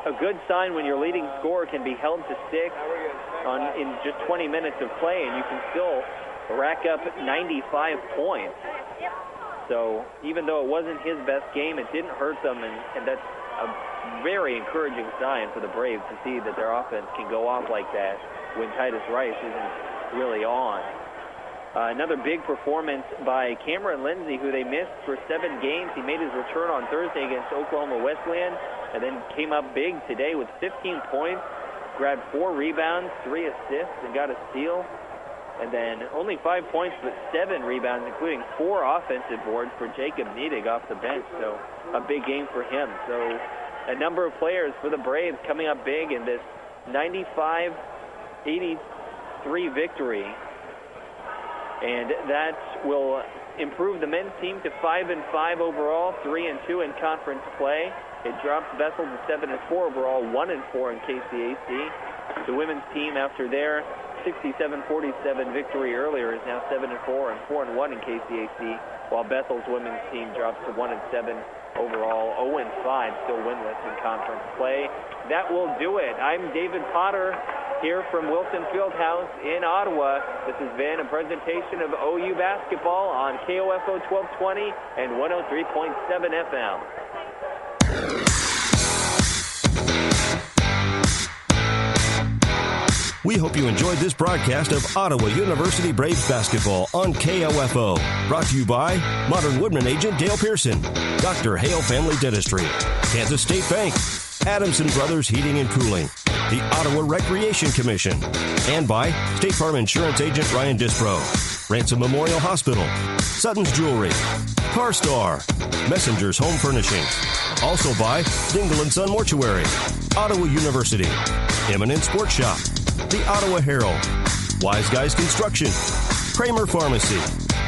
a good sign when your leading scorer can be held to 6 in just 20 minutes of play, and you can still rack up 95 points. So even though it wasn't his best game, it didn't hurt them, and that's a very encouraging sign for the Braves to see that their offense can go off like that when Titus Rice isn't really on. Another big performance by Cameron Lindsay, who they missed for 7 games. He made his return on Thursday against Oklahoma Wesleyan and then came up big today with 15 points, grabbed 4 rebounds, 3 assists, and got a steal. And then only 5 points, but 7 rebounds, including 4 offensive boards for Jacob Niedig off the bench. So a big game for him. So a number of players for the Braves coming up big in this 95-83 victory. And that will improve the men's team to 5-5 overall, 3-2 in conference play. It drops Bethel to 7-4 overall, 1-4 in KCAC. The women's team, after their 67-47 victory earlier, is now 7-4 and 4-1 in KCAC, while Bethel's women's team drops to 1-7 overall, 0-5, still winless in conference play. That will do it. I'm David Potter here from Wilson Fieldhouse in Ottawa. This has been a presentation of OU basketball on KOFO 1220 and 103.7 FM. We hope you enjoyed this broadcast of Ottawa University Braves basketball on KOFO. Brought to you by Modern Woodman agent Dale Pearson, Dr. Hale Family Dentistry, Kansas State Bank, Adamson Brothers Heating and Cooling, the Ottawa Recreation Commission, and by State Farm Insurance agent Ryan Dispro, Ransom Memorial Hospital, Sutton's Jewelry, CarStar, Messenger's Home Furnishings. Also by Dingle & Son Mortuary, Ottawa University, Eminent Sports Shop, the Ottawa Herald, Wise Guys Construction, Kramer Pharmacy,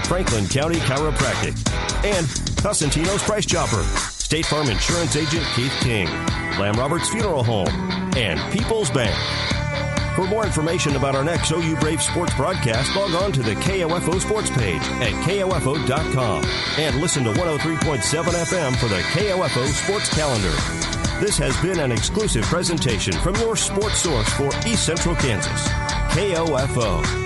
Franklin County Chiropractic, and Cosentino's Price Chopper, State Farm Insurance agent Keith King, Lamb Roberts Funeral Home, and People's Bank. For more information about our next OU Brave sports broadcast, log on to the KOFO sports page at KOFO.com and listen to 103.7 FM for the KOFO sports calendar. This has been an exclusive presentation from your sports source for East Central Kansas, KOFO.